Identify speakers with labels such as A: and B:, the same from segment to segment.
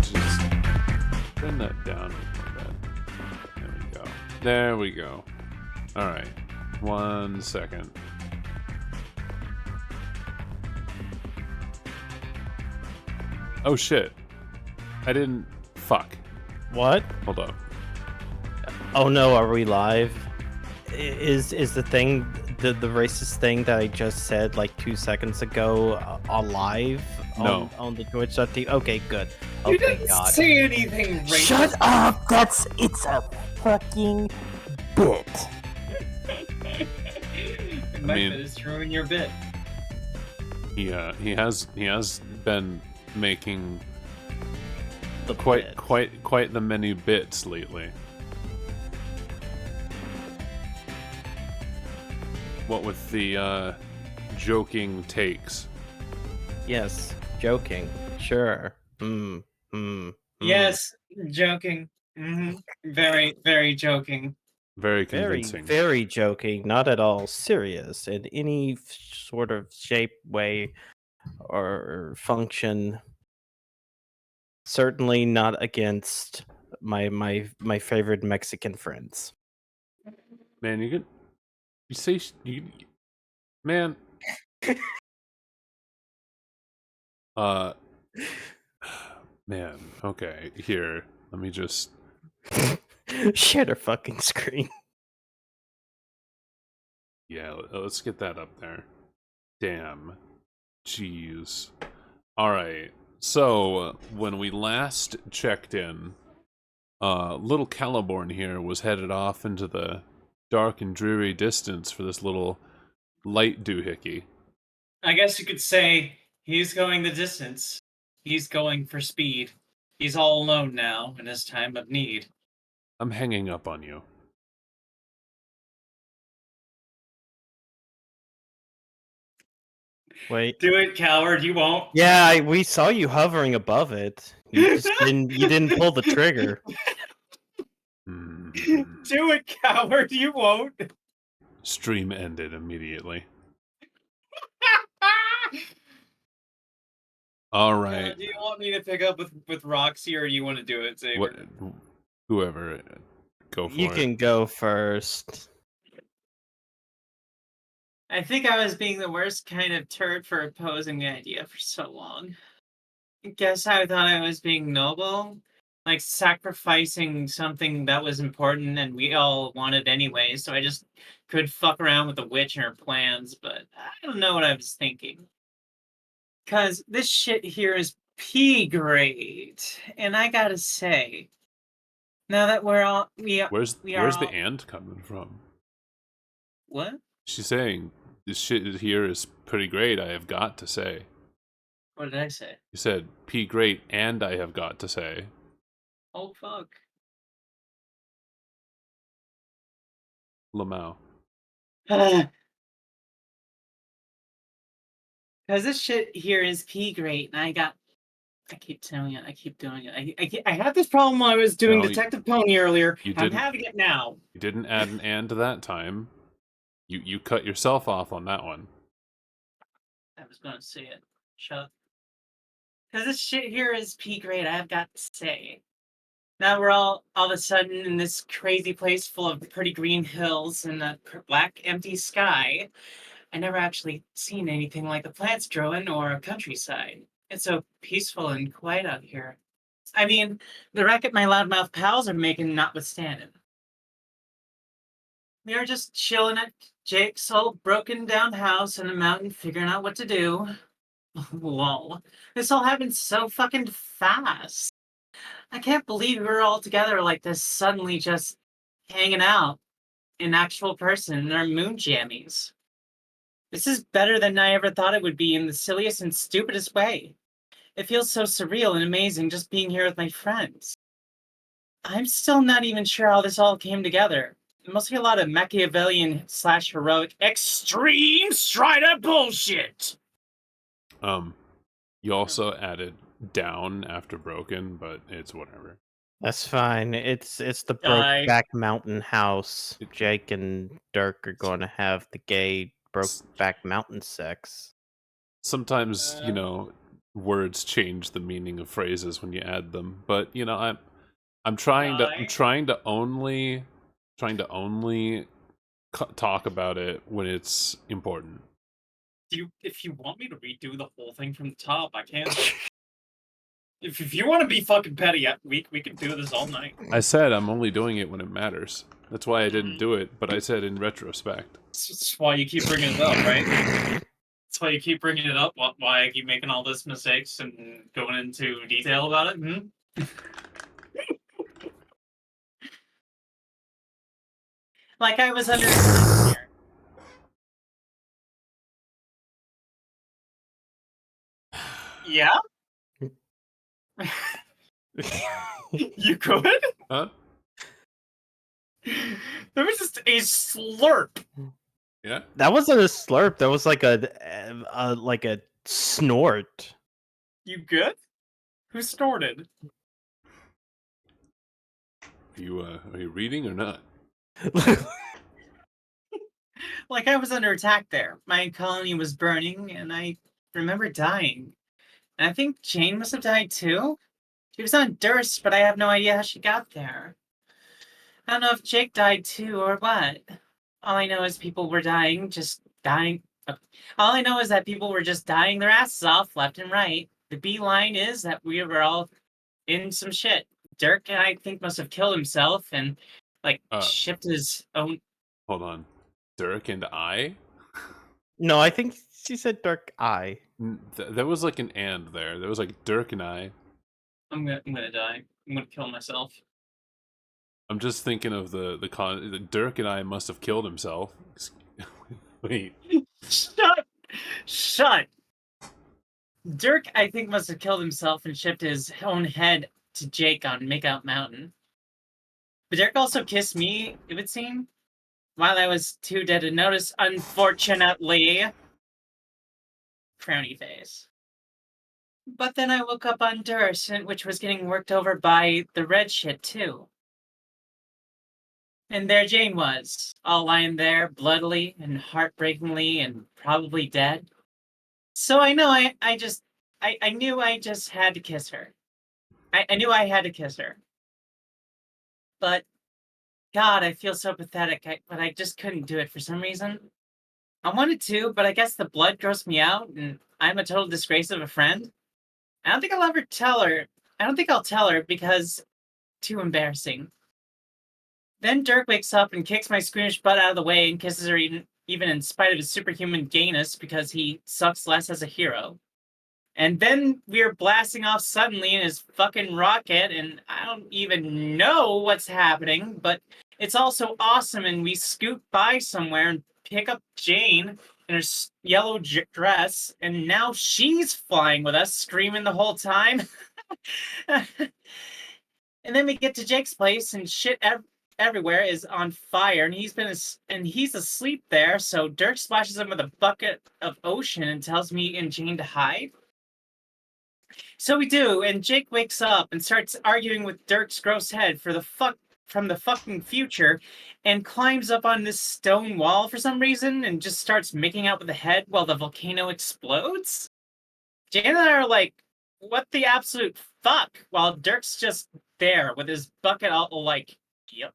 A: Just turn that down a little bit. There we go. There we go. All right. 1 second. Oh shit. I didn't. Fuck.
B: What?
A: Hold up.
B: Oh no, are we live? Is the thing, the racist thing that I just said like 2 seconds ago alive
A: No.
B: on the Twitch.tv? Okay, good. Oh,
C: You
B: thank
C: didn't
B: God.
C: say anything racist.
B: Shut up! It's a fucking bit.
C: My
A: mean-
C: bit is to ruin your bit.
A: He has been making
B: The
A: quite
B: bit.
A: the many bits lately. What with the joking takes.
B: Yes, joking. Sure.
C: Yes, joking. Very, very joking.
A: Very
B: Very,
A: convincing.
B: very joking. Not at all serious in any sort of shape, way, or function. Certainly not against my favorite Mexican friends.
A: Man, you say man. Man. Okay, here. Let me just.
B: Share their fucking screen.
A: Yeah, let's get that up there. Damn. Jeez. Alright. So, when we last checked in, little Caliborn here was headed off into the dark and dreary distance for this little light doohickey.
C: I guess you could say he's going the distance. He's going for speed. He's all alone now in his time of need.
A: I'm hanging up on you.
B: Wait.
C: Do it, coward. You won't.
B: Yeah, we saw you hovering above it. You just didn't pull the trigger.
C: Do it, coward. You won't.
A: Stream ended immediately. Alright.
C: Do you want me to pick up with Roxy, or do you want to do it, Xavier?
A: What? Whoever. Go for it.
B: You can go first.
C: I think I was being the worst kind of turd for opposing the idea for so long. Guess I thought I was being noble, like sacrificing something that was important and we all wanted anyway, so I just could fuck around with the witch and her plans, but I don't know what I was thinking. Cause this shit here is P grade, and I gotta say, now that
A: Where's
C: all...
A: the and coming from?
C: What?
A: She's saying this shit here is pretty great, I have got to say.
C: What did I say?
A: You said P great and I have got to say.
C: Oh fuck.
A: Lamau.
C: Because this shit here is P grade, and I keep telling it, I keep doing it. I had this problem when I was doing
A: No,
C: Detective Pony earlier.
A: you
C: I'm
A: didn't-
C: having it now.
A: You didn't add an and to that time. You cut yourself off on that one.
C: I was going to say it. Shut up. Because this shit here is P grade, I've got to say. Now we're all of a sudden in this crazy place full of pretty green hills and a black empty sky. I never actually seen anything like the plants growing or a countryside. It's so peaceful and quiet out here. I mean, the racket my loudmouth pals are making notwithstanding. We are just chilling at Jake's old broken down house in the mountain figuring out what to do. Lol. This all happened so fucking fast. I can't believe we were all together like this, suddenly just hanging out in actual person in our moon jammies. This is better than I ever thought it would be in the silliest and stupidest way. It feels so surreal and amazing just being here with my friends. I'm still not even sure how this all came together. Mostly a lot of Machiavellian / heroic extreme straight-up bullshit.
A: You also added down after broken, but it's whatever.
B: That's fine. It's the
C: Die.
B: Brokeback Mountain house. Jake and Dirk are going to have the gay Brokeback Mountain sex.
A: sometimes, words change the meaning of phrases when you add them. But, I'm trying to only talk about it when it's important.
C: If you want me to redo the whole thing from the top, I can. If you want to be fucking petty, we can do this all night.
A: I said I'm only doing it when it matters. That's why I didn't do it, but I said in retrospect.
C: That's why you keep bringing it up, right? That's why you keep bringing it up. Why I keep making all this mistakes and going into detail about it. Like I was under here. Yeah? You could?
A: Huh?
C: There was just a slurp.
A: Yeah?
B: That wasn't a slurp. That was like a snort.
C: You good? Who snorted?
A: Are you reading or not?
C: Like I was under attack there. My colony was burning, and I remember dying. And I think Jane must have died too. She was on Durst, but I have no idea how she got there. I don't know if Jake died too or what. All I know is people were dying, just dying. All I know is that people were just dying their asses off left and right. The beeline is that we were all in some shit. Dirk, I think, must have killed himself and, shipped his own.
A: Hold on. Dirk and I?
B: No, I think she said Dark Eye.
A: There was like an and there. There was like Dirk and I.
C: I'm gonna die. I'm gonna kill myself.
A: I'm just thinking of the Dirk and I must have killed himself. Wait.
C: Shut. Dirk, I think, must have killed himself and shipped his own head to Jake on Makeout Mountain. But Dirk also kissed me, it would seem, while I was too dead to notice, unfortunately. Frowny face. But then I woke up on Durst, which was getting worked over by the red shit, too. And there Jane was, all lying there, bloodily and heartbreakingly and probably dead. So I know I knew I just had to kiss her. I knew I had to kiss her. But, God, I feel so pathetic, but I just couldn't do it for some reason. I wanted to, but I guess the blood grossed me out, and I'm a total disgrace of a friend. I don't think I'll ever tell her. I don't think I'll tell her because too embarrassing. Then Dirk wakes up and kicks my squeamish butt out of the way and kisses her even in spite of his superhuman gayness because he sucks less as a hero. And then we're blasting off suddenly in his fucking rocket, and I don't even know what's happening, but it's also awesome, and we scoot by somewhere and pick up Jane in her yellow dress, and now she's flying with us, screaming the whole time. And then we get to Jake's place, and shit everywhere is on fire, and he's asleep there. So Dirk splashes him with a bucket of ocean and tells me and Jane to hide. So we do, and Jake wakes up and starts arguing with Dirk's gross head from the fucking future, and climbs up on this stone wall for some reason and just starts making out with the head while the volcano explodes. Jane and I are like, what the absolute fuck? While Dirk's just there with his bucket all like, yep.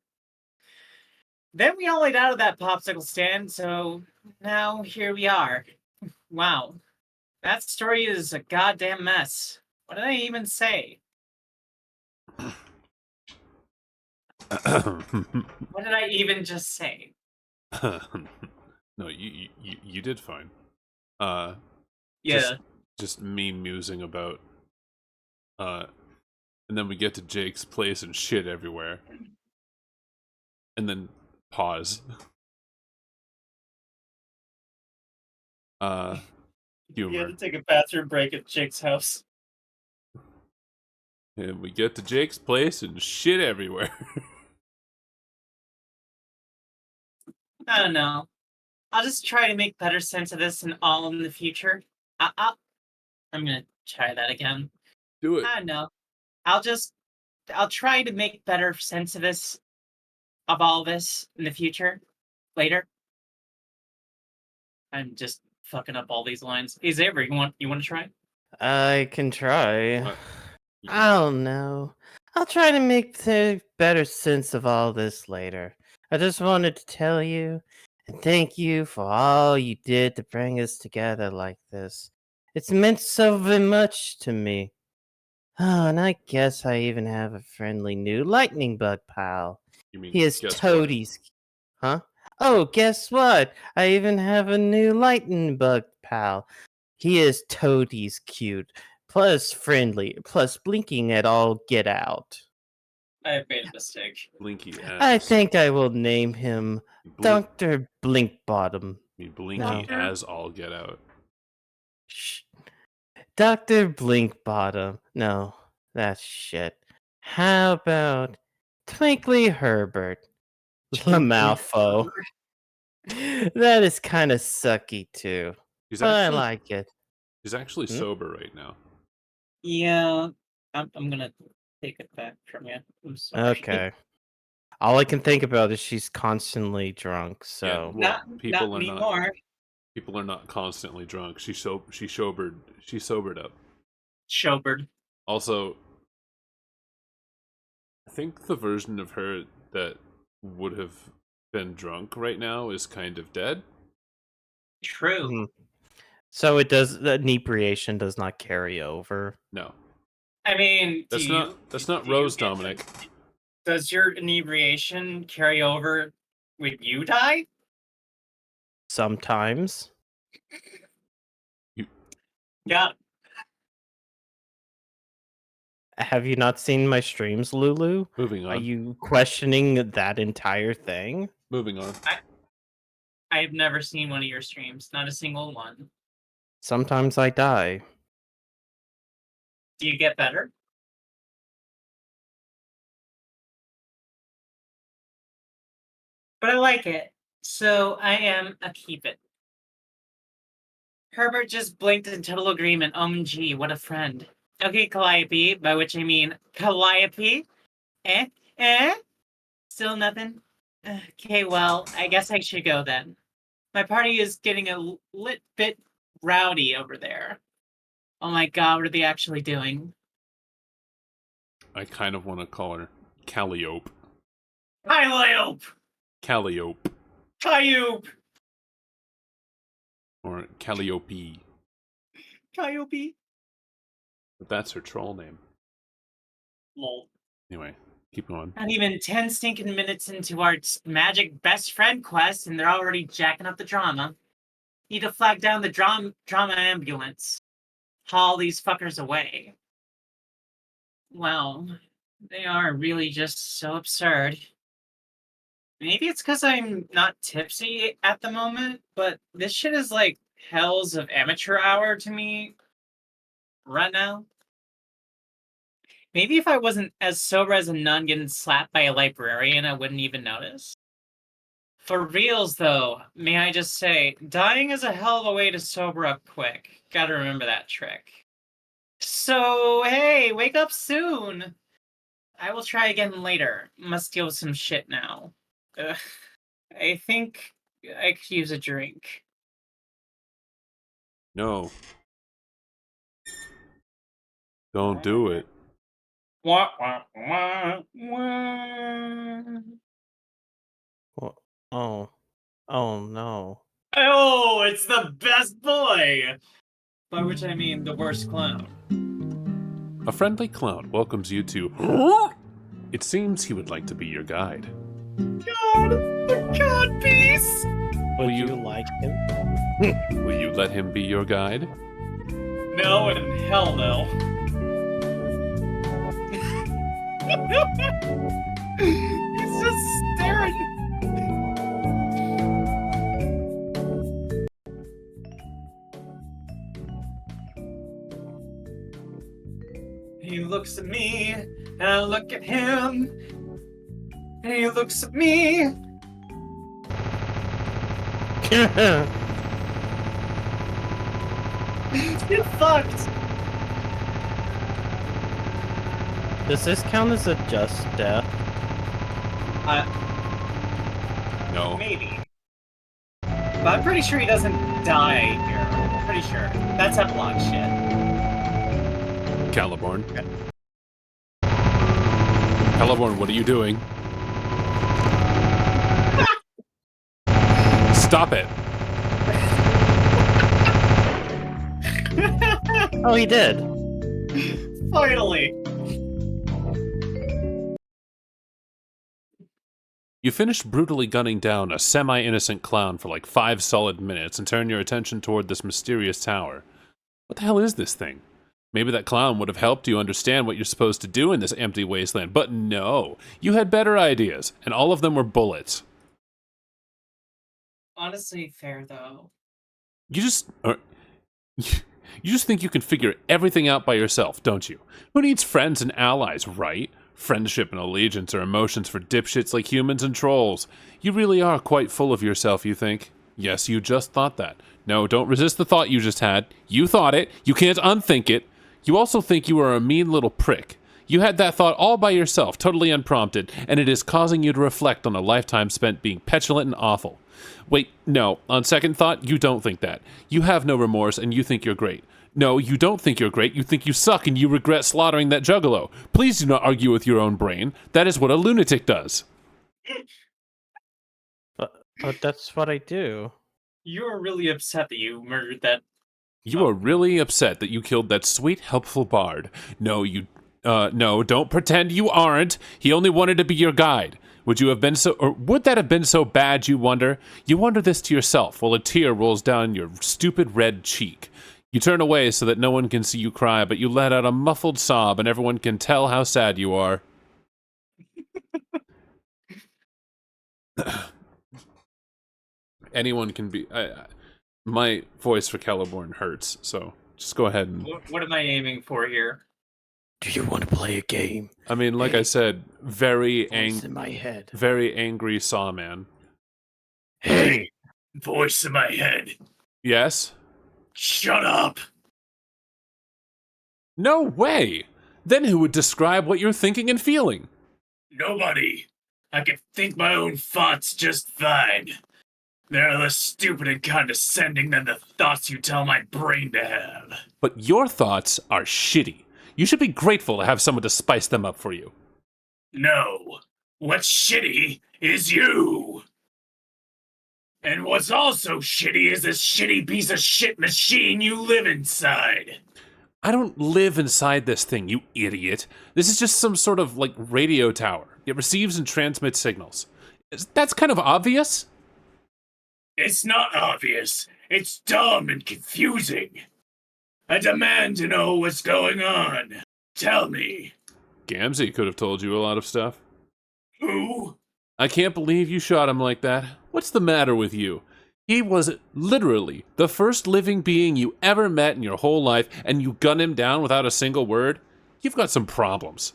C: Then we all laid out of that popsicle stand, so now here we are. Wow. That story is a goddamn mess. What did I even say? What did I even just say?
A: No, you did fine.
C: Yeah.
A: Just me musing about. And then we get to Jake's place and shit everywhere. And then pause. Humor.
C: You had to take a bathroom break at Jake's house.
A: And we get to Jake's place and shit everywhere.
C: I don't know. I'll just try to make better sense of this and all in the future. I'm gonna try that again.
A: Do it.
C: I don't know. I'll try to make better sense of this, of all this in the future, later. I'm just fucking up all these lines. Hey Xavier, you want to try?
B: I can try.
A: What?
B: I don't know. I'll try to make better sense of all this later. I just wanted to tell you and thank you for all you did to bring us together like this. It's meant so very much to me. Oh, and I guess I even have a friendly new lightning bug pal.
A: You mean
B: He is
A: guess what?
B: Toadie's. Huh? Oh, guess what? I even have a new lightning bug pal. He is Toadie's cute, plus friendly, plus blinking at all get out.
C: I made a mistake.
A: Blinky
B: I
A: as.
B: think I will name him Dr. Blinkbottom.
A: Blinky
B: No.
A: as all get out.
B: Shh. Dr. Blinkbottom. No, that's shit. How about Twinkly Herbert? Lamalfo. That is kind of sucky too.
A: He's
B: But I
A: actually,
B: like it.
A: he's actually
B: Hmm?
A: sober right now.
C: Yeah, I'm gonna take it back from you. I'm sorry.
B: Okay. All I can think about is she's constantly drunk, so
A: well,
C: Not
A: people are not.
C: anymore.
A: People are not constantly drunk. She sobered up.
C: Showbird.
A: Also, I think the version of her that would have been drunk right now is kind of dead.
C: True.
B: Mhm. So it does the inebriation does not carry over.
A: No,
C: I mean,
A: that's not
C: do you
A: Rose
C: get to-
A: Dominic.
C: Does your inebriation carry over when you die?
B: Sometimes.
C: Yeah.
B: Have you not seen my streams, Lulu?
A: Moving
B: Are
A: on.
B: you questioning that entire thing?
A: Moving on.
C: I've never seen one of your streams. Not a single one.
B: Sometimes I die.
C: Do you get better? But I like it. So I am a keep it. Herbert just blinked in total agreement. OMG, what a friend. Okay, Calliope, by which I mean Calliope. Eh? Still nothing? Okay, well, I guess I should go then. My party is getting a lit bit rowdy over there. Oh my god, what are they actually doing?
A: I kind of want to call her Calliope.
C: Calliope!
A: Calliope.
C: Calliope!
A: Or Calliope.
C: Calliope?
A: But that's her troll name.
C: Lol.
A: Anyway, keep going.
C: Not even 10 stinking minutes into our magic best friend quest, and they're already jacking up the drama. Need to flag down the drama ambulance. Haul these fuckers away. Well, they are really just so absurd. Maybe it's because I'm not tipsy at the moment, but this shit is like hells of amateur hour to me right now. Maybe if I wasn't as sober as a nun getting slapped by a librarian, I wouldn't even notice. For reals, though, may I just say, dying is a hell of a way to sober up quick. Gotta remember that trick. So, hey, wake up soon! I will try again later. Must deal with some shit now. I think I could use a drink.
A: No. Don't do it.
C: Wah, wah, wah, wah.
B: Oh no.
C: Oh, it's the best boy! By which I mean the worst clown.
A: A friendly clown welcomes you to. It seems he would like to be your guide.
C: God, the God piece!
B: Would
A: you-
B: you like him?
A: Will you let him be your guide?
C: No and hell no. He's just staring. He looks at me, and I look at him, and he looks at me. Get fucked.
B: Does this count as a just death?
A: No.
C: Maybe. But I'm pretty sure he doesn't die here. That's epilogue shit.
A: Caliborn. Caliborn, what are you doing? Stop it.
B: Oh, he did.
C: Finally.
A: You finish brutally gunning down a semi-innocent clown for like 5 solid minutes and turn your attention toward this mysterious tower. What the hell is this thing? Maybe that clown would have helped you understand what you're supposed to do in this empty wasteland, but no. You had better ideas, and all of them were bullets.
C: Honestly, fair though.
A: You just think you can figure everything out by yourself, don't you? Who needs friends and allies, right? Friendship and allegiance are emotions for dipshits like humans and trolls. You really are quite full of yourself, you think? Yes, you just thought that. No, don't resist the thought you just had. You thought it. You can't unthink it. You also think you are a mean little prick. You had that thought all by yourself, totally unprompted, and it is causing you to reflect on a lifetime spent being petulant and awful. Wait, no, on second thought, you don't think that. You have no remorse, and you think you're great. No, you don't think you're great, you think you suck, and you regret slaughtering that juggalo. Please do not argue with your own brain. That is what a lunatic does.
B: But that's what I do.
C: You're really upset that you murdered that.
A: You are really upset that you killed that sweet, helpful bard. No, no, don't pretend you aren't. He only wanted to be your guide. Would that have been so bad, you wonder? You wonder this to yourself while a tear rolls down your stupid red cheek. You turn away so that no one can see you cry, but you let out a muffled sob and everyone can tell how sad you are. Anyone can be... my voice for Caliborn hurts, so just go ahead and...
C: What am I aiming for here?
B: Do you want to play a game?
A: I mean, like I said, very angry...
B: in my head.
A: Very angry Sawman.
C: Hey! Voice in my head.
A: Yes?
C: Shut up!
A: No way! Then who would describe what you're thinking and feeling?
C: Nobody. I can think my own thoughts just fine. They're less stupid and condescending than the thoughts you tell my brain to have.
A: But your thoughts are shitty. You should be grateful to have someone to spice them up for you.
C: No. What's shitty is you. And what's also shitty is this shitty piece of shit machine you live inside.
A: I don't live inside this thing, you idiot. This is just some sort of, like, radio tower. It receives and transmits signals. That's kind of obvious.
C: It's not obvious. It's dumb and confusing. I demand to know what's going on. Tell me.
A: Gamzee could have told you a lot of stuff.
C: Who?
A: I can't believe you shot him like that. What's the matter with you? He was literally the first living being you ever met in your whole life, and you gun him down without a single word? You've got some problems.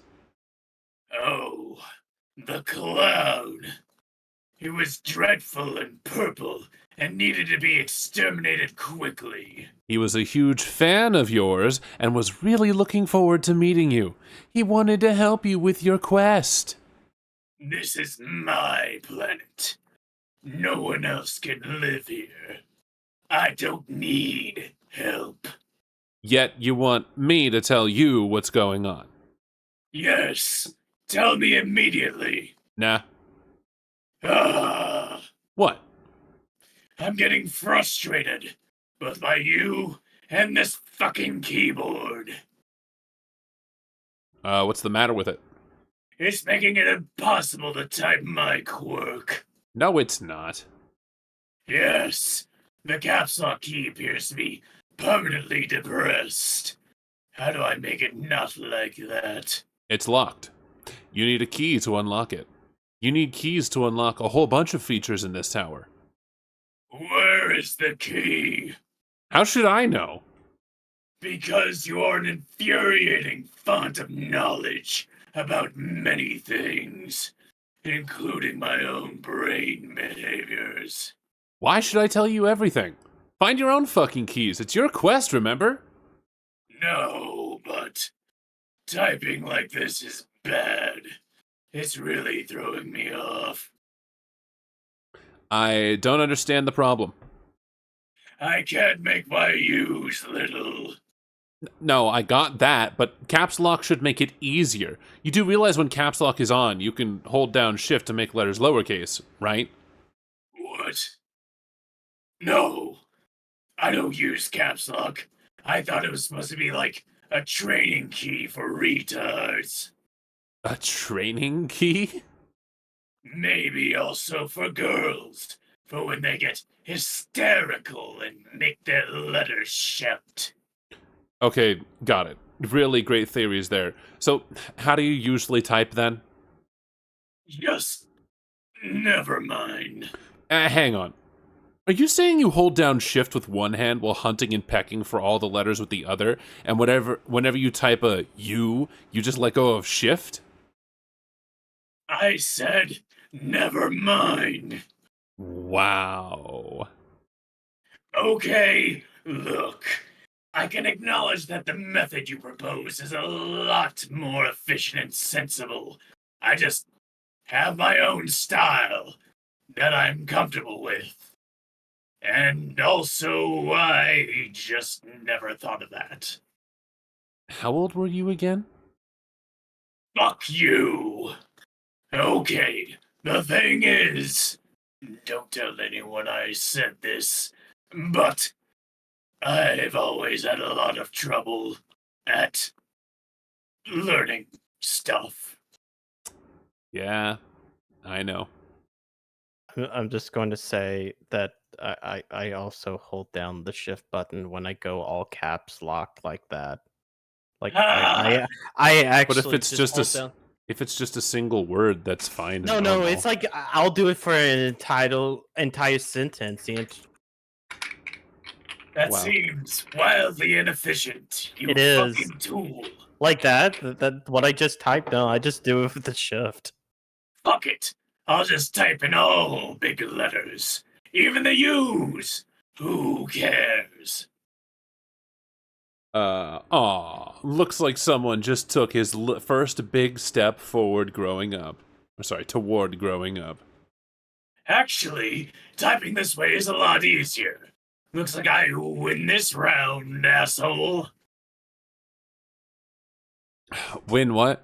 C: Oh, the clown. He was dreadful and purple, and needed to be exterminated quickly.
A: He was a huge fan of yours, and was really looking forward to meeting you. He wanted to help you with your quest.
C: This is my planet. No one else can live here. I don't need help.
A: Yet you want me to tell you what's going on.
C: Yes, tell me immediately.
A: Nah.
C: Ah,
A: What?
C: I'm getting frustrated, both by you and this fucking keyboard.
A: What's the matter with it?
C: It's making it impossible to type my quirk.
A: No, it's not.
C: Yes, the caps lock key appears to be permanently depressed. How do I make it not like that?
A: It's locked. You need a key to unlock it. You need keys to unlock a whole bunch of features in this tower.
C: Where is the key?
A: How should I know?
C: Because you are an infuriating font of knowledge about many things, including my own brain behaviors.
A: Why should I tell you everything? Find your own fucking keys. It's your quest, remember?
C: No, but typing like this is bad. It's really throwing me off.
A: I don't understand the problem.
D: I can't make my U's little.
A: No, I got that, but caps lock should make it easier. You do realize when caps lock is on, you can hold down shift to make letters lowercase, right?
D: What? No, I don't use caps lock. I thought it was supposed to be like a training key for retards.
A: A training key?
D: Maybe also for girls, for when they get hysterical and make their letters shout.
A: Okay, got it. Really great theories there. So, how do you usually type then?
D: Just never mind.
A: Hang on. Are you saying you hold down shift with one hand while hunting and pecking for all the letters with the other, and whenever you type a U, you just let go of shift?
D: I said never mind.
A: Wow.
D: Okay, look. I can acknowledge that the method you propose is a lot more efficient and sensible. I just have my own style that I'm comfortable with. And also, I just never thought of that.
A: How old were you again?
D: Fuck you! Okay, the thing is, don't tell anyone I said this, but I've always had a lot of trouble at learning stuff.
A: Yeah, I know.
B: I'm just going to say that I also hold down the shift button when I go all caps lock like that. Like I actually
A: But if it's just
B: hold
A: a
B: down.
A: if it's just a single word, that's fine.
B: No,
A: and
B: no,
A: normal.
B: it's like I'll do it for an entire sentence.
D: That
A: Wow.
D: seems wildly inefficient, you
B: It is.
D: fucking tool.
B: Like that what I just typed. No, I just do it with the shift.
D: Fuck it. I'll just type in all big letters. Even the U's. Who cares?
A: Looks like someone just took his first big step forward growing up. Toward growing up.
D: Actually, typing this way is a lot easier. Looks like I win this round, asshole.
A: Win what?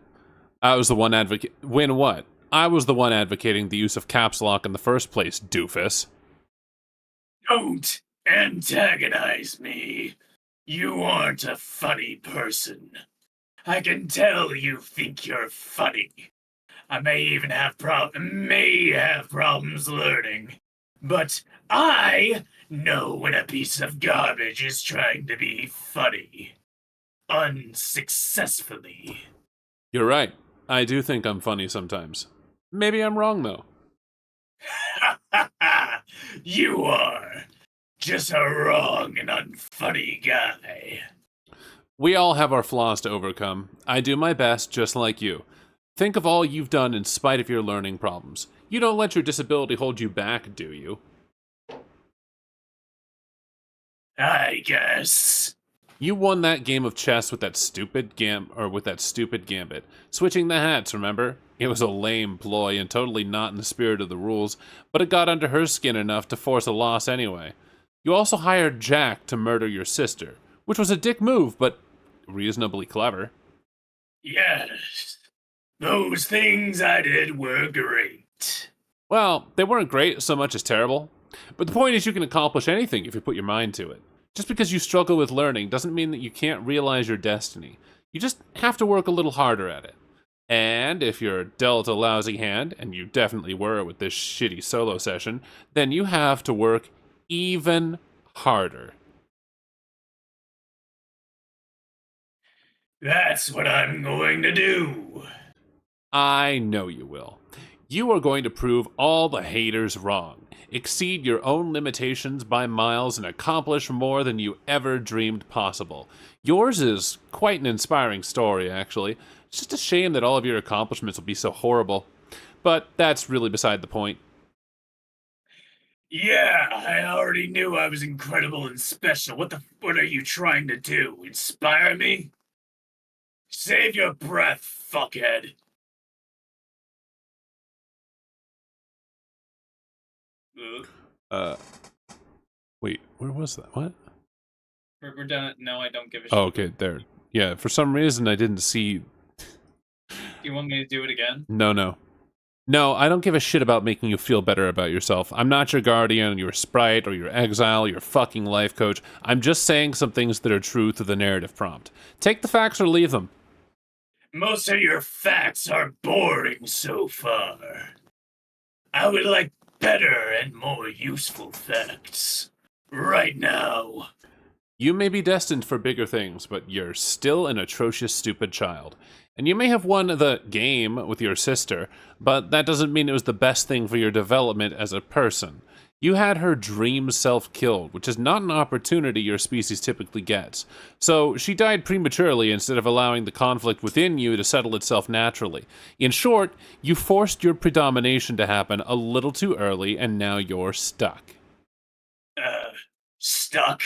A: Win what? I was the one advocating the use of caps lock in the first place, doofus.
D: Don't antagonize me. You aren't a funny person. I can tell you think you're funny. I may even have problems learning, but I know when a piece of garbage is trying to be funny. Unsuccessfully.
A: You're right. I do think I'm funny sometimes. Maybe I'm wrong, though.
D: You are. Just a wrong and unfunny guy.
A: We all have our flaws to overcome. I do my best, just like you. Think of all you've done in spite of your learning problems. You don't let your disability hold you back, do you?
D: I guess.
A: You won that game of chess with that stupid gambit. Switching the hats, remember? It was a lame ploy and totally not in the spirit of the rules, but it got under her skin enough to force a loss anyway. You also hired Jack to murder your sister, which was a dick move, but reasonably clever.
D: Yes. Those things I did were great.
A: Well, they weren't great so much as terrible. But the point is you can accomplish anything if you put your mind to it. Just because you struggle with learning doesn't mean that you can't realize your destiny. You just have to work a little harder at it. And if you're dealt a lousy hand, and you definitely were with this shitty solo session, then you have to work even harder.
D: That's what I'm going to do.
A: I know you will. You are going to prove all the haters wrong, exceed your own limitations by miles, and accomplish more than you ever dreamed possible. Yours is quite an inspiring story, actually. It's just a shame that all of your accomplishments will be so horrible. But that's really beside the point.
D: Yeah, I already knew I was incredible and special. What are you trying to do? Inspire me? Save your breath, fuckhead.
A: Wait, where was that? What?
C: We're done at no, I don't give a shit.
A: Oh, okay, there. Yeah, for some reason I didn't see...
C: Do you want me to do it again?
A: No, I don't give a shit about making you feel better about yourself. I'm not your guardian, your sprite, or your exile, your fucking life coach. I'm just saying some things that are true to the narrative prompt. Take the facts or leave them.
D: Most of your facts are boring so far. I would like better and more useful facts. Right now.
A: You may be destined for bigger things, but you're still an atrocious, stupid child. And you may have won the game with your sister, but that doesn't mean it was the best thing for your development as a person. You had her dream self killed, which is not an opportunity your species typically gets. So she died prematurely instead of allowing the conflict within you to settle itself naturally. In short, you forced your predomination to happen a little too early, and now you're stuck.
D: Stuck?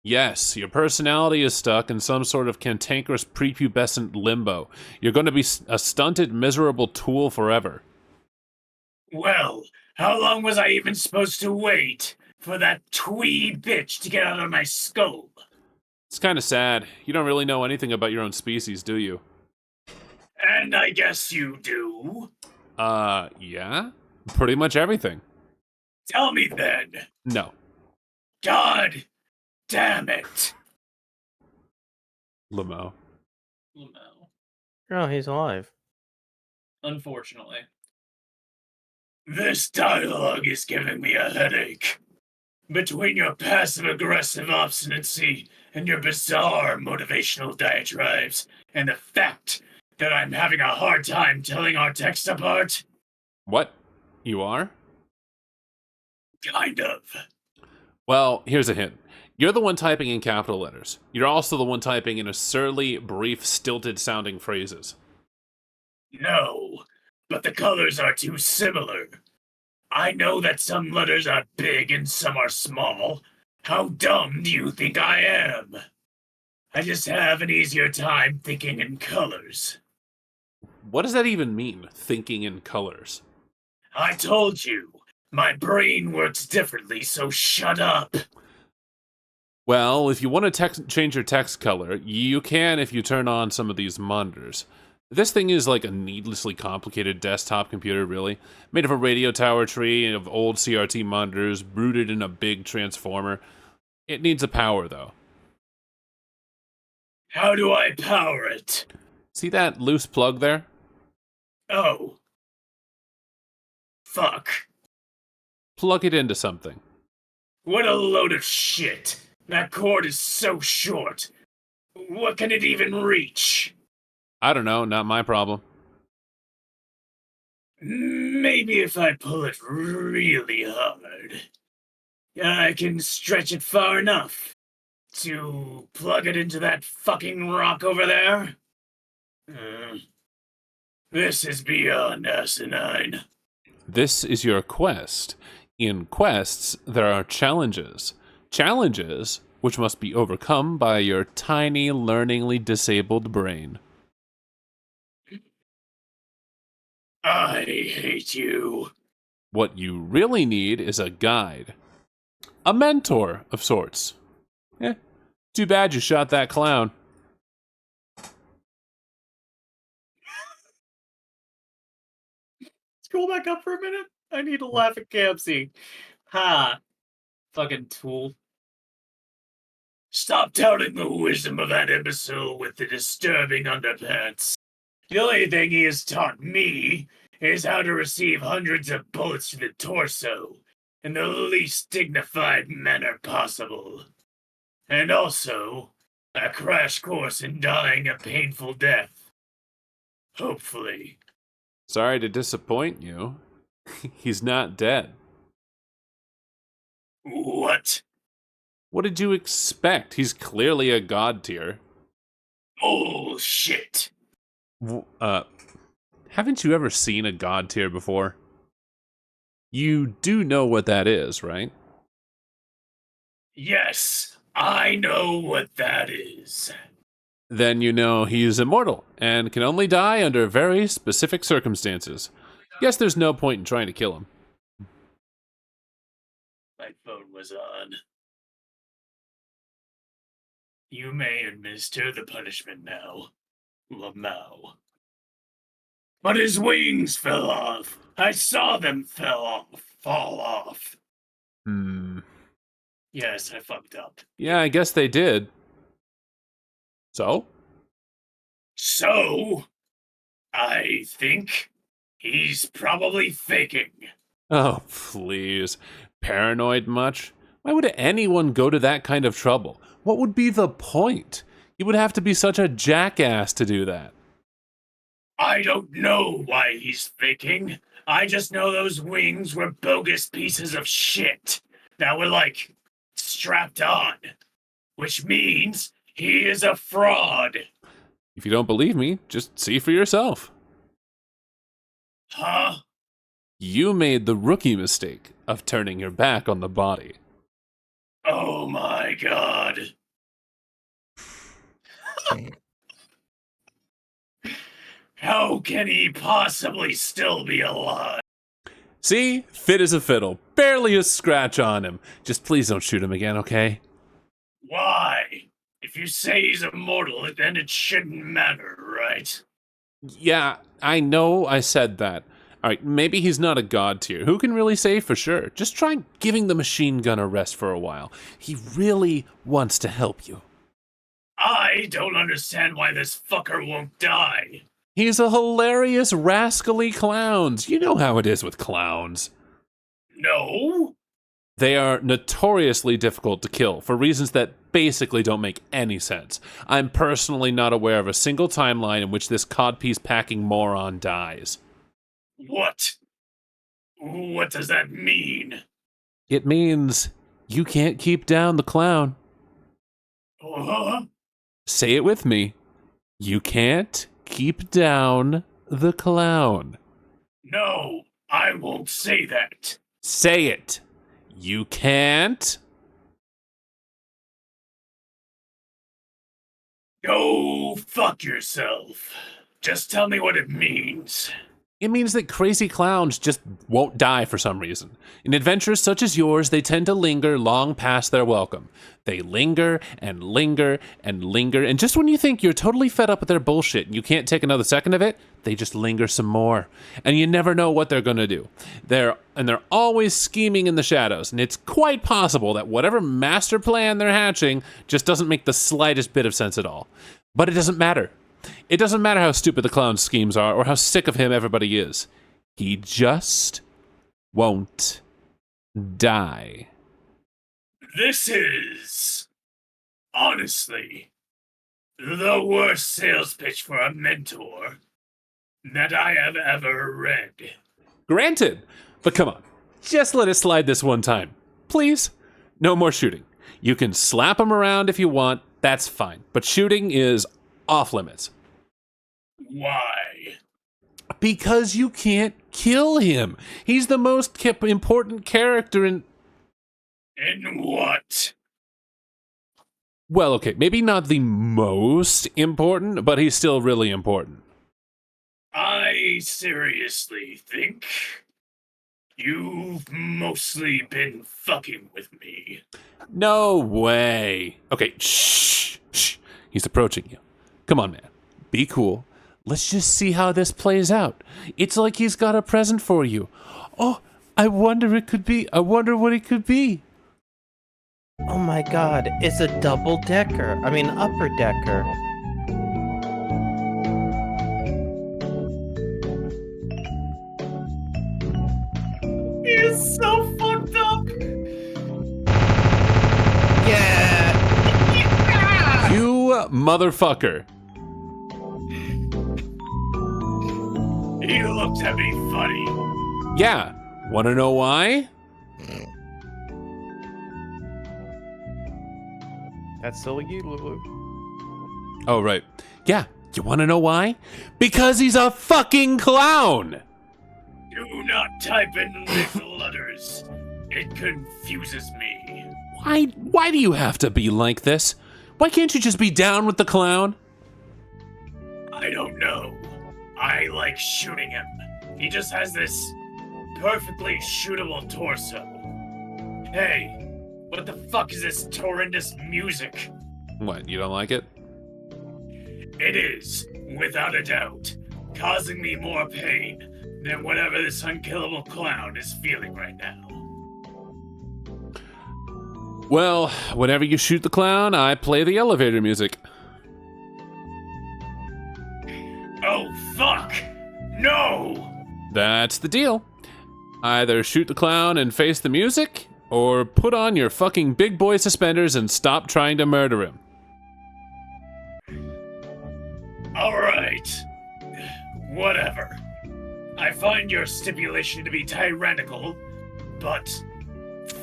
A: Yes, your personality is stuck in some sort of cantankerous prepubescent limbo. You're going to be a stunted, miserable tool forever.
D: Well, how long was I even supposed to wait for that twee bitch to get out of my skull?
A: It's kind of sad. You don't really know anything about your own species, do you?
D: And I guess you do?
A: Yeah? Pretty much everything.
D: Tell me then.
A: No.
D: God damn it.
A: Lamo.
B: Oh, he's alive.
C: Unfortunately.
D: This dialogue is giving me a headache. Between your passive-aggressive obstinacy and your bizarre motivational diatribes, and the fact that I'm having a hard time telling our text apart.
A: What? You are?
D: Kind of.
A: Well, here's a hint. You're the one typing in capital letters. You're also the one typing in a surly, brief, stilted-sounding phrases.
D: No, but the colors are too similar. I know that some letters are big and some are small. How dumb do you think I am? I just have an easier time thinking in colors.
A: What does that even mean, thinking in colors?
D: I told you, my brain works differently, so shut up.
A: Well, if you want to change your text color, you can if you turn on some of these monitors. This thing is like a needlessly complicated desktop computer, really. Made of a radio tower tree of old CRT monitors, rooted in a big transformer. It needs a power, though.
D: How do I power it?
A: See that loose plug there?
D: Oh. Fuck.
A: Plug it into something.
D: What a load of shit. That cord is so short. What can it even reach?
A: I don't know, not my problem.
D: Maybe if I pull it really hard, I can stretch it far enough to plug it into that fucking rock over there. This is beyond asinine.
A: This is your quest. In quests, there are challenges. Challenges which must be overcome by your tiny, learningly disabled brain.
D: I hate you.
A: What you really need is a guide. A mentor of sorts. Too bad you shot that clown.
C: Scroll back up for a minute. I need to laugh at Campsy. Ha. Fucking tool.
D: Stop doubting the wisdom of that imbecile with the disturbing underpants. The only thing he has taught me is how to receive hundreds of bullets to the torso in the least dignified manner possible. And also, a crash course in dying a painful death. Hopefully.
A: Sorry to disappoint you. He's not dead.
D: What?
A: What did you expect? He's clearly a god tier.
D: Bullshit.
A: Haven't you ever seen a god tier before? You do know what that is, right?
D: Yes, I know what that is.
A: Then you know he's immortal and can only die under very specific circumstances. Guess there's no point in trying to kill him.
D: My phone was on. You may administer the punishment now, Lamau. But his wings fell off. I saw them fall off. Yes, I fucked up.
A: Yeah, I guess they did. So?
D: So, I think he's probably faking.
A: Oh, please. Paranoid much? Why would anyone go to that kind of trouble? What would be the point? You would have to be such a jackass to do that.
D: I don't know why he's faking. I just know those wings were bogus pieces of shit that were, like, strapped on. Which means he is a fraud.
A: If you don't believe me, just see for yourself.
D: Huh?
A: You made the rookie mistake of turning your back on the body.
D: Oh my god. How can he possibly still be alive?
A: See? Fit as a fiddle. Barely a scratch on him. Just please don't shoot him again, okay?
D: Why? If you say he's immortal, then it shouldn't matter, right?
A: Yeah, I know I said that. Alright, maybe he's not a god tier. Who can really say for sure? Just try giving the machine gun a rest for a while. He really wants to help you.
D: I don't understand why this fucker won't die.
A: He's a hilarious, rascally clowns. You know how it is with clowns.
D: No?
A: They are notoriously difficult to kill for reasons that basically don't make any sense. I'm personally not aware of a single timeline in which this codpiece packing moron dies.
D: What? What does that mean?
A: It means you can't keep down the clown. Say it with me. You can't keep down the clown.
D: No, I won't say that.
A: Say it. You can't.
D: Go fuck yourself. Just tell me what it means.
A: It means that crazy clowns just won't die for some reason. In adventures such as yours, they tend to linger long past their welcome. They linger and linger and linger, and just when you think you're totally fed up with their bullshit and you can't take another second of it, they just linger some more. And you never know what they're gonna do. They're always scheming in the shadows, and it's quite possible that whatever master plan they're hatching just doesn't make the slightest bit of sense at all. But it doesn't matter. It doesn't matter how stupid the clown's schemes are or how sick of him everybody is. He just won't die.
D: This is, honestly, the worst sales pitch for a mentor that I have ever read.
A: Granted, but come on, just let it slide this one time. Please, no more shooting. You can slap him around if you want, that's fine. But shooting is off limits.
D: Why?
A: Because you can't kill him. He's the most important character in...
D: In what?
A: Well, okay, maybe not the most important, but he's still really important.
D: I seriously think you've mostly been fucking with me.
A: No way. Okay, shh. He's approaching you. Come on, man. Be cool. Let's just see how this plays out. It's like he's got a present for you. Oh, I wonder what it could be.
B: Oh my god, it's a double-decker. I mean, upper-decker.
D: He is so fucked up!
B: Yeah!
A: You motherfucker.
D: He looked at me funny.
A: Yeah. Wanna know why?
B: That's silly you, Lulu.
A: Oh, right. Yeah. You wanna know why? Because he's a fucking clown!
D: Do not type in little letters. It confuses me.
A: Why do you have to be like this? Why can't you just be down with the clown?
D: I don't know. I like shooting him. He just has this perfectly shootable torso. Hey, what the fuck is this horrendous music?
A: What, you don't like it?
D: It is, without a doubt, causing me more pain than whatever this unkillable clown is feeling right now.
A: Well, whenever you shoot the clown, I play the elevator music.
D: Oh, fuck! No!
A: That's the deal. Either shoot the clown and face the music, or put on your fucking big boy suspenders and stop trying to murder him.
D: Alright. Whatever. I find your stipulation to be tyrannical, but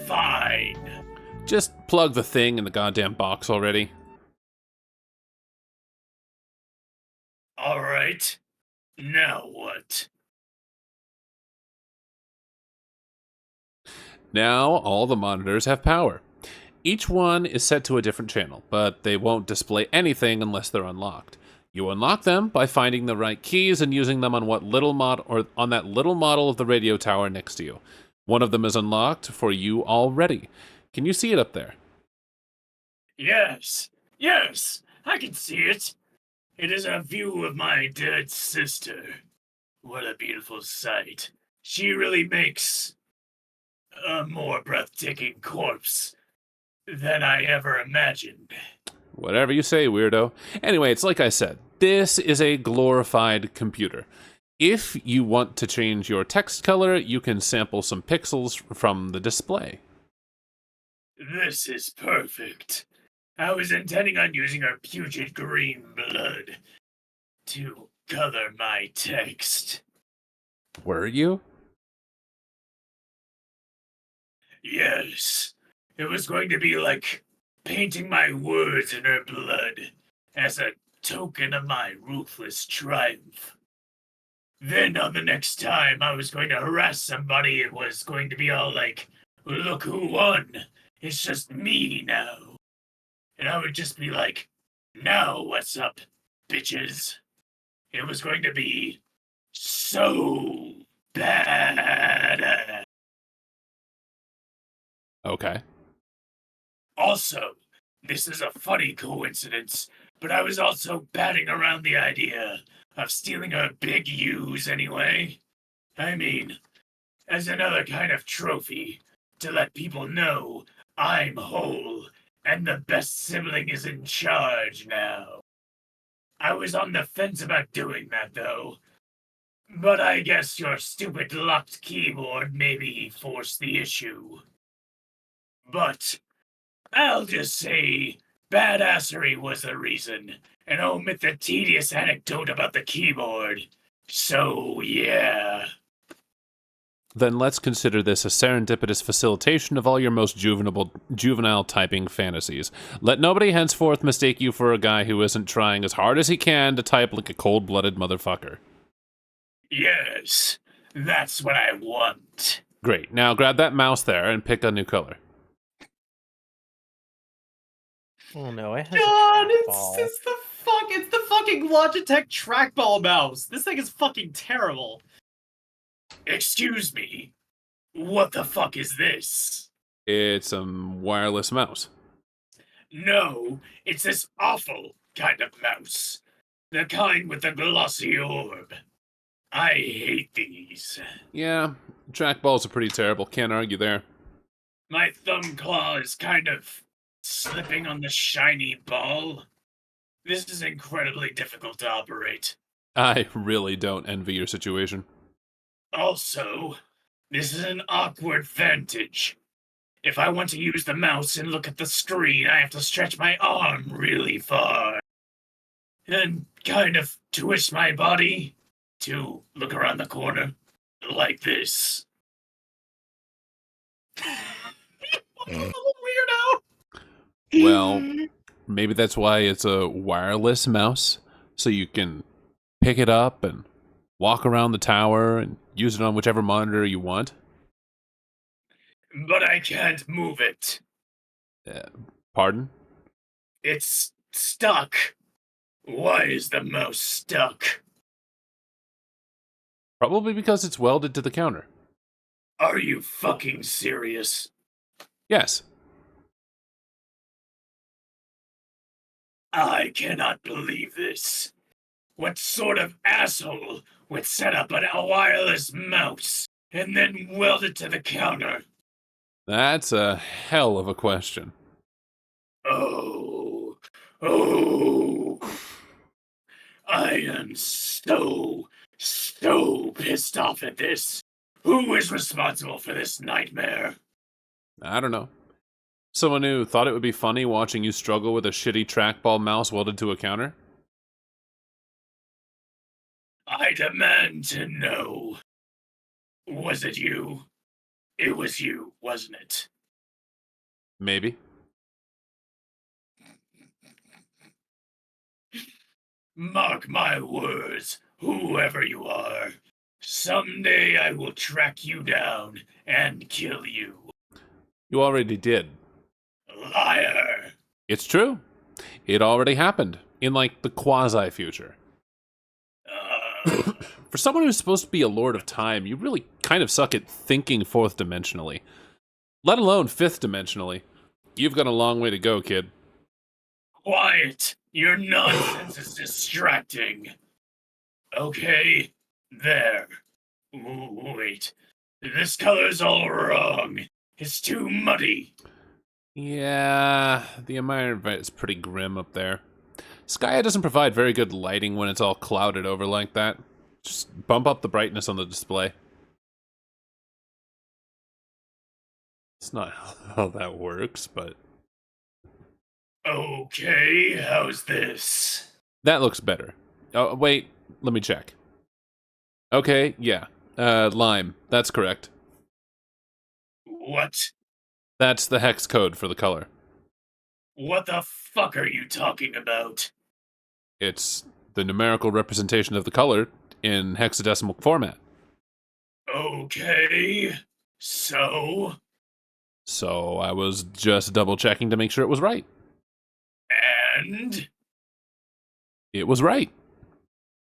D: fine.
A: Just plug the thing in the goddamn box already.
D: Alright. Now what?
A: Now, all the monitors have power. Each one is set to a different channel, but they won't display anything unless they're unlocked. You unlock them by finding the right keys and using them on on that little model of the radio tower next to you. One of them is unlocked for you already. Can you see it up there?
D: Yes. Yes, I can see it. It is a view of my dead sister. What a beautiful sight. She really makes a more breathtaking corpse than I ever imagined.
A: Whatever you say, weirdo. Anyway, it's like I said, this is a glorified computer. If you want to change your text color, you can sample some pixels from the display.
D: This is perfect. I was intending on using her putrid green blood to color my text.
A: Were you?
D: Yes, it was going to be like painting my words in her blood as a token of my ruthless triumph. Then on the next time I was going to harass somebody, it was going to be all like, look who won, it's just me now. And I would just be like, now what's up, bitches? It was going to be so bad.
A: Okay.
D: Also, this is a funny coincidence, but I was also batting around the idea of stealing her big U's anyway. I mean, as another kind of trophy, to let people know I'm whole and the best sibling is in charge now. I was on the fence about doing that, though. But I guess your stupid locked keyboard maybe forced the issue. But I'll just say badassery was the reason, and omit the tedious anecdote about the keyboard. So, yeah.
A: Then let's consider this a serendipitous facilitation of all your most juvenile typing fantasies. Let nobody henceforth mistake you for a guy who isn't trying as hard as he can to type like a cold-blooded motherfucker.
D: Yes, that's what I want.
A: Great. Now grab that mouse there and pick a new color.
B: Oh no, I have
C: God,
B: a trackball.
C: it's the fucking Logitech trackball mouse. This thing is fucking terrible.
D: Excuse me, what the fuck is this?
A: It's a wireless mouse.
D: No, it's this awful kind of mouse. The kind with the glossy orb. I hate these.
A: Yeah, trackballs are pretty terrible. Can't argue there.
D: My thumb claw is kind of slipping on the shiny ball. This is incredibly difficult to operate.
A: I really don't envy your situation.
D: Also, this is an awkward vantage. If I want to use the mouse and look at the screen, I have to stretch my arm really far. And kind of twist my body to look around the corner. Like this.
C: Little weirdo.
A: Well, maybe that's why it's a wireless mouse, so you can pick it up and walk around the tower and use it on whichever monitor you want.
D: But I can't move it.
A: Pardon?
D: It's stuck. Why is the mouse stuck?
A: Probably because it's welded to the counter.
D: Are you fucking serious?
A: Yes.
D: I cannot believe this. What sort of asshole would set up a wireless mouse and then weld it to the counter?
A: That's a hell of a question.
D: Oh. I am so pissed off at this. Who is responsible for this nightmare?
A: I don't know. Someone who thought it would be funny watching you struggle with a shitty trackball mouse welded to a counter?
D: I demand to know. Was it you? It was you, wasn't it?
A: Maybe.
D: Mark my words, whoever you are. Someday I will track you down and kill you.
A: You already did.
D: Liar!
A: It's true. It already happened. In, like, the quasi-future. For someone who's supposed to be a lord of time, you really kind of suck at thinking fourth dimensionally. Let alone fifth dimensionally. You've got a long way to go, kid.
D: Quiet! Your nonsense is distracting. Okay, there. Wait. This color's all wrong. It's too muddy.
A: Yeah, the environment is pretty grim up there. Skya doesn't provide very good lighting when it's all clouded over like that. Just bump up the brightness on the display. It's not how that works, but...
D: Okay, how's this?
A: That looks better. Oh, wait, let me check. Okay, yeah. Lime, that's correct.
D: What?
A: That's the hex code for the color.
D: What the fuck are you talking about?
A: It's the numerical representation of the color in hexadecimal format.
D: Okay, so?
A: So I was just double checking to make sure it was right.
D: And?
A: It was right.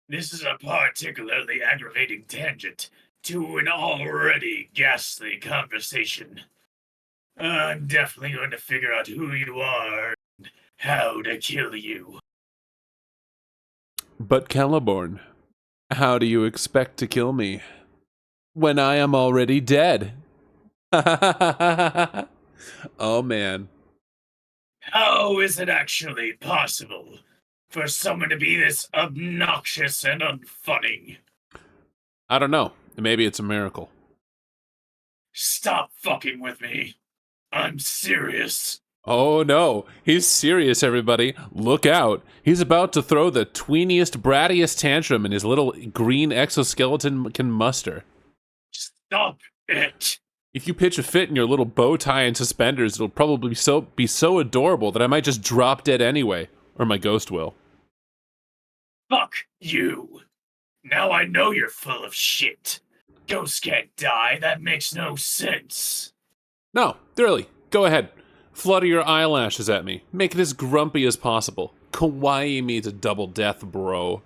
D: This is a particularly aggravating tangent to an already ghastly conversation. I'm definitely going to figure out who you are and how to kill you.
A: But Celeborn, how do you expect to kill me when I am already dead? Oh man.
D: How is it actually possible for someone to be this obnoxious and unfunny?
A: I don't know. Maybe it's a miracle.
D: Stop fucking with me. I'm serious.
A: Oh no, he's serious, everybody. Look out. He's about to throw the tweeniest, brattiest tantrum in his little green exoskeleton can muster.
D: Stop it.
A: If you pitch a fit in your little bow tie and suspenders, it'll probably be so adorable that I might just drop dead anyway. Or my ghost will.
D: Fuck you. Now I know you're full of shit. Ghosts can't die. That makes no sense.
A: No, really. Go ahead. Flutter your eyelashes at me. Make it as grumpy as possible. Kawaii me to double death, bro.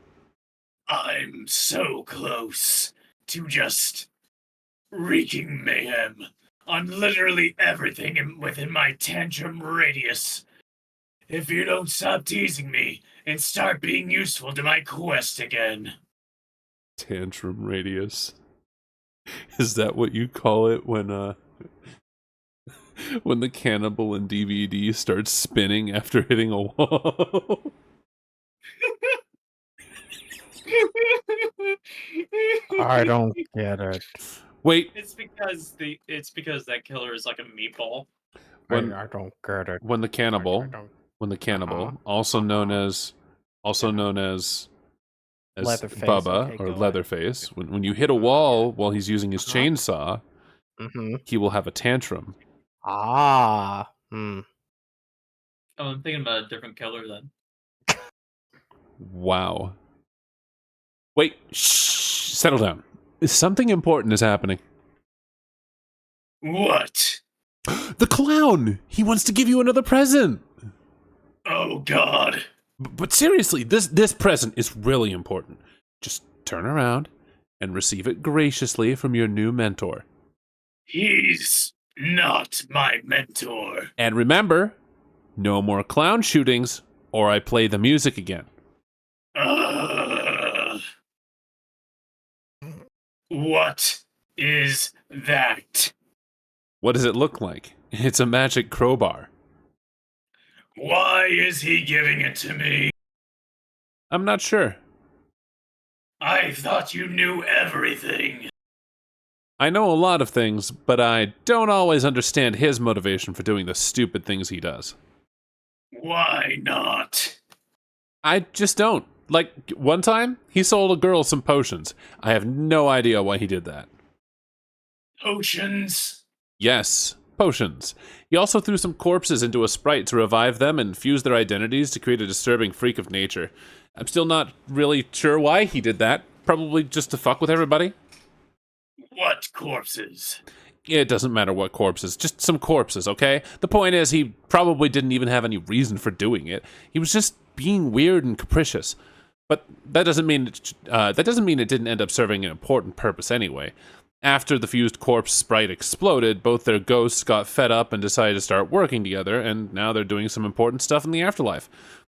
D: I'm so close to just wreaking mayhem on literally everything within my tantrum radius. If you don't stop teasing me and start being useful to my quest again.
A: Tantrum radius. Is that what you call it when the cannibal in DVD starts spinning after hitting a wall?
B: I don't get it.
A: Wait,
E: It's because that killer is like a meatball.
A: When-
B: I don't get it.
A: when the cannibal,
B: I don't-
A: also known as
B: Leatherface,
A: Bubba
B: okay,
A: or
B: go ahead.
A: Leatherface, when you hit a wall while he's using his chainsaw,
B: Mm-hmm.
A: he will have a tantrum.
B: Ah. Hmm.
E: Oh, I'm thinking about a different killer then.
A: Wow. Wait, shh, settle down. Something important is happening.
D: What?
A: The clown! He wants to give you another present!
D: Oh god.
A: But seriously, this present is really important. Just turn around and receive it graciously from your new mentor.
D: He's not my mentor.
A: And remember, no more clown shootings or I play the music again.
D: What is that?
A: What does it look like? It's a magic crowbar.
D: Why is he giving it to me?
A: I'm not sure.
D: I thought you knew everything.
A: I know a lot of things, but I don't always understand his motivation for doing the stupid things he does.
D: Why not?
A: I just don't. Like, one time, he sold a girl some potions. I have no idea why he did that.
D: Potions?
A: Yes, potions. He also threw some corpses into a sprite to revive them and fuse their identities to create a disturbing freak of nature. I'm still not really sure why he did that. Probably just to fuck with everybody.
D: What corpses?
A: It doesn't matter what corpses, just some corpses, okay? The point is, he probably didn't even have any reason for doing it. He was just being weird and capricious. But that doesn't mean it didn't end up serving an important purpose anyway. After the fused corpse sprite exploded, both their ghosts got fed up and decided to start working together, and now they're doing some important stuff in the afterlife.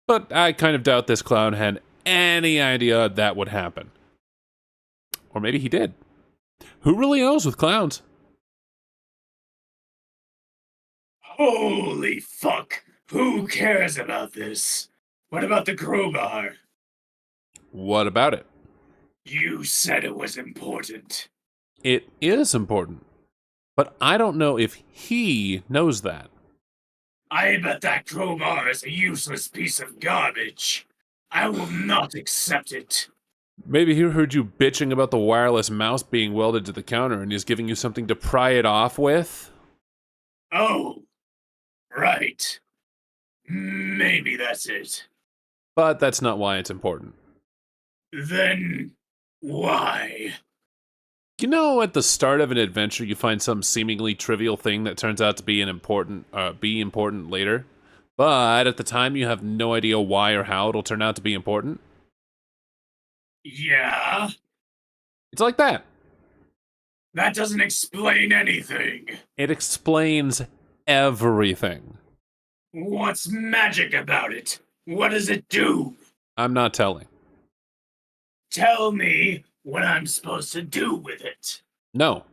A: But I kind of doubt this clown had any idea that would happen. Or maybe he did. Who really knows with clowns?
D: Holy fuck! Who cares about this? What about the crowbar?
A: What about it?
D: You said it was important.
A: It is important. But I don't know if he knows that.
D: I bet that crowbar is a useless piece of garbage. I will not accept it.
A: Maybe he heard you bitching about the wireless mouse being welded to the counter and he's giving you something to pry it off with?
D: Oh, right. Maybe that's it.
A: But that's not why it's important.
D: Then why?
A: You know, at the start of an adventure, you find some seemingly trivial thing that turns out to be important later. But at the time, you have no idea why or how it'll turn out to be important.
D: Yeah?
A: It's like that.
D: That doesn't explain anything.
A: It explains everything.
D: What's magic about it? What does it do?
A: I'm not telling.
D: Tell me what I'm supposed to do with it.
A: No.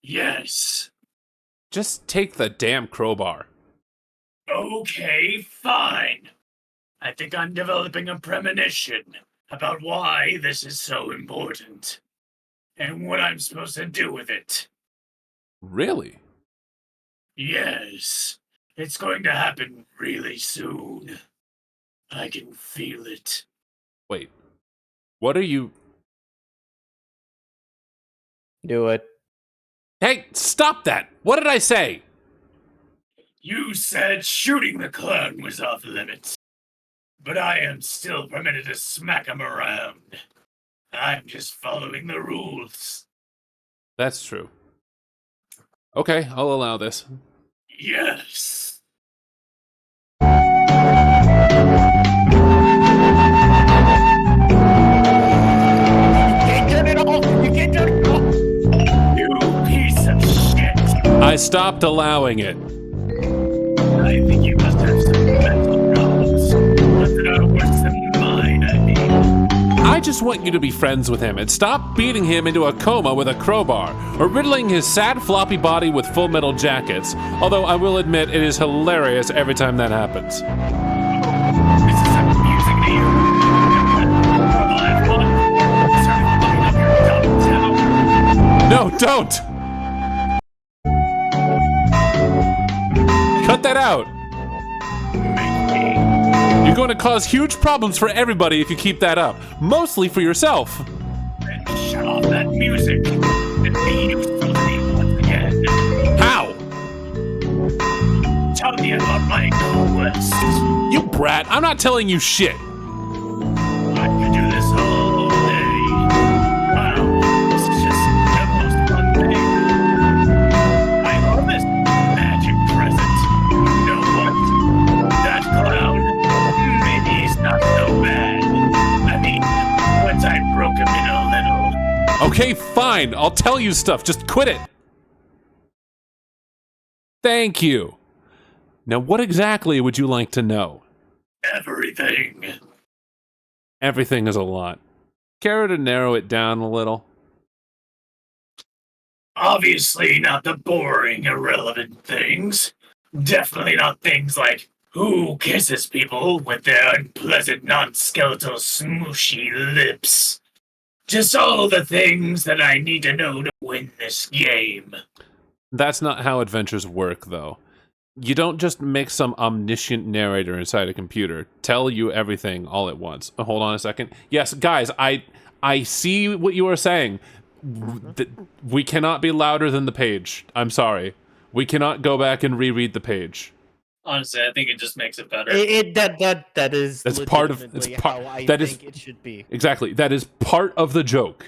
D: Yes.
A: Just take the damn crowbar.
D: Okay, fine. I think I'm developing a premonition about why this is so important. And what I'm supposed to do with it.
A: Really?
D: Yes. It's going to happen really soon. I can feel it.
A: Wait. What are you...
B: Do it.
A: Hey, stop that! What did I say?
D: You said shooting the clown was off limits. But I am still permitted to smack him around. I'm just following the rules.
A: That's true. Okay, I'll allow this.
D: Yes. You piece of shit.
A: I stopped allowing it.
D: I think you must have some mental problems. Ones that are worse than mine, I mean.
A: I just want you to be friends with him and stop beating him into a coma with a crowbar or riddling his sad floppy body with full metal jackets, although I will admit it is hilarious every time that happens.
D: This is amusing to you. Will I have fun? Start fucking up your dumb town.
A: No, don't! Cut that out!
D: Maybe.
A: You're going to cause huge problems for everybody if you keep that up. Mostly for yourself.
D: Then shut off that music and be useful to me once again.
A: How?
D: Tell me about my quest.
A: You brat, I'm not telling you shit.
D: I could do this all day. Wow, this is just the most fun thing. I love this magic present. You know what? That clown, maybe he's not so bad. I mean, once I broke him in a little.
A: Okay, fine, I'll tell you stuff, just quit it. Thank you. Now, what exactly would you like to know?
D: everything.
A: Everything is a lot. Care to narrow it down a little?
D: Obviously not the boring, irrelevant things. Definitely not things like who kisses people with their unpleasant, non-skeletal, smooshy lips. Just all the things that I need to know to win this game.
A: That's not how adventures work, though. You don't just make some omniscient narrator inside a computer tell you everything all at once. Hold on a second. Yes, guys, I see what you are saying. We cannot be louder than the page. I'm sorry. We cannot go back and reread the page.
E: Honestly, I think it just makes it better.
B: That is
A: That's part of- it's
B: legitimately
A: part-
B: how I
A: that
B: think
A: is-
B: it should be.
A: Exactly. That is part of the joke.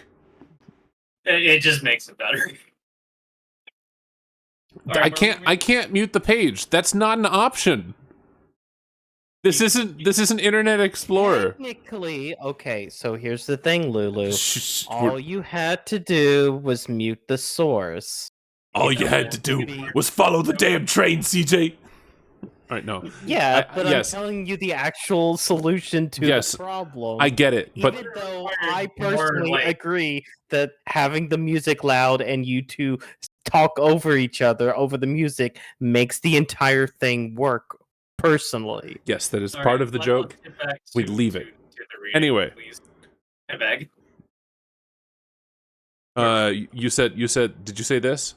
E: It just makes it better.
A: I can't mute the page. That's not an option. This isn't Internet Explorer.
B: Technically, okay, so here's the thing, Lulu.
A: Shh,
B: All you had to do was mute the source.
A: all you had to do was follow the damn train, CJ. All right, no.
B: Yeah, but
A: yes.
B: I'm telling you the actual solution to
A: Yes,
B: the problem.
A: I get it, but
B: Even though I
E: More
B: personally
E: like-
B: agree that having the music loud and you two talk over each other over the music makes the entire thing work personally.
A: yes, that is
E: All
A: part
E: right,
A: of the
E: let's
A: joke.
E: get back
A: We
E: to-
A: leave it.
E: to the reading,
A: Anyway.
E: please. I beg.
A: You said. Did you say this?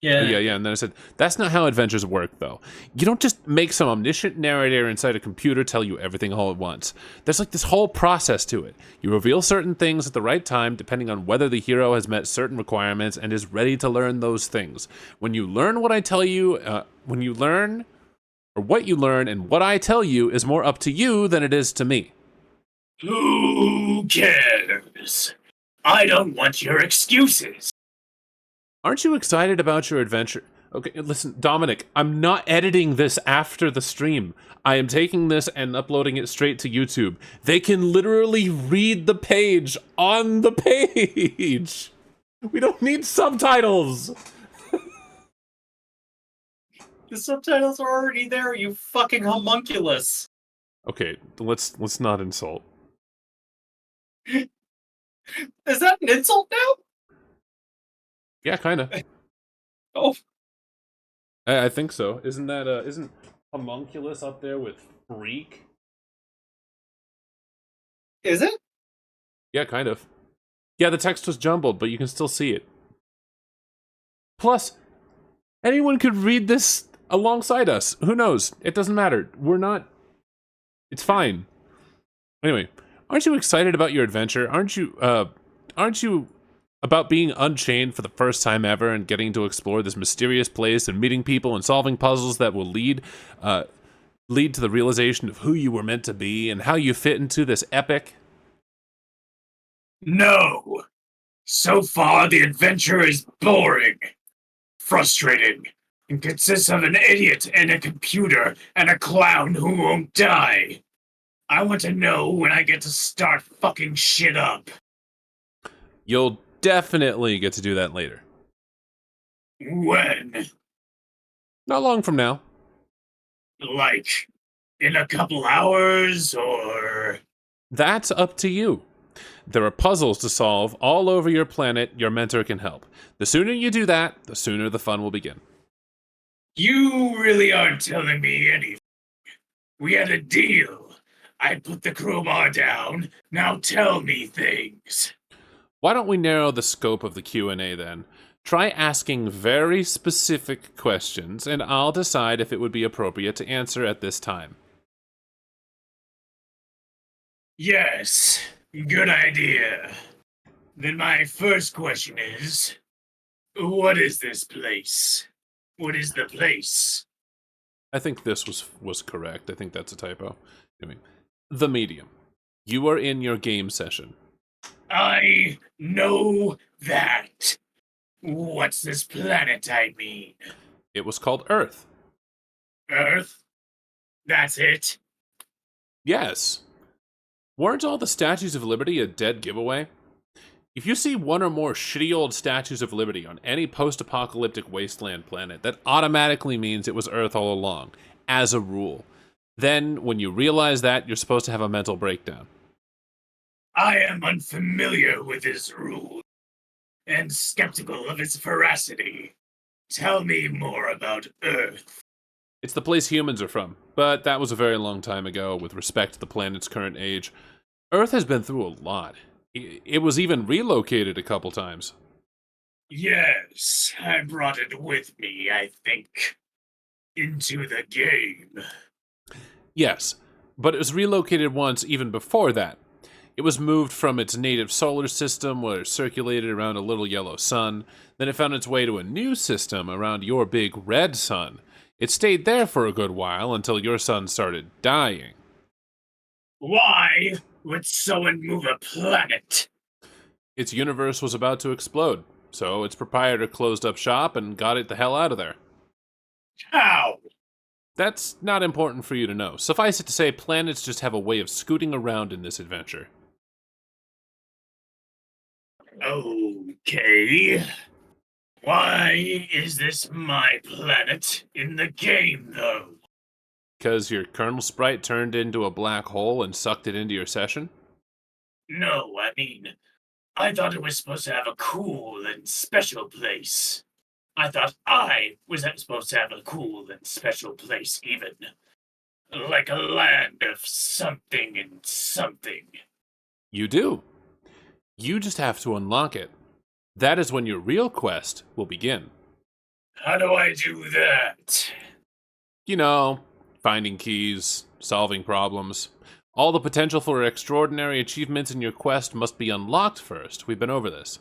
E: Yeah.
A: Yeah, and then I said, that's not how adventures work, though. You don't just make some omniscient narrator inside a computer tell you everything all at once. There's like this whole process to it. You reveal certain things at the right time, depending on whether the hero has met certain requirements and is ready to learn those things. When you learn what I tell you, what you learn and what I tell you is more up to you than it is to me.
D: Who cares? I don't want your excuses.
A: Aren't you excited about your adventure? Okay, listen, Dominic, I'm not editing this after the stream. I am taking this and uploading it straight to YouTube. They can literally read the page on the page. We don't need subtitles.
E: The subtitles are already there, you fucking homunculus.
A: Okay, let's not insult.
E: Is that an insult now?
A: Yeah, kind of.
E: Oh,
A: I think so. Isn't homunculus up there with freak?
E: is it?
A: Yeah, kind of. Yeah, the text was jumbled, but you can still see it. Plus, anyone could read this alongside us. Who knows? It doesn't matter. We're not... It's fine. Anyway, aren't you excited about your adventure? Aren't you about being unchained for the first time ever and getting to explore this mysterious place and meeting people and solving puzzles that will lead to the realization of who you were meant to be and how you fit into this epic?
D: No. So far, the adventure is boring, frustrating, and consists of an idiot and a computer and a clown who won't die. I want to know when I get to start fucking shit up.
A: You'll definitely get to do that later.
D: When?
A: Not long from now.
D: Like, in a couple hours, or...
A: That's up to you. There are puzzles to solve all over your planet. Your mentor can help. The sooner you do that, the sooner the fun will begin.
D: You really aren't telling me anything. We had a deal. I put the crowbar down. Now tell me things.
A: Why don't we narrow the scope of the Q&A then? Try asking very specific questions, and I'll decide if it would be appropriate to answer at this time.
D: Yes, good idea. Then my first question is, what is this place? What is the place?
A: I think this was correct. I think that's a typo. Anyway, the medium. You are in your game session.
D: I know that. What's this planet, I mean?
A: It was called Earth.
D: Earth? That's it?
A: Yes. Weren't all the Statues of Liberty a dead giveaway? If you see one or more shitty old Statues of Liberty on any post-apocalyptic wasteland planet, that automatically means it was Earth all along, as a rule. Then, when you realize that, you're supposed to have a mental breakdown.
D: I am unfamiliar with this rule and skeptical of its veracity. Tell me more about Earth.
A: It's the place humans are from, but that was a very long time ago with respect to the planet's current age. Earth has been through a lot. It was even relocated a couple times.
D: Yes, I brought it with me, I think, into the game.
A: Yes, but it was relocated once even before that. It was moved from its native solar system where it circulated around a little yellow sun. Then it found its way to a new system around your big red sun. It stayed there for a good while until your sun started dying.
D: Why would someone move a planet?
A: Its universe was about to explode, so its proprietor closed up shop and got it the hell out of there.
D: How?
A: That's not important for you to know. Suffice it to say, planets just have a way of scooting around in this adventure.
D: Okay. Why is this my planet in the game, though?
A: Because your kernel sprite turned into a black hole and sucked it into your session?
D: No, I mean, I thought it was supposed to have a cool and special place. I thought I was supposed to have a cool and special place, even. Like a land of something and something.
A: You do. You just have to unlock it. That is when your real quest will begin.
D: How do I do that?
A: You know, finding keys, solving problems. All the potential for extraordinary achievements in your quest must be unlocked first. We've been over this.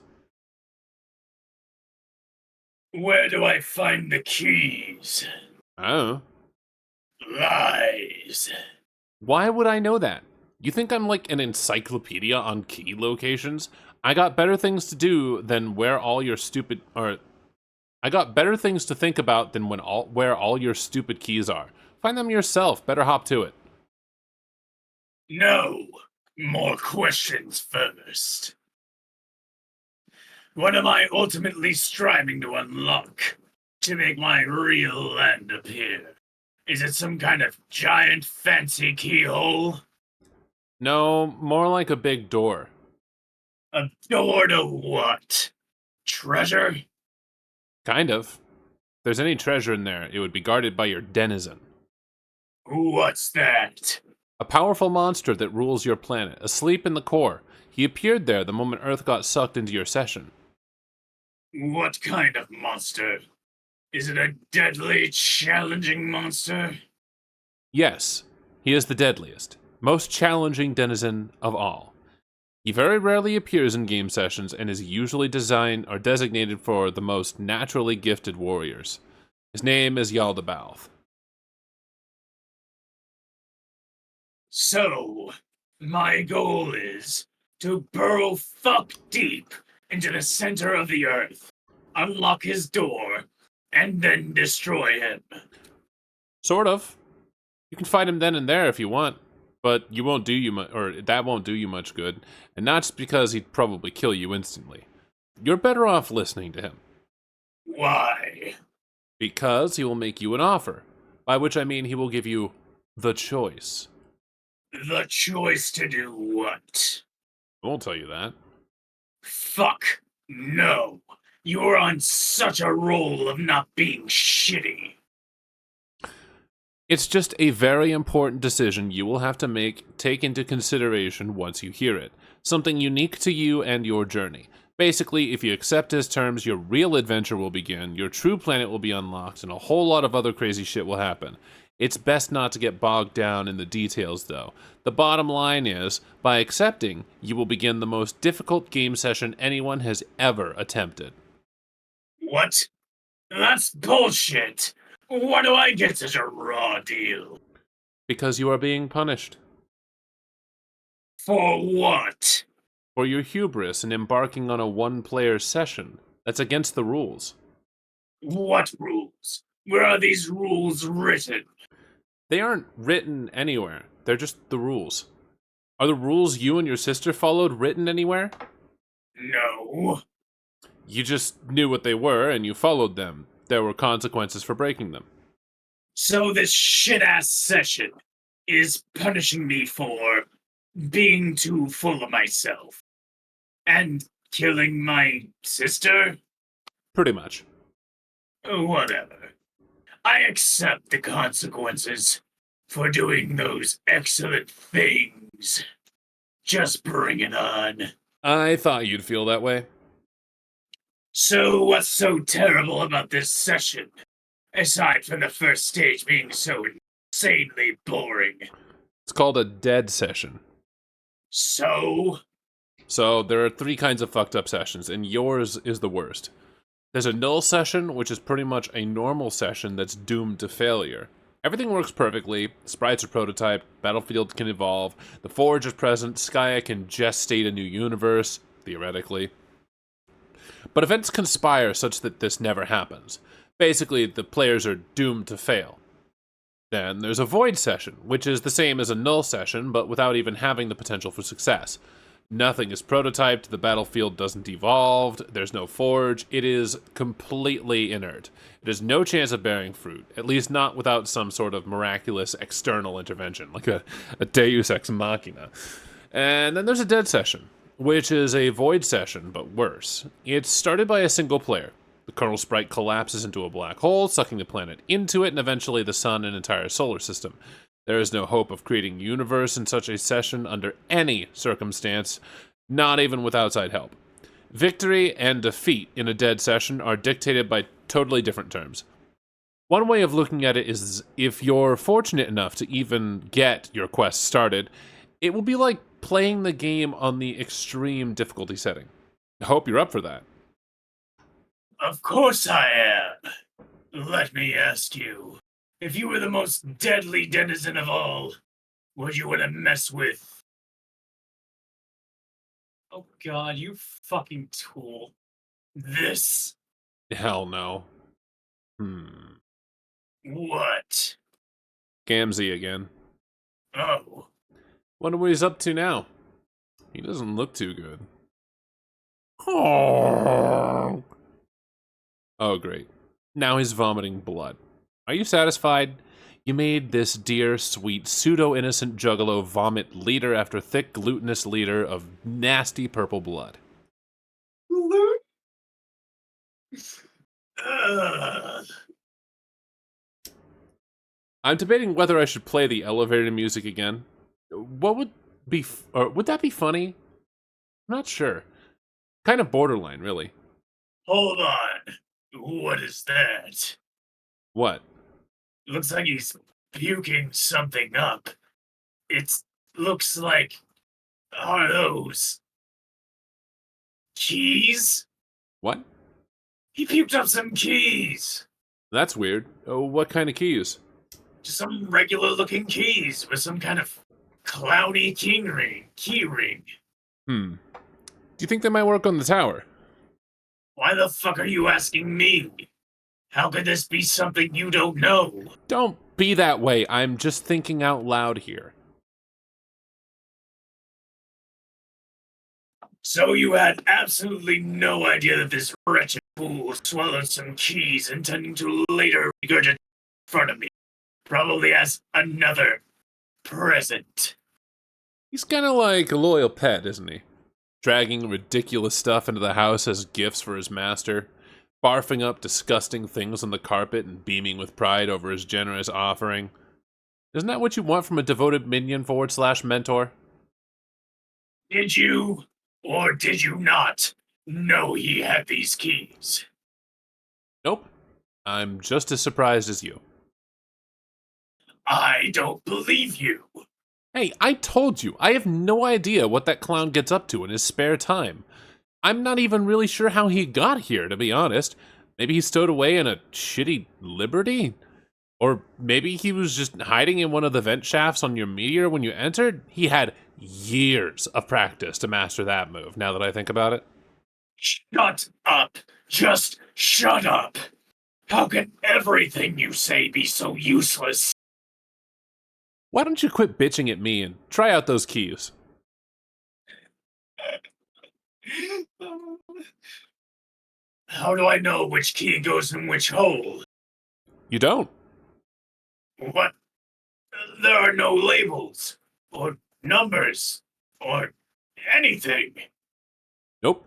D: Where do I find the keys?
A: Oh.
D: Lies.
A: Why would I know that? You think I'm like an encyclopedia on key locations? I got better things to do than where all your stupid... I got better things to think about than where all your stupid keys are. Find them yourself. Better hop to it.
D: No. More questions first. What am I ultimately striving to unlock to make my real land appear? Is it some kind of giant fancy keyhole?
A: No, more like a big door.
D: A door to what? Treasure?
A: Kind of. If there's any treasure in there, it would be guarded by your denizen.
D: What's that?
A: A powerful monster that rules your planet, asleep in the core. He appeared there the moment Earth got sucked into your session.
D: What kind of monster? Is it a deadly, challenging monster?
A: Yes, he is the deadliest, most challenging denizen of all. He very rarely appears in game sessions and is usually designed or designated for the most naturally gifted warriors. His name is Yaldabaoth.
D: So, my goal is to burrow fuck deep into the center of the earth, unlock his door, and then destroy him.
A: Sort of. You can fight him then and there if you want, but that won't do you much good, and not just because he'd probably kill you instantly. You're better off listening to him.
D: Why?
A: Because he will make you an offer, by which I mean he will give you the choice.
D: The choice to do what?
A: I won't tell you that.
D: Fuck no. You're on such a roll of not being shitty.
A: It's just a very important decision you will have to take into consideration once you hear it. Something unique to you and your journey. Basically, if you accept his terms, your real adventure will begin, your true planet will be unlocked, and a whole lot of other crazy shit will happen. It's best not to get bogged down in the details, though. The bottom line is, by accepting, you will begin the most difficult game session anyone has ever attempted.
D: What? That's bullshit. Why do I get such a raw deal?
A: Because you are being punished.
D: For what?
A: For your hubris in embarking on a one-player session. That's against the rules.
D: What rules? Where are these rules written?
A: They aren't written anywhere. They're just the rules. Are the rules you and your sister followed written anywhere?
D: No.
A: You just knew what they were and you followed them. There were consequences for breaking them.
D: So this shit-ass session is punishing me for being too full of myself and killing my sister?
A: Pretty much.
D: Whatever. I accept the consequences for doing those excellent things. Just bring it on.
A: I thought you'd feel that way.
D: So what's so terrible about this session? Aside from the first stage being so insanely boring.
A: It's called a dead session.
D: So?
A: So there are 3 kinds of fucked up sessions, and yours is the worst. There's a null session, which is pretty much a normal session that's doomed to failure. Everything works perfectly, sprites are prototyped, Battlefield can evolve, the Forge is present, Skya can gestate a new universe, theoretically. But events conspire such that this never happens. Basically, the players are doomed to fail. Then there's a void session, which is the same as a null session, but without even having the potential for success. Nothing is prototyped, the battlefield doesn't evolve, there's no forge, it is completely inert. It has no chance of bearing fruit, at least not without some sort of miraculous external intervention, like a deus ex machina. And then there's a dead session, which is a void session, but worse. It's started by a single player. The Erisolsprite collapses into a black hole, sucking the planet into it, and eventually the sun and entire solar system. There is no hope of creating a universe in such a session under any circumstance, not even with outside help. Victory and defeat in a dead session are dictated by totally different terms. One way of looking at it is if you're fortunate enough to even get your quest started, it will be like playing the game on the extreme difficulty setting. I hope you're up for that.
D: Of course I am. Let me ask you, if you were the most deadly denizen of all, would you want to mess with?
E: Oh god, you fucking tool.
D: This?
A: Hell no.
D: What?
A: Gamzee again.
D: Oh.
A: Wonder what he's up to now. He doesn't look too good. Oh, great. Now he's vomiting blood. Are you satisfied? You made this dear, sweet, pseudo-innocent juggalo vomit liter after thick, glutinous liter of nasty purple blood. I'm debating whether I should play the elevator music again. What would be, or would that be funny? I'm not sure. Kind of borderline, really.
D: Hold on. What is that?
A: What?
D: Looks like he's puking something up. It looks like, are those keys?
A: What?
D: He puked up some keys.
A: That's weird. Oh, what kind of keys?
D: Just some regular looking keys with some kind of clowny key ring.
A: Do you think they might work on the tower?
D: Why the fuck are you asking me? How could this be something you don't know?
A: Don't be that way. I'm just thinking out loud here.
D: So you had absolutely no idea that this wretched fool swallowed some keys intending to later regurgitate in front of me. Probably as another present.
A: He's kind of like a loyal pet, isn't he? Dragging ridiculous stuff into the house as gifts for his master, barfing up disgusting things on the carpet and beaming with pride over his generous offering. Isn't that what you want from a devoted minion / mentor?
D: Did you, or did you not, know he had these keys?
A: Nope. I'm just as surprised as you.
D: I don't believe you.
A: Hey, I told you, I have no idea what that clown gets up to in his spare time. I'm not even really sure how he got here, to be honest. Maybe he stowed away in a shitty Liberty? Or maybe he was just hiding in one of the vent shafts on your meteor when you entered? He had years of practice to master that move, now that I think about it.
D: Shut up. Just shut up. How can everything you say be so useless?
A: Why don't you quit bitching at me and try out those keys?
D: How do I know which key goes in which hole?
A: You don't.
D: What? There are no labels, or numbers, or anything.
A: Nope.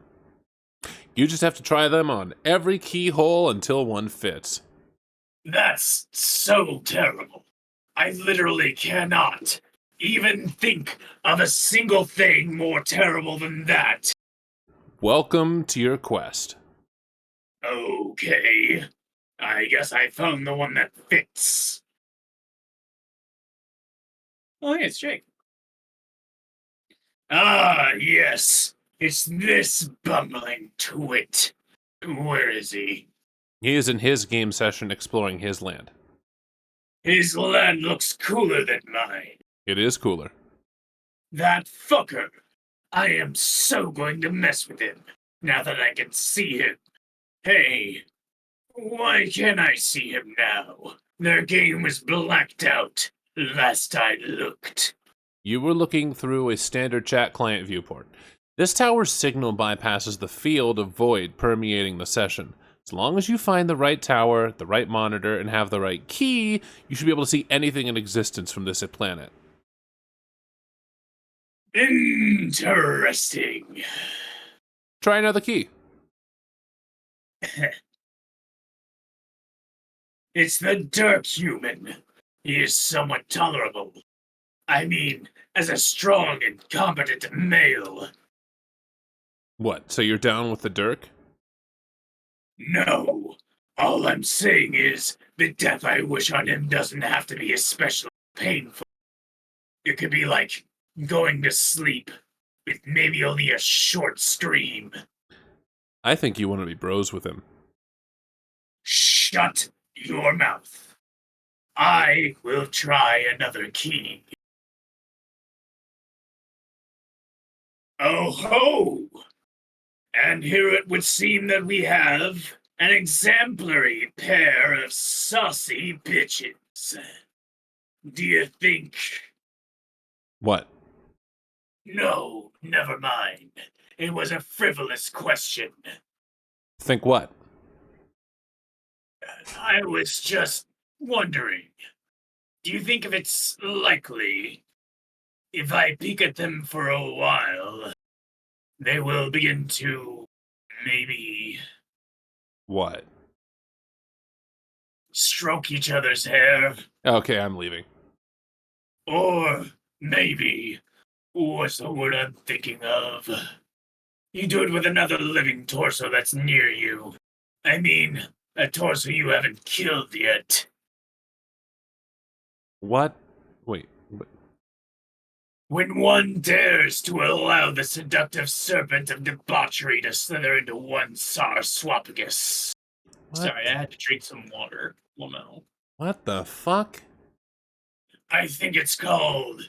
A: You just have to try them on every keyhole until one fits.
D: That's so terrible. I literally cannot even think of a single thing more terrible than that.
A: Welcome to your quest.
D: Okay. I guess I found the one that fits.
E: Oh, hey, it's Jake.
D: Ah, yes. It's this bumbling twit. Where is he?
A: He is in his game session exploring his land.
D: His land looks cooler than mine.
A: It is cooler.
D: That fucker. I am so going to mess with him, now that I can see him. Hey, why can't I see him now? Their game was blacked out last I looked.
A: You were looking through a standard chat client viewport. This tower's signal bypasses the field of void permeating the session. As long as you find the right tower, the right monitor, and have the right key, you should be able to see anything in existence from this planet.
D: Interesting.
A: Try another key.
D: It's the Dark Human. He is somewhat tolerable. I mean, as a strong and competent male.
A: What, so you're down with the Dirk?
D: No. All I'm saying is, the death I wish on him doesn't have to be especially painful. It could be like going to sleep with maybe only a short stream.
A: I think you want to be bros with him.
D: Shut your mouth. I will try another key. Oh ho! And here it would seem that we have an exemplary pair of saucy bitches. Do you think...
A: What?
D: No, never mind. It was a frivolous question.
A: Think what?
D: I was just wondering. Do you think if it's likely, if I peek at them for a while, they will begin to maybe
A: What?
D: stroke each other's hair?
A: Okay, I'm leaving.
D: Or maybe, what's the word I'm thinking of? You do it with another living torso that's near you. I mean, a torso you haven't killed yet.
A: What? Wait. What?
D: When one dares to allow the seductive serpent of debauchery to slither into one's sarcophagus.
E: Sorry, I had to drink some water. Lamel.
A: What the fuck?
D: I think it's called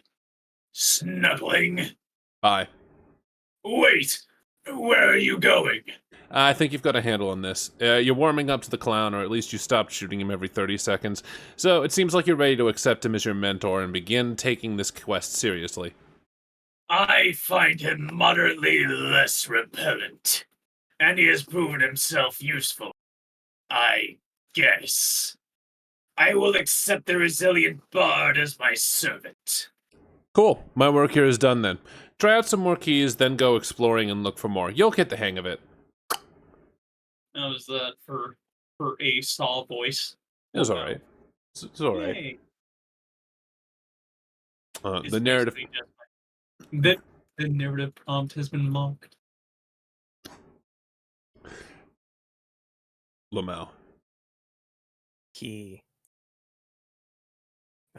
D: snuggling.
A: Bye.
D: Wait, where are you going?
A: I think you've got a handle on this. You're warming up to the clown, or at least you stopped shooting him every 30 seconds. So it seems like you're ready to accept him as your mentor and begin taking this quest seriously.
D: I find him moderately less repellent, and he has proven himself useful. I guess. I will accept the resilient bard as my servant.
A: Cool. My work here is done then. Try out some more keys, then go exploring and look for more. You'll get the hang of it.
E: How was that for a saw voice?
A: It was alright. It's alright.
E: Yay. It's
A: The narrative...
E: basically just the narrative prompt has been locked.
A: Lamau.
B: Key.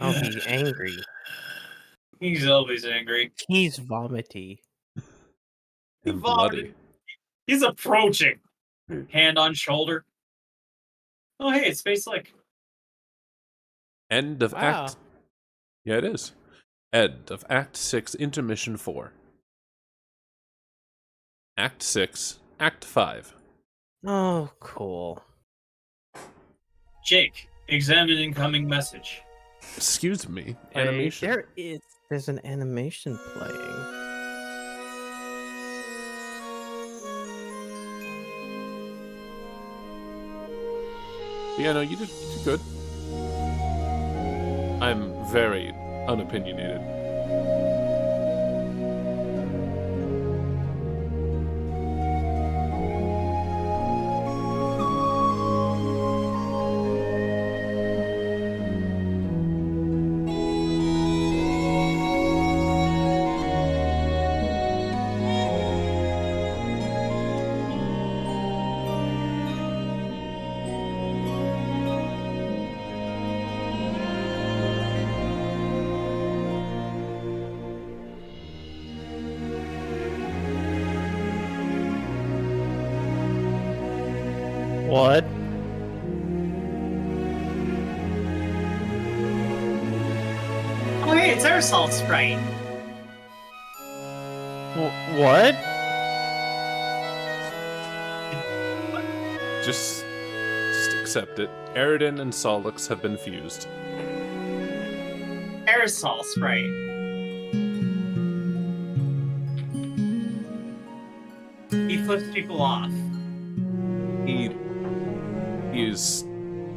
B: Oh, he's angry.
E: He's always angry.
B: He's vomity.
A: And bloody.
E: He's approaching. Hand on shoulder. Oh, hey, it's Space Slick.
A: End of
B: Wow.
A: Act... Yeah, it is. End of Act 6, Intermission 4. Act 6, Act 5.
B: Oh, cool.
E: Jake, examine incoming message.
A: Excuse me.
B: Wait,
A: Animation.
B: There's an animation playing.
A: Yeah, no, you did good. I'm very unopinionated.
B: What?
C: Oh, hey, it's Erisolsprite.
B: What?
A: Just accept it. Eridan and Solix have been fused.
C: Erisolsprite. He flips people off.
A: He is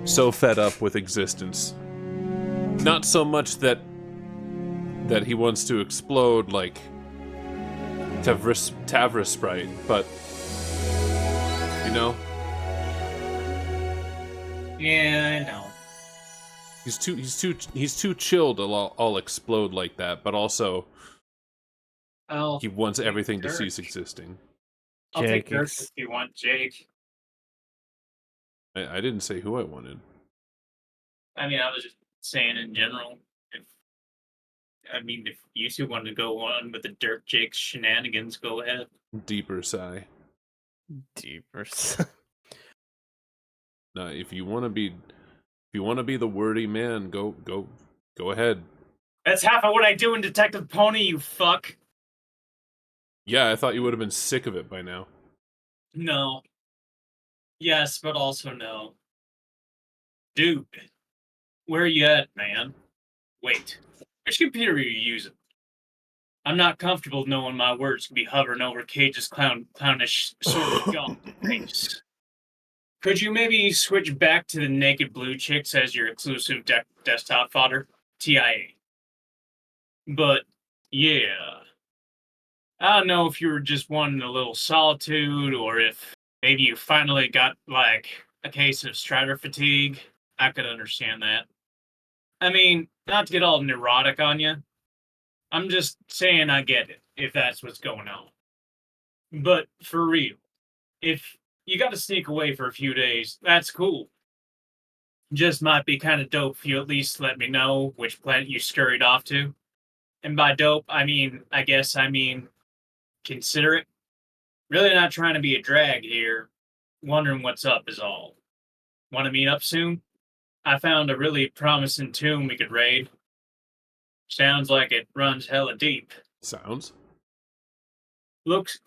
A: so fed up with existence. Not so much that he wants to explode like Tavrisprite, but you know,
C: Yeah, I know.
A: he's too chill to all explode like that. But also,
C: Oh,
A: he wants everything to
C: Dirk.
A: cease existing.
C: I'll
B: Jake,
C: take Dirk
B: ex-
C: if you want, Jake.
A: I didn't say who I wanted.
C: I mean, I was just saying in general. If you two want to go on with the Dirk Jake's shenanigans, go ahead.
A: Deeper sigh.
B: Vtubers.
A: No, if you want to be the wordy man, go ahead.
C: That's half of what I do in Detective Pony, you fuck.
A: Yeah, I thought you would have been sick of it by now.
C: No. Yes, but also no. Dude, where you at, man? Wait, which computer are you using? I'm not comfortable knowing my words could be hovering over Cage's clownish sort of gaunt face. Could you maybe switch back to the naked blue chicks as your exclusive desktop fodder? TIA. But, yeah. I don't know if you were just wanting a little solitude, or if maybe you finally got, like, a case of strider fatigue. I could understand that. I mean, not to get all neurotic on you. I'm just saying I get it, if that's what's going on. But, for real, if you gotta sneak away for a few days, that's cool. Just might be kind of dope if you at least let me know which planet you scurried off to. And by dope, I mean considerate. Really not trying to be a drag here. Wondering what's up is all. Want to meet up soon? I found a really promising tomb we could raid. Sounds like it runs hella deep.
A: Sounds.
C: Looks...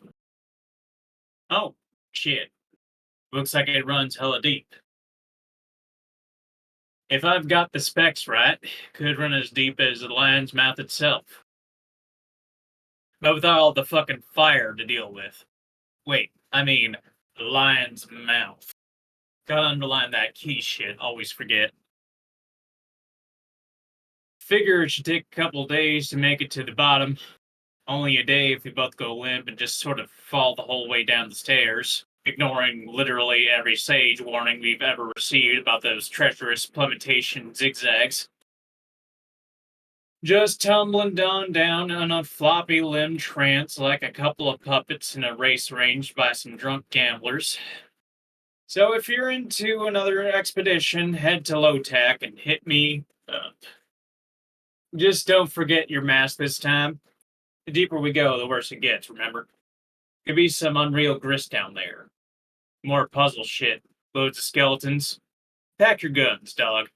C: Oh, shit. Looks like it runs hella deep. If I've got the specs right, could run as deep as the lion's mouth itself. But without all the fucking fire to deal with. Wait, I mean, the lion's mouth. Gotta underline that key shit, always forget. Figure it should take a couple days to make it to the bottom. Only a day if we both go limp and just sort of fall the whole way down the stairs, ignoring literally every sage warning we've ever received about those treacherous plummetation zigzags. Just tumbling down in a floppy limb trance like a couple of puppets in a race arranged by some drunk gamblers. So if you're into another expedition, head to Low-Tac and hit me up. Just don't forget your mask this time. The deeper we go, the worse it gets, remember? Could be some unreal grist down there. More puzzle shit, loads of skeletons. Pack your guns, dog.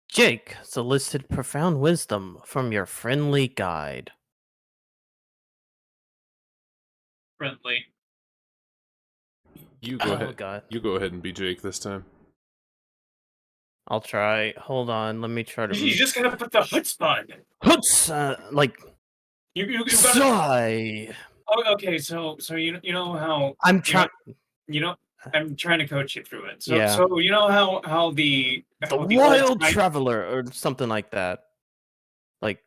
B: Jake solicited profound wisdom from your friendly guide.
C: Friendly.
A: You go
B: Oh,
A: ahead.
B: God.
A: You go ahead and be Jake this time.
B: I'll try. Hold on. Let me try to.
C: You just gotta put the chutzpah in.
B: Hoots! Like.
C: You gotta...
B: Sigh!
C: Oh, okay, so you know how...
B: I'm trying.
C: You know...
E: I'm trying to coach you through it. So,
B: Yeah.
E: so you know how the
B: Wild
E: old time-
B: Traveler or something like that. Like,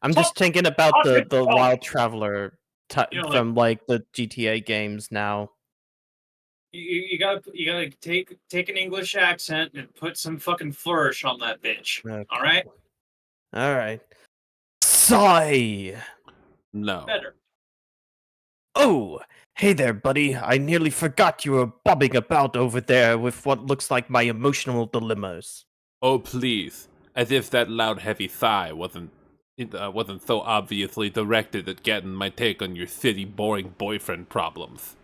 B: I'm
E: Talk-
B: just thinking about
E: talk
B: the
E: it, talk.
B: Wild Traveler
E: You know,
B: from like the GTA games now.
E: you gotta take an English accent and put some fucking flourish on that bitch.
B: Okay.
E: All right,
B: All right. Sigh.
A: No.
E: better.
B: Oh, hey there, buddy. I nearly forgot you were bobbing about over there with what looks like my emotional dilemmas.
A: Oh, please. As if that loud, heavy sigh wasn't so obviously directed at getting my take on your city boring boyfriend problems.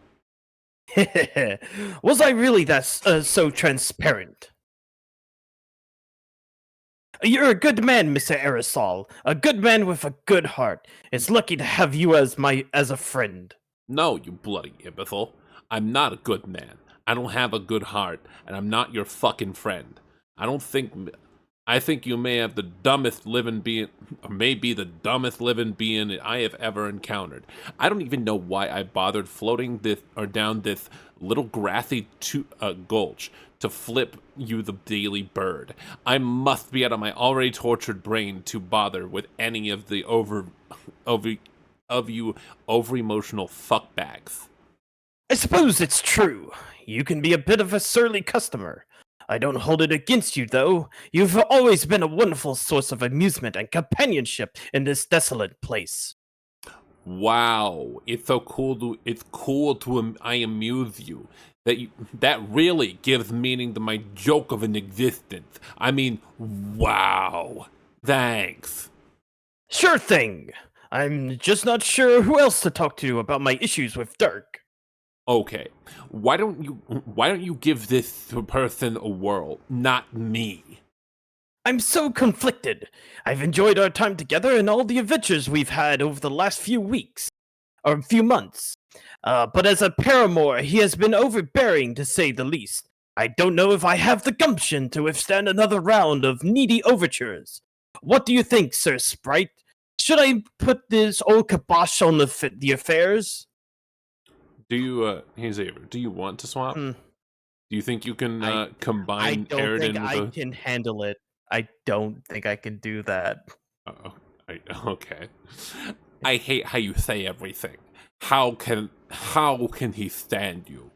B: Was I really that so transparent? You're a good man, Mr. Aerosol. A good man with a good heart. It's lucky to have you as a friend.
A: No, you bloody imbecile. I'm not a good man. I don't have a good heart, and I'm not your fucking friend. I think you may have the dumbest living being, or may be the dumbest living being I have ever encountered. I don't even know why I bothered floating down this little grassy gulch to flip you the daily bird. I must be out of my already tortured brain to bother with any of the over emotional fuckbags.
B: I suppose it's true. You can be a bit of a surly customer. I don't hold it against you, though. You've always been a wonderful source of amusement and companionship in this desolate place.
A: Wow, it's cool to I amuse you. That really gives meaning to my joke of an existence. I mean, wow. Thanks.
B: Sure thing. I'm just not sure who else to talk to about my issues with Dirk.
A: Okay, why don't you give this person a whirl, not me?
B: I'm so conflicted. I've enjoyed our time together and all the adventures we've had over the last few weeks, or few months. But as a paramour, he has been overbearing to say the least. I don't know if I have the gumption to withstand another round of needy overtures. What do you think, Sir Sprite? Should I put this old kibosh on the affairs?
A: Do you want to swap?
B: Hmm.
A: Do you think you can
B: I
A: combine
B: don't
A: Aridin
B: think
A: with
B: I can handle it. I don't think I can do that.
A: Okay. I hate how you say everything. How can he stand you?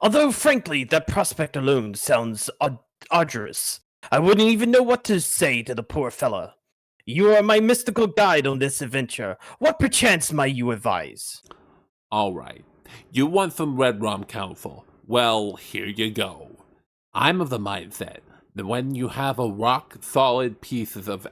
B: Although, frankly, that prospect alone sounds arduous. I wouldn't even know what to say to the poor fella. You are my mystical guide on this adventure. What perchance might you advise?
A: All right. You want some Red Rum Council? Well, here you go. I'm of the mindset that when you have a rock solid piece of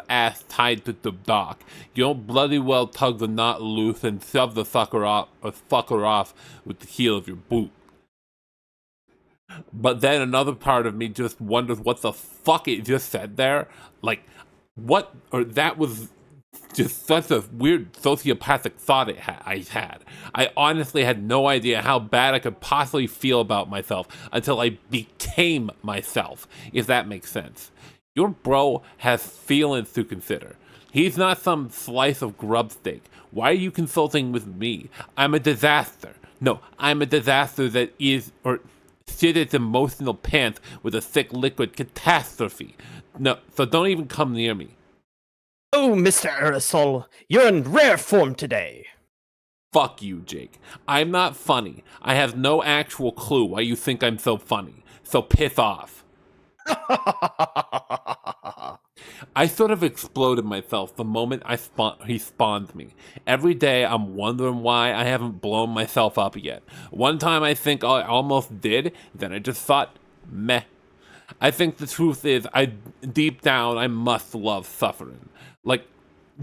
A: ass tied to the dock, you don't bloody well tug the knot loose and shove the sucker off with the heel of your boot. But then another part of me just wonders what the fuck it just said there. Like, what? Or that was just such a weird sociopathic thought I had. I honestly had no idea how bad I could possibly feel about myself until I became myself, if that makes sense. Your bro has feelings to consider. He's not some slice of grub steak. Why are you consulting with me? I'm a disaster. No, I'm a disaster that is, or shit its emotional pants with a thick liquid catastrophe. No, so don't even come near me.
B: Oh, Mr. Aerosol, you're in rare form today.
A: Fuck you, Jake. I'm not funny. I have no actual clue why you think I'm so funny. So piss off. I sort of exploded myself the moment he spawned me. Every day I'm wondering why I haven't blown myself up yet. One time I think I almost did, then I just thought, meh. I think the truth is, deep down, I must love suffering.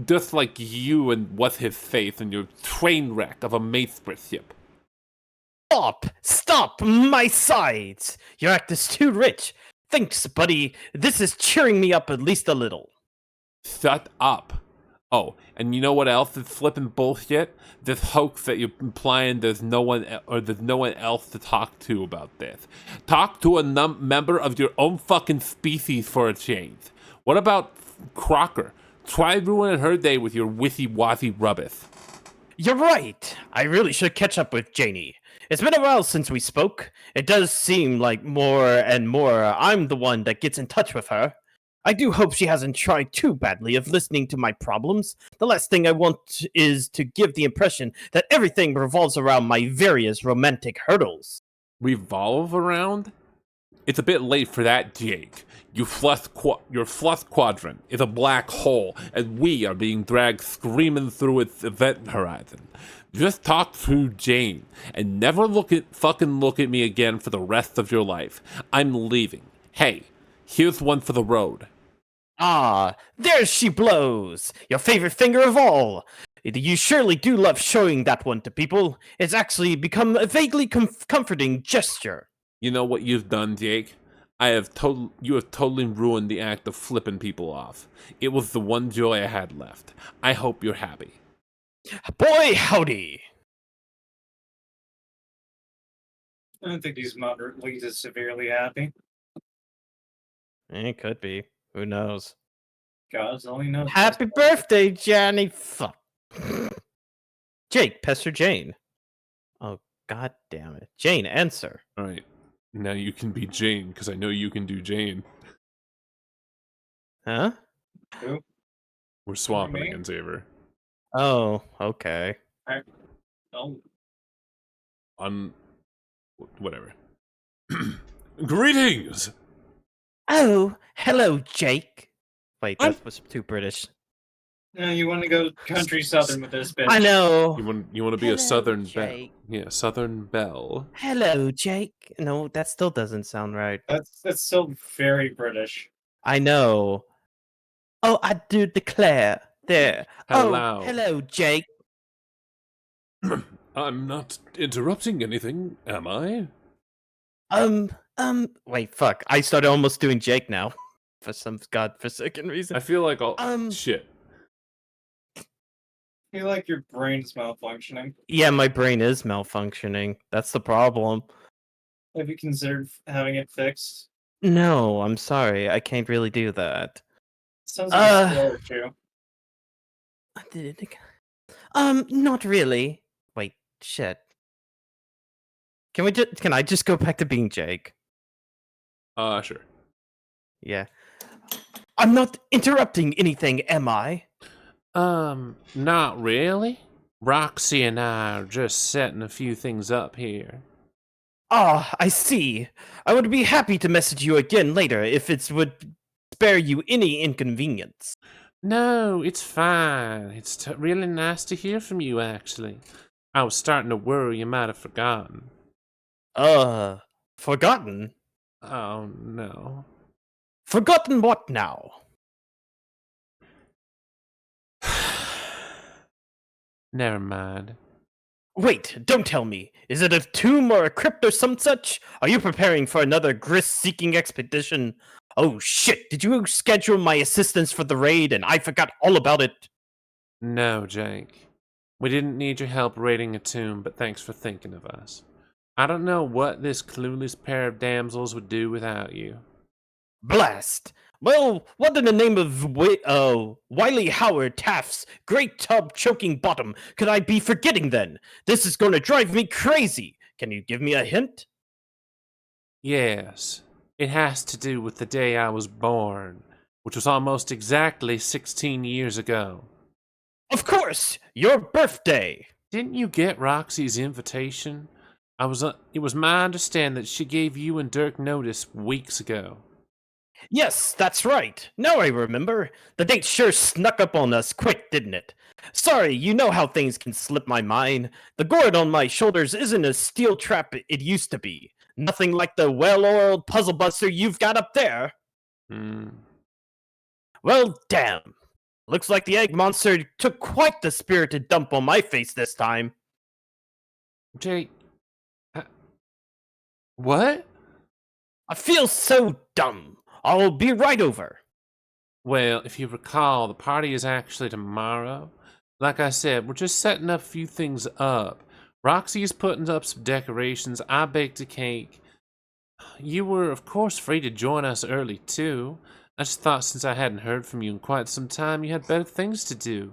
A: Just like you and what's his face and your train wreck of a Maesprit ship.
B: Stop, my sides! Your act is too rich. Thanks, buddy. This is cheering me up at least a little.
A: Shut up. Oh, and you know what else is flipping bullshit? This hoax that you're implying there's no one else to talk to about this. Talk to a member of your own fucking species for a change. What about Crocker? Try ruining her day with your wishy-washy rubbish.
B: You're right. I really should catch up with Janie. It's been a while since we spoke. It does seem like more and more I'm the one that gets in touch with her. I do hope she hasn't tried too badly of listening to my problems. The last thing I want is to give the impression that everything revolves around my various romantic hurdles.
A: Revolve around? It's a bit late for that, Jake. Your fluff quadrant is a black hole, and we are being dragged screaming through its event horizon. Just talk to Jane, and never fucking look at me again for the rest of your life. I'm leaving. Hey, here's one for the road.
B: Ah, there she blows! Your favorite finger of all! You surely do love showing that one to people. It's actually become a vaguely comforting gesture.
A: You know what you've done, Jake? You have totally ruined the act of flipping people off. It was the one joy I had left. I hope you're happy.
B: Boy, howdy!
E: I don't think he's moderately to severely happy.
B: It could be. Who knows?
E: God's only knows.
B: Happy birthday, Johnny! Fuck. Jake, pester Jane. Oh, god damn it. Jane, answer.
A: Alright. Now you can be Jane, because I know you can do Jane.
B: Huh?
E: Who?
A: We're swapping
E: Me?
A: again, Xavier.
B: Oh, okay.
E: Oh,
A: Whatever. Greetings!
B: Oh, hello, Jake. Wait, that was too British.
E: no, you want to go country southern with this bitch?
B: I know.
A: You want to be
B: Hello,
A: a Southern Belle?
B: Jake.
A: Yeah, Southern Belle.
B: Hello, Jake. No, that still doesn't sound right.
E: That's still very British.
B: I know. Oh, I do declare. There.
A: Hello.
B: Oh, hello, Jake.
A: I'm not interrupting anything, am I?
B: Wait, fuck. I started almost doing Jake now. For some godforsaken reason.
A: I feel like all shit.
E: I feel like your brain's malfunctioning.
B: Yeah, my brain is malfunctioning. That's the problem.
E: Have you considered having it fixed?
B: No, I'm sorry. I can't really do that.
E: Sounds like a skill issue.
B: I did it again. Not really. Wait, shit. Can I just go back to being Jake?
A: Sure.
B: Yeah. I'm not interrupting anything, am I?
A: Not really. Roxy and I are just setting a few things up here.
B: Ah, I see. I would be happy to message you again later if it would spare you any inconvenience.
A: No, it's fine. It's really nice to hear from you, actually. I was starting to worry you might have forgotten.
B: Forgotten?
A: Oh, no.
B: Forgotten what now?
A: Never mind.
B: Wait, don't tell me. Is it a tomb or a crypt or some such? Are you preparing for another grist-seeking expedition? Oh shit, did you schedule my assistance for the raid and I forgot all about it?
A: No, Jake. We didn't need your help raiding a tomb, but thanks for thinking of us. I don't know what this clueless pair of damsels would do without you.
B: Blast! Well, what in the name of Wiley Howard Taft's great tub choking bottom could I be forgetting then? This is going to drive me crazy. Can you give me a hint?
A: Yes, it has to do with the day I was born, which was almost exactly 16 years ago.
B: Of course, your birthday.
A: Didn't you get Roxy's invitation? It was my understanding that she gave you and Dirk notice weeks ago.
B: Yes, that's right. Now I remember. The date sure snuck up on us quick, didn't it? Sorry, you know how things can slip my mind. The gourd on my shoulders isn't a steel trap it used to be. Nothing like the well-oiled puzzle buster you've got up there. Well, damn. Looks like the egg monster took quite the spirited dump on my face this time.
A: Jake... What?
B: I feel so dumb. I'll be right over.
A: Well, if you recall, the party is actually tomorrow. Like I said, we're just setting up a few things up. Roxy is putting up some decorations. I baked a cake. You were, of course, free to join us early, too. I just thought since I hadn't heard from you in quite some time, you had better things to do.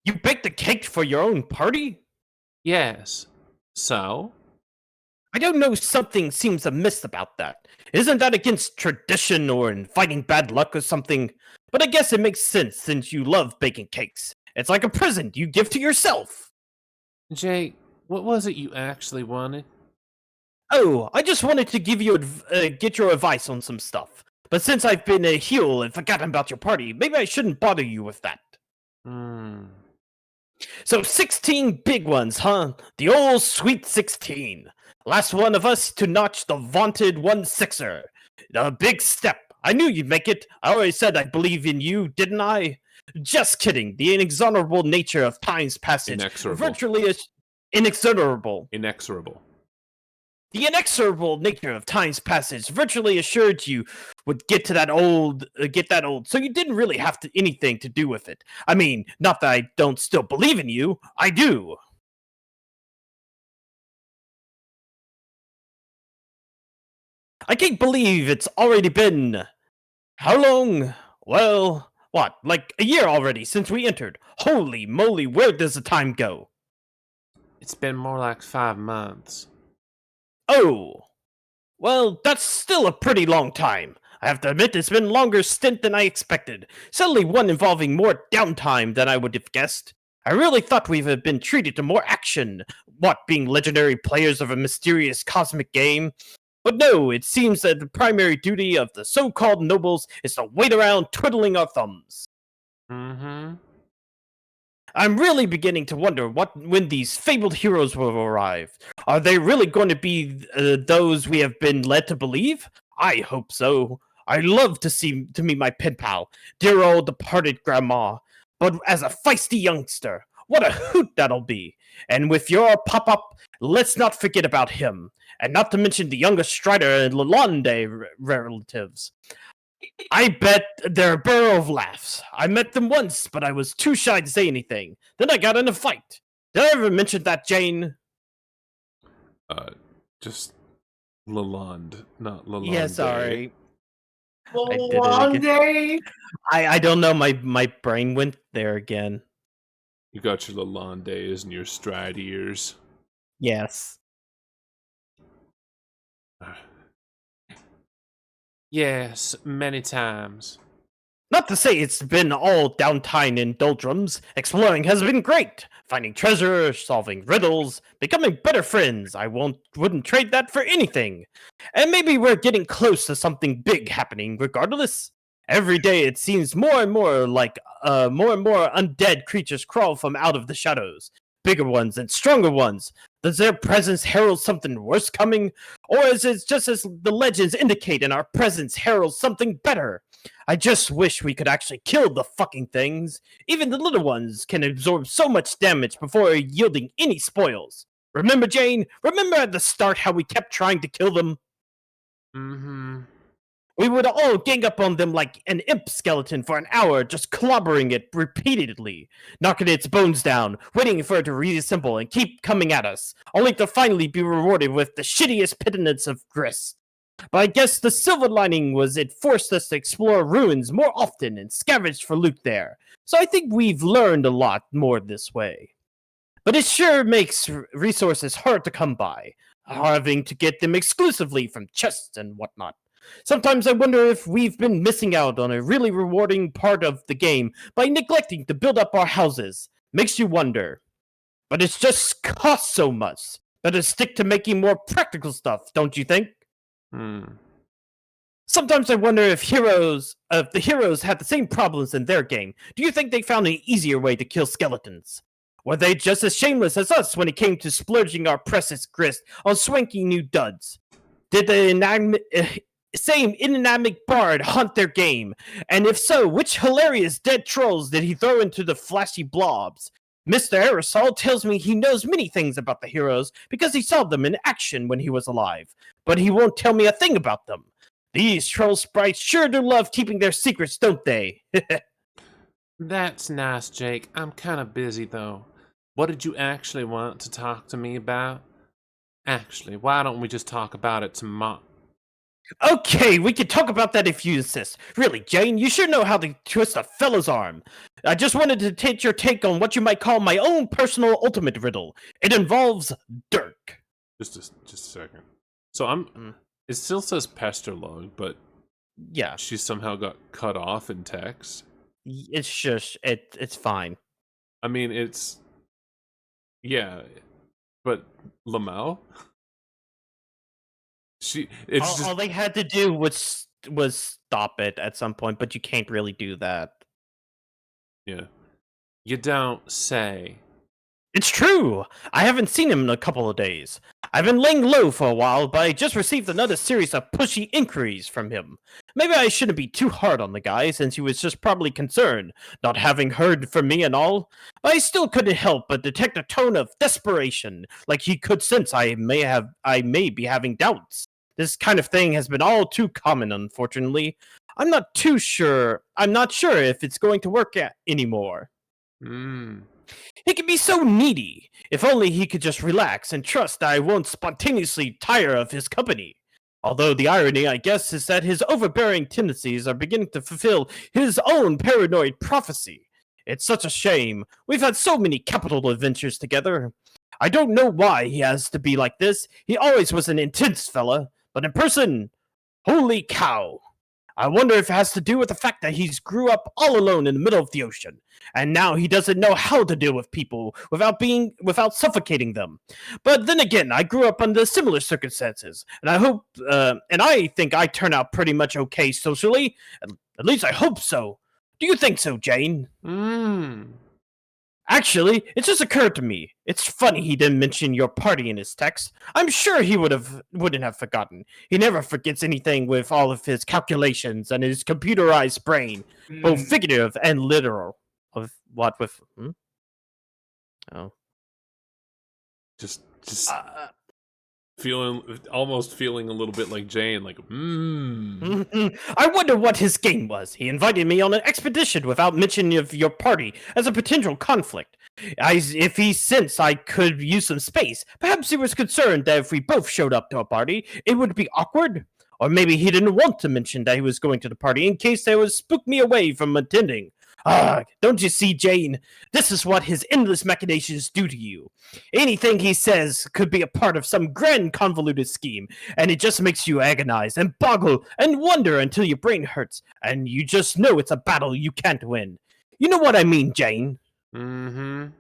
B: You baked a cake for your own party?
A: Yes. So?
B: I don't know, something seems amiss about that. Isn't that against tradition or inviting bad luck or something? But I guess it makes sense since you love baking cakes. It's like a present you give to yourself.
A: Jake, what was it you actually wanted?
B: Oh, I just wanted to give you get your advice on some stuff. But since I've been a heel and forgotten about your party, maybe I shouldn't bother you with that. So 16 big ones, huh? The old sweet 16. Last one of us to notch the vaunted 1/6er. A big step. I knew you'd make it. I already said I believe in you, didn't I? Just kidding. The inexorable nature of time's passage. Virtually inexorable.
A: Inexorable.
B: The inexorable nature of time's passage virtually assured you would get that old, so you didn't really have anything to do with it. I mean, not that I don't still believe in you. I do. I can't believe it's already been... How long? Well, what, like a year already since we entered. Holy moly, where does the time go?
A: It's been more like 5 months.
B: Oh, well, that's still a pretty long time. I have to admit it's been a longer stint than I expected. Certainly one involving more downtime than I would have guessed. I really thought we have been treated to more action, what, being legendary players of a mysterious cosmic game? But no, it seems that the primary duty of the so-called nobles is to wait around twiddling our thumbs. I'm really beginning to wonder when these fabled heroes will arrive. Are they really going to be those we have been led to believe? I hope so. I love to meet my pen pal, dear old departed grandma. But as a feisty youngster, what a hoot that'll be. And with your pop-up, let's not forget about him. And not to mention the youngest Strider and Lalonde relatives. I bet they're a barrel of laughs. I met them once, but I was too shy to say anything. Then I got in a fight. Did I ever mention that, Jane?
A: Just Lalonde, not Lalonde.
B: Yeah, sorry.
C: Lalonde?
B: I don't know, my brain went there again.
A: You got your Lalondes and your stride ears.
B: Yes.
A: Yes, many times.
B: Not to say it's been all downtime in doldrums. Exploring has been great. Finding treasure, solving riddles, becoming better friends. I wouldn't trade that for anything. And maybe we're getting close to something big happening regardless. Every day it seems more and more like more and more undead creatures crawl from out of the shadows. Bigger ones and stronger ones. Does their presence herald something worse coming? Or is it just as the legends indicate and our presence heralds something better? I just wish we could actually kill the fucking things. Even the little ones can absorb so much damage before yielding any spoils. Remember, Jane? Remember at the start how we kept trying to kill them? We would all gang up on them like an imp skeleton for an hour, just clobbering it repeatedly, knocking its bones down, waiting for it to reassemble and keep coming at us, only to finally be rewarded with the shittiest pittance of grist. But I guess the silver lining was it forced us to explore ruins more often and scavenge for loot there, so I think we've learned a lot more this way. But it sure makes resources hard to come by, having to get them exclusively from chests and whatnot. Sometimes I wonder if we've been missing out on a really rewarding part of the game by neglecting to build up our houses. Makes you wonder. But it's just cost so much. Better stick to making more practical stuff, don't you think? Sometimes I wonder if the heroes had the same problems in their game. Do you think they found an easier way to kill skeletons? Were they just as shameless as us when it came to splurging our precious grist on swanky new duds? Did the same inanimate bard hunt their game? And if so, which hilarious dead trolls did he throw into the flashy blobs? Mr. Aerosol tells me he knows many things about the heroes because he saw them in action when he was alive, but he won't tell me a thing about them. These troll sprites sure do love keeping their secrets, don't they?
A: That's nice, Jake. I'm kind of busy, though. What did you actually want to talk to me about? Actually, why don't we just talk about it tomorrow?
B: Okay, we can talk about that if you insist. Really, Jane, you sure know how to twist a fella's arm. I just wanted to take your take on what you might call my own personal ultimate riddle. It involves Dirk.
A: Just a second. So it still says Pesterlog, but
B: Yeah,
A: she somehow got cut off in text.
B: it's just it's fine.
A: I mean, yeah, but Lamau?
B: All they had to do was stop it at some point, but you can't really do that.
A: Yeah. You don't say.
B: It's true. I haven't seen him in a couple of days. I've been laying low for a while, but I just received another series of pushy inquiries from him. Maybe I shouldn't be too hard on the guy, since he was just probably concerned, not having heard from me and all. But I still couldn't help but detect a tone of desperation, like he could sense I may be having doubts. This kind of thing has been all too common, unfortunately. I'm not sure if it's going to work anymore. He can be so needy. If only he could just relax and trust that I won't spontaneously tire of his company. Although the irony, I guess, is that his overbearing tendencies are beginning to fulfill his own paranoid prophecy. It's such a shame. We've had so many capital adventures together. I don't know why he has to be like this. He always was an intense fella, but in person, holy cow. I wonder if it has to do with the fact that he's grew up all alone in the middle of the ocean, and now he doesn't know how to deal with people without suffocating them. But then again, I grew up under similar circumstances, and I think I turn out pretty much okay socially. At least I hope so. Do you think so, Jane? Actually, it just occurred to me. It's funny he didn't mention your party in his text. I'm sure he wouldn't have forgotten. He never forgets anything with all of his calculations and his computerized brain, both figurative and literal. Of what with? Oh,
A: just almost feeling a little bit like Jane, like
B: I wonder what his game was. He invited me on an expedition without mentioning of your party as a potential conflict. If he sensed I could use some space, perhaps he was concerned that if we both showed up to a party, it would be awkward. Or maybe he didn't want to mention that he was going to the party in case they would spook me away from attending. Don't you see, Jane? This is what his endless machinations do to you. Anything he says could be a part of some grand convoluted scheme, and it just makes you agonize and boggle and wonder until your brain hurts, and you just know it's a battle you can't win. You know what I mean, Jane? Do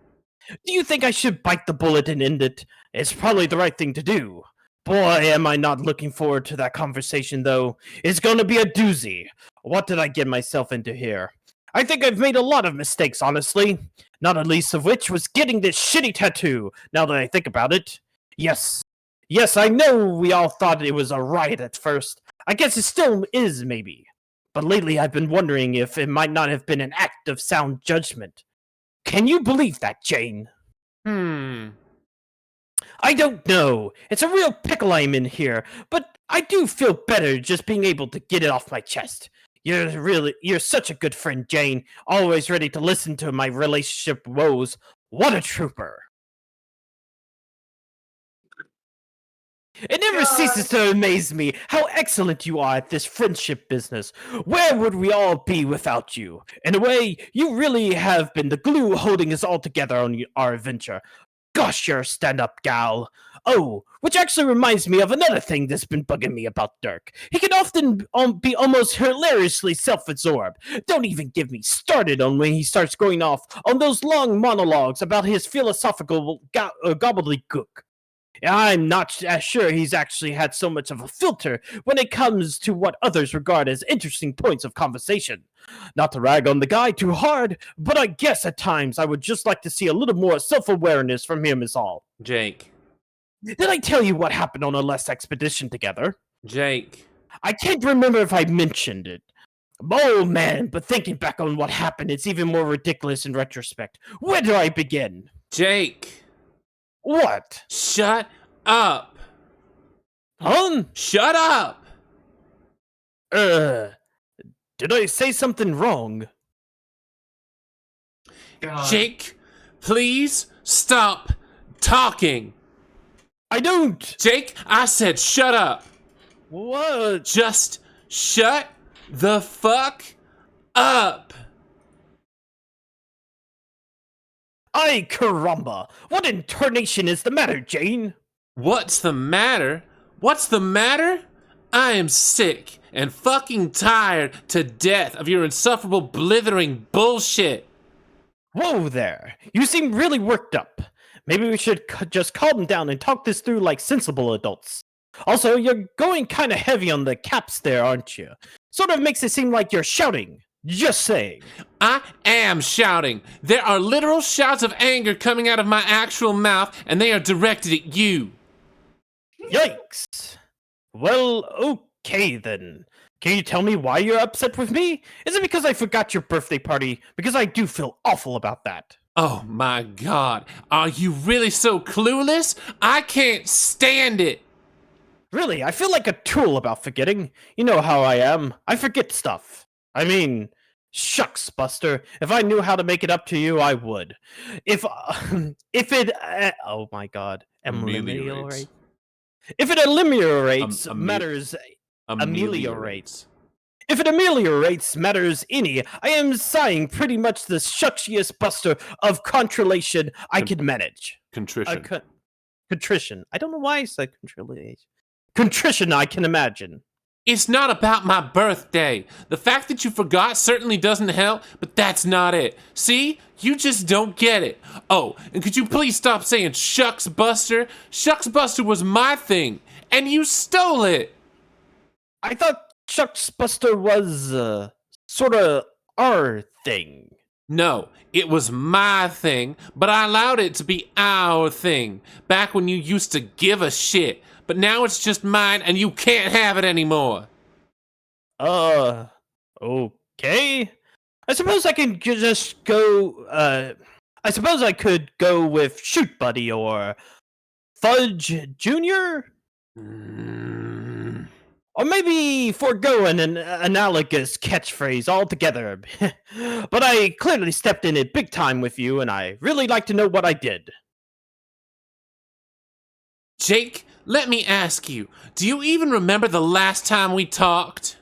B: you think I should bite the bullet and end it? It's probably the right thing to do. Boy, am I not looking forward to that conversation, though. It's gonna be a doozy. What did I get myself into here? I think I've made a lot of mistakes, honestly. Not at least of which was getting this shitty tattoo, now that I think about it. Yes, I know we all thought it was a riot at first. I guess it still is, maybe. But lately I've been wondering if it might not have been an act of sound judgment. Can you believe that, Jane? I don't know. It's a real pickle I'm in here, but I do feel better just being able to get it off my chest. You're such a good friend, Jane. Always ready to listen to my relationship woes. What a trooper. It never ceases to amaze me how excellent you are at this friendship business. Where would we all be without you? In a way, you really have been the glue holding us all together on our adventure. Gosh, you're a stand-up gal. Oh, which actually reminds me of another thing that's been bugging me about Dirk. He can often be almost hilariously self-absorbed. Don't even get me started on when he starts going off on those long monologues about his philosophical gobbledygook. I'm not as sure he's actually had so much of a filter when it comes to what others regard as interesting points of conversation. Not to rag on the guy too hard, but I guess at times I would just like to see a little more self-awareness from him is all.
A: Jake.
B: Did I tell you what happened on our last expedition together?
A: Jake.
B: I can't remember if I mentioned it. Oh man, but thinking back on what happened, it's even more ridiculous in retrospect. Where do I begin?
A: Jake.
B: What?
A: Shut up. Shut up.
B: Did I say something wrong?
C: God.
A: Jake, please stop talking.
B: I don't.
A: Jake, I said shut up.
B: What?
A: Just shut the fuck up.
B: Ay, caramba! What in tarnation is the matter, Jane?
A: What's the matter? What's the matter? I am sick and fucking tired to death of your insufferable blithering bullshit.
B: Whoa there! You seem really worked up. Maybe we should just calm down and talk this through like sensible adults. Also, you're going kind of heavy on the caps there, aren't you? Sort of makes it seem like you're shouting. Just saying.
A: I am shouting. There are literal shouts of anger coming out of my actual mouth, and they are directed at you.
B: Yikes. Well, okay then. Can you tell me why you're upset with me? Is it because I forgot your birthday party? Because I do feel awful about that.
A: Oh my god, are you really so clueless? I can't stand it.
B: Really, I feel like a tool about forgetting. You know how I am. I forget stuff. I mean, shucks, Buster. If I knew how to make it up to you, I would. If it, oh my god,
A: Ameliorates.
B: If it ameliorates
A: Amel-
B: matters,
A: Ameliorates.
B: if it ameliorates matters any, I am sighing pretty much the shucksiest Buster of controlation I can manage.
A: Contrition.
B: Contrition. I don't know why I said controlation. Contrition, I can imagine.
A: It's not about my birthday. The fact that you forgot certainly doesn't help, but that's not it. See? You just don't get it. Oh, and could you please stop saying Shucks Buster? Shucks Buster was my thing, and you stole it.
B: I thought Shucks Buster was, sort of our thing.
A: No, it was my thing, but I allowed it to be our thing, back when you used to give a shit. But now it's just mine, and you can't have it anymore.
B: Okay. I suppose I can just go, I suppose I could go with Shoot Buddy or Fudge Jr.? Or maybe forego an analogous catchphrase altogether. But I clearly stepped in it big time with you, and I really like to know what I did.
A: Jake, let me ask you, do you even remember the last time we talked?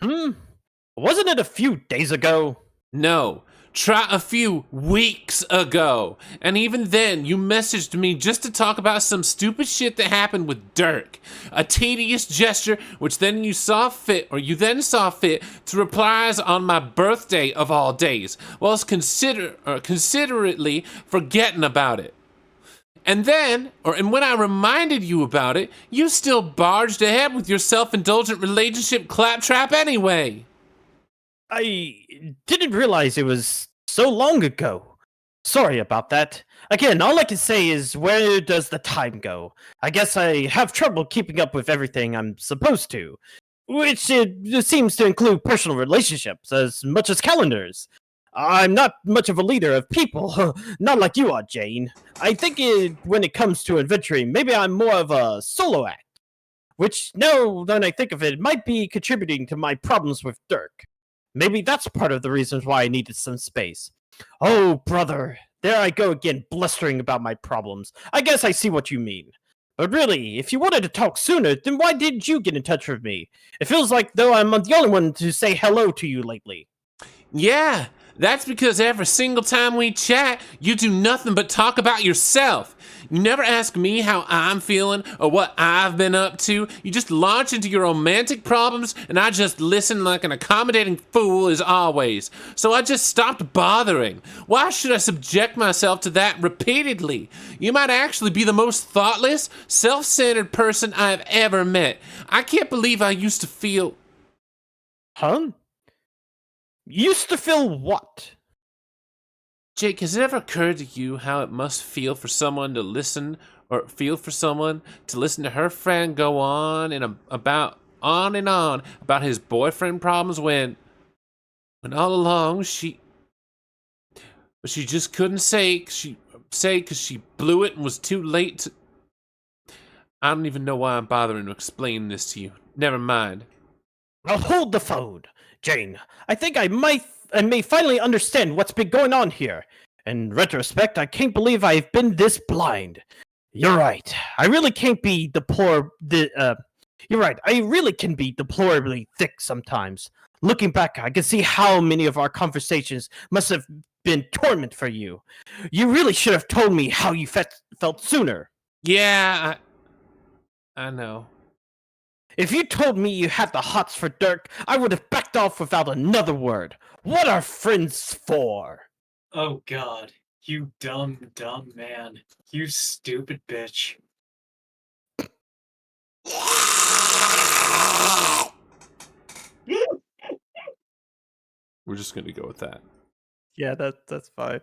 B: Wasn't it a few days ago?
A: No, try a few weeks ago. And even then, you messaged me just to talk about some stupid shit that happened with Dirk. A tedious gesture, which then you saw fit to replies on my birthday of all days, whilst considerately forgetting about it. And when I reminded you about it, you still barged ahead with your self-indulgent relationship claptrap anyway.
B: I didn't realize it was so long ago. Sorry about that. Again, all I can say is, where does the time go? I guess I have trouble keeping up with everything I'm supposed to, which it seems to include personal relationships as much as calendars. I'm not much of a leader of people, not like you are, Jane. I think when it comes to adventuring, maybe I'm more of a solo act, which, now that I think of it, might be contributing to my problems with Dirk. Maybe that's part of the reasons why I needed some space. Oh, brother, there I go again, blustering about my problems. I guess I see what you mean. But really, if you wanted to talk sooner, then why didn't you get in touch with me? It feels like though I'm the only one to say hello to you lately.
A: Yeah, that's because every single time we chat, you do nothing but talk about yourself. You never ask me how I'm feeling or what I've been up to. You just launch into your romantic problems, and I just listen like an accommodating fool as always. So I just stopped bothering. Why should I subject myself to that repeatedly? You might actually be the most thoughtless, self-centered person I've ever met. I can't believe I used to feel...
B: Huh? Used to feel what?
A: Jake, has it ever occurred to you how it must feel for someone to listen to her friend go on and on about his boyfriend problems when all along she just couldn't say because she blew it and was too late to... I don't even know why I'm bothering to explain this to you. Never mind.
B: Now hold the phone, Jane. I think I may finally understand what's been going on here. In retrospect, I can't believe I've been this blind. You're right. I really can't be the You're right. I really can be deplorably thick sometimes. Looking back, I can see how many of our conversations must have been torment for you. You really should have told me how you felt sooner.
A: Yeah, I know.
B: If you told me you had the hots for Dirk, I would have backed off without another word. What are friends for?
E: Oh God, you dumb man. You stupid bitch.
A: We're just gonna go with that.
B: Yeah, that's fine.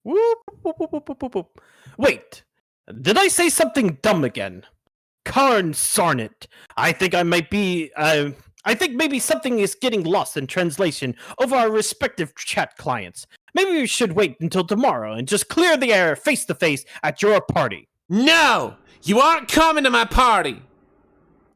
B: Whoop, whoop, whoop, whoop, whoop, whoop. Wait, did I say something dumb again? Karn Sarnit. I think I might be. I think maybe something is getting lost in translation over our respective chat clients. Maybe we should wait until tomorrow and just clear the air face to face at your party.
A: No! You aren't coming to my party!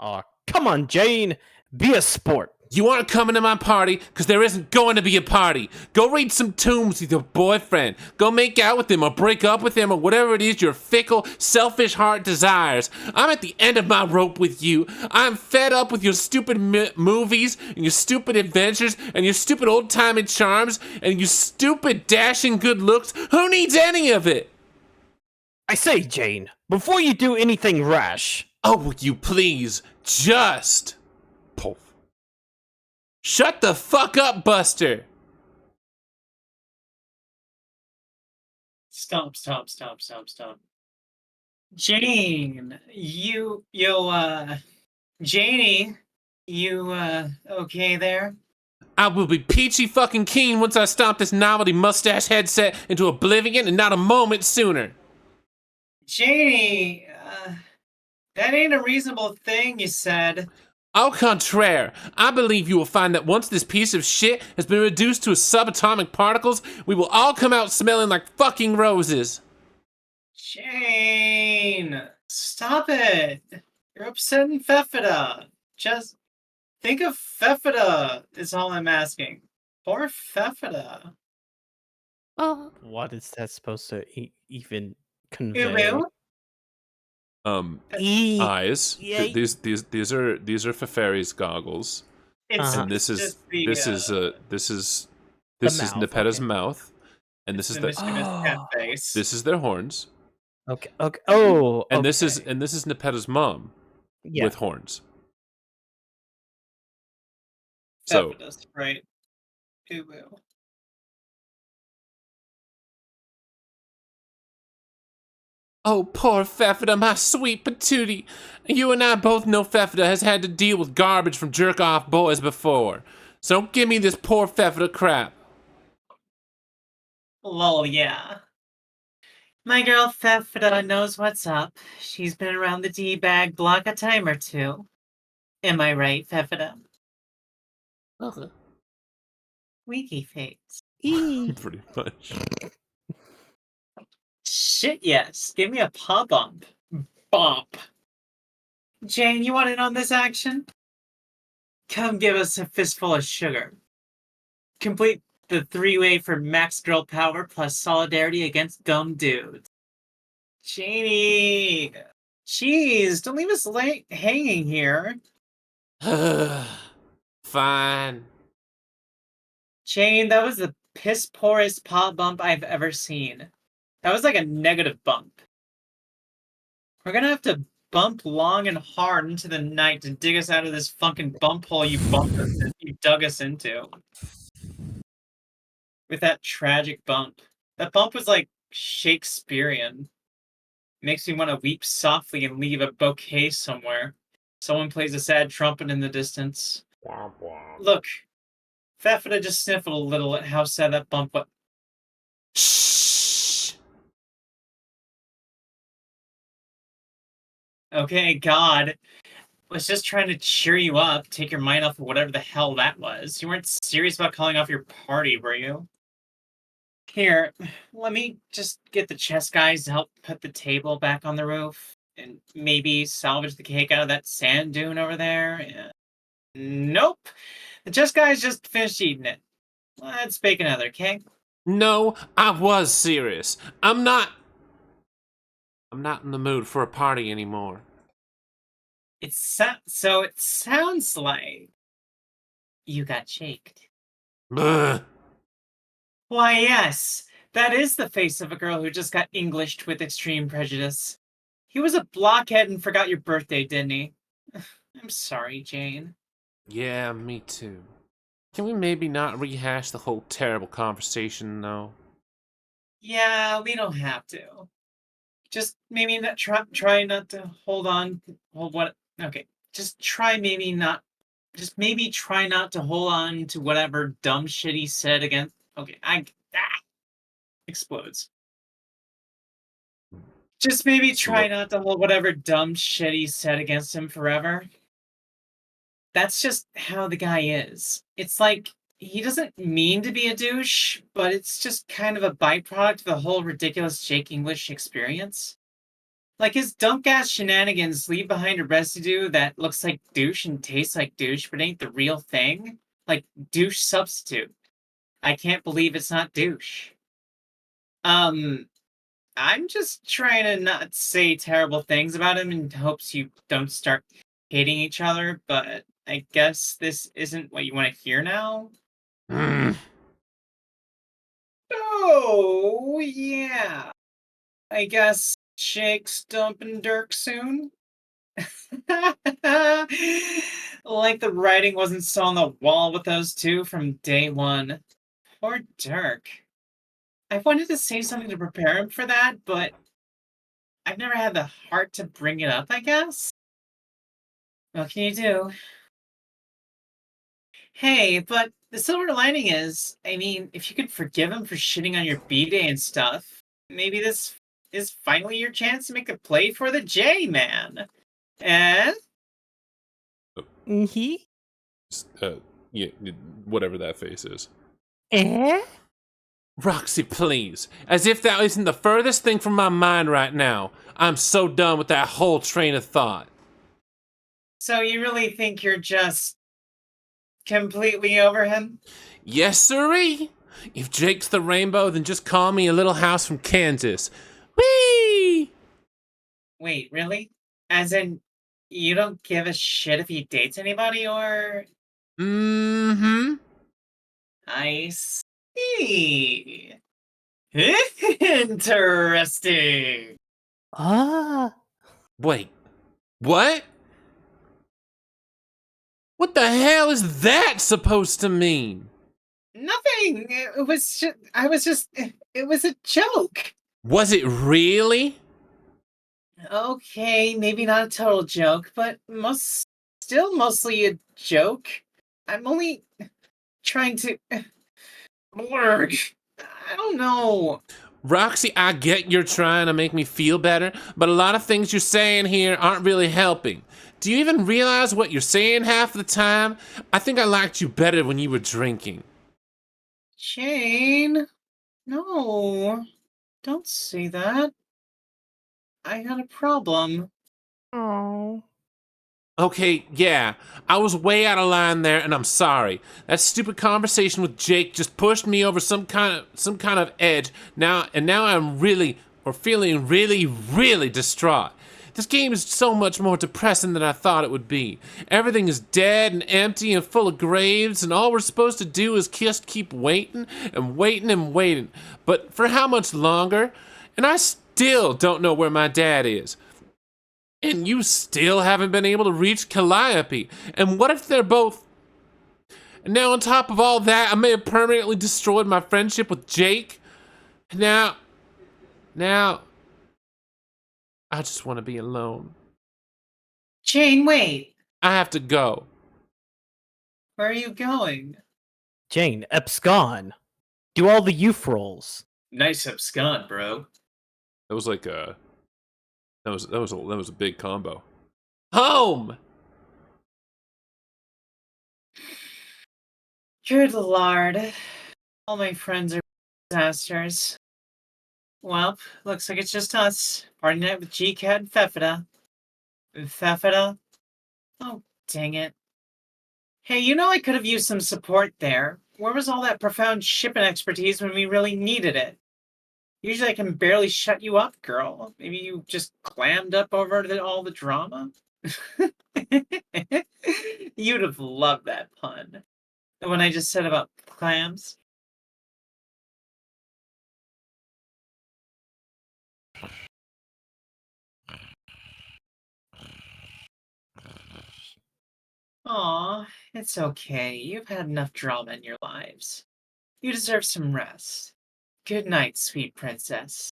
B: Aw, come on, Jane. Be a sport.
A: You aren't coming to my party because there isn't going to be a party. Go read some tombs with your boyfriend. Go make out with him or break up with him or whatever it is your fickle, selfish heart desires. I'm at the end of my rope with you. I'm fed up with your stupid movies and your stupid adventures and your stupid old-timey charms and your stupid dashing good looks. Who needs any of it?
B: I say, Jane, before you do anything rash.
A: Oh, would you please just... Poof. Shut the fuck up, Buster!
E: Stomp. Jane, Janie, okay there?
A: I will be peachy fucking keen once I stomp this novelty mustache headset into oblivion and not a moment sooner.
E: Janie, that ain't a reasonable thing you said.
A: Au contraire, I believe you will find that once this piece of shit has been reduced to subatomic particles, we will all come out smelling like fucking roses.
E: Jane, stop it. You're upsetting Fefida. Just think of Fefida is all I'm asking. Poor Fefida.
B: What is that supposed to even
E: You
B: convey?
E: will?
A: Eyes.
B: Yeah.
A: These are Feferi's goggles,
E: It's
A: and this is
E: just the,
A: this is
B: mouth,
A: Nepetta's
B: okay.
A: mouth, and this is
E: the
A: the
E: mischievous cat
B: Oh.
E: face.
A: this is their horns,
B: Okay. Oh,
A: and
B: okay.
A: this is Nepetta's mom
B: yeah.
A: with horns. So
E: Fefida's right. You will.
A: oh, poor Fefida, my sweet patootie. You and I both know Fefida has had to deal with garbage from jerk-off boys before. So don't give me this poor Fefida crap.
C: Lol, yeah. My girl Fefida knows what's up. She's been around the D-bag block a time or two. Am I right, Fefida? Weaky face.
A: Pretty much.
C: Shit, yes. Give me a paw bump. Bump. Jane, you want in on this action? Come give us a fistful of sugar. Complete the three-way for max girl power plus solidarity against dumb dudes. Janie! Jeez, don't leave us hanging here.
A: Fine.
C: Jane, that was the piss-poorest paw bump I've ever seen. That was like a negative bump. We're gonna have to bump long and hard into the night to dig us out of this fucking bump hole you dug us into. With that tragic bump. That bump was like Shakespearean. Makes me want to weep softly and leave a bouquet somewhere. Someone plays a sad trumpet in the distance. Look, Fefida just sniffled a little at how sad that bump was.
A: Shh.
C: Okay, God. Was just trying to cheer you up, take your mind off of whatever the hell that was. You weren't serious about calling off your party, were you? Here, let me just get the chess guys to help put the table back on the roof. And maybe salvage the cake out of that sand dune over there. Nope. The chess guys just finished eating it. Let's bake another, okay?
A: No, I was serious. I'm not in the mood for a party anymore.
E: So it sounds like you got shaked.
A: Ugh.
E: Why, yes, that is the face of a girl who just got Englished with extreme prejudice. He was a blockhead and forgot your birthday, didn't he? I'm sorry, Jane.
A: Yeah, me too. Can we maybe not rehash the whole terrible conversation, though?
E: Yeah, we don't have to. Just maybe not try not to hold on. Hold what? Okay, just try maybe not. Just maybe try not to hold on to whatever dumb shit he said against. Okay, explodes. Just maybe try not to hold whatever dumb shit he said against him forever. That's just how the guy is. It's like he doesn't mean to be a douche, but it's just kind of a byproduct of the whole ridiculous Jake English experience. Like his dunk ass shenanigans leave behind a residue that looks like douche and tastes like douche, but ain't the real thing. Like douche substitute. I can't believe it's not douche. I'm just trying to not say terrible things about him in hopes you don't start hating each other, but I guess this isn't what you want to hear now.
A: Mm.
E: Oh, yeah. I guess Jake's dumping Dirk soon. Like the writing wasn't still on the wall with those two from day one. Poor Dirk. I wanted to say something to prepare him for that, but I've never had the heart to bring it up, I guess. What can you do? Hey, but the silver lining is, I mean, if you could forgive him for shitting on your B-Day and stuff, maybe this is finally your chance to make a play for the J-Man. Eh?
B: He?
A: Yeah, whatever that face is.
B: Eh?
A: Roxy, please. As if that isn't the furthest thing from my mind right now. I'm so done with that whole train of thought.
E: So you really think you're just completely over him?
A: Yes, sirree. If Jake's the rainbow, then just call me a little house from Kansas. Whee!
E: Wait, really? As in, you don't give a shit if he dates anybody, or?
A: Mm-hmm.
E: I see. Interesting.
B: Ah.
A: Wait. What? What the hell is that supposed to mean?
E: Nothing. It was it was a joke.
A: Was it really?
E: Okay, maybe not a total joke, but still mostly a joke. I'm only trying to blurg. I don't know.
A: Roxy, I get you're trying to make me feel better, but a lot of things you're saying here aren't really helping. Do you even realize what you're saying half the time? I think I liked you better when you were drinking.
E: Jane, no, don't say that. I got a problem.
B: Oh.
A: Okay, yeah, I was way out of line there, and I'm sorry. That stupid conversation with Jake just pushed me over some kind of edge. Now I'm feeling really distraught. This game is so much more depressing than I thought it would be. Everything is dead and empty and full of graves, and all we're supposed to do is just keep waiting and waiting and waiting. But for how much longer? And I still don't know where my dad is. And you still haven't been able to reach Calliope. And what if they're both... And now on top of all that, I may have permanently destroyed my friendship with Jake. Now, I just want to be alone.
E: Jane, wait.
A: I have to go.
E: Where are you going?
B: Jane, abscond. Do all the youth rolls.
E: Nice abscond, bro.
A: That was like a... That was a big combo. Home!
E: Good lord. All my friends are disasters. Well, looks like it's just us. Party night with G-Cat and Fefida. Fefida? Oh, dang it. Hey, you know I could have used some support there. Where was all that profound shipping expertise when we really needed it? Usually I can barely shut you up, girl. Maybe you just clammed up over all the drama? You'd have loved that pun. The one I just said about clams. Aw, it's okay. You've had enough drama in your lives. You deserve some rest. Good night, sweet princess.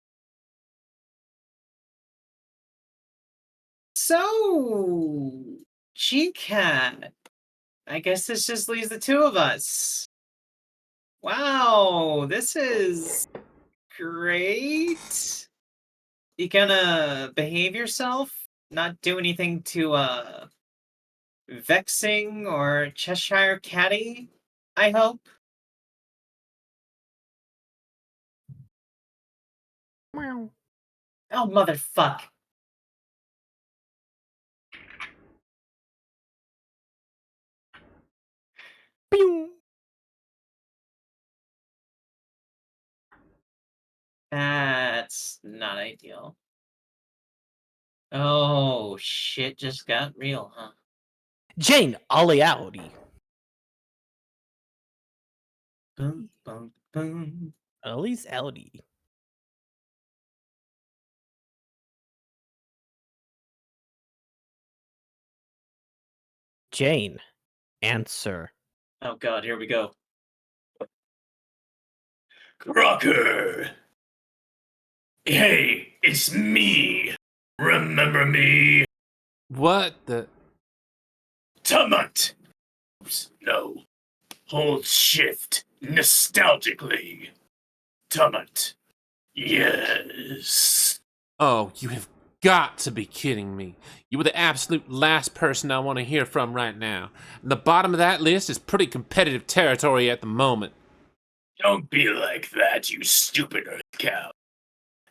E: So, G-Cat. I guess this just leaves the two of us. Wow, this is great. You gonna behave yourself? Not do anything too, vexing or Cheshire Catty, I hope?
B: Meow.
E: Oh, motherfuck.
B: Pew.
E: That's not ideal. Oh, shit just got real, huh?
B: Jane, ollie outie.
E: Boom, boom, boom.
B: Ollie's outie. Jane, answer.
E: Oh god, here we go.
D: Crocker! Hey, it's me! Remember me?
A: What the?
D: Tumut! Oops, no. Hold shift nostalgically. Tumut. Yes.
A: Oh, you have got to be kidding me. You were the absolute last person I want to hear from right now. And the bottom of that list is pretty competitive territory at the moment.
D: Don't be like that, you stupid earth cow.